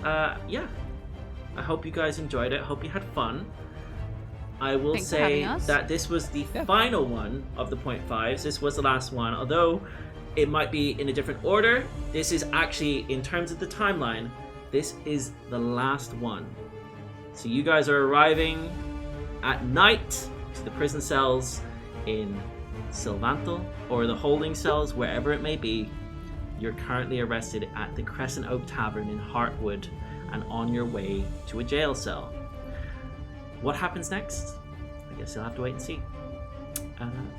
yeah, I hope you guys enjoyed it. I hope you had fun. I will Thanks for say having us. that this was the final one of the 0.5s. This was the last one, although it might be in a different order. This is actually, in terms of the timeline, this is the last one. So you guys are arriving at night to the prison cells in Sylvanthal, or the holding cells, wherever it may be. You're currently arrested at the Crescent Oak Tavern in Heartwood and on your way to a jail cell. What happens next? I guess you'll have to wait and see.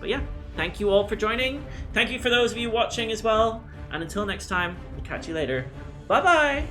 But yeah, thank you all for joining. Thank you for those of you watching as well. And until next time, we'll catch you later. Bye-bye!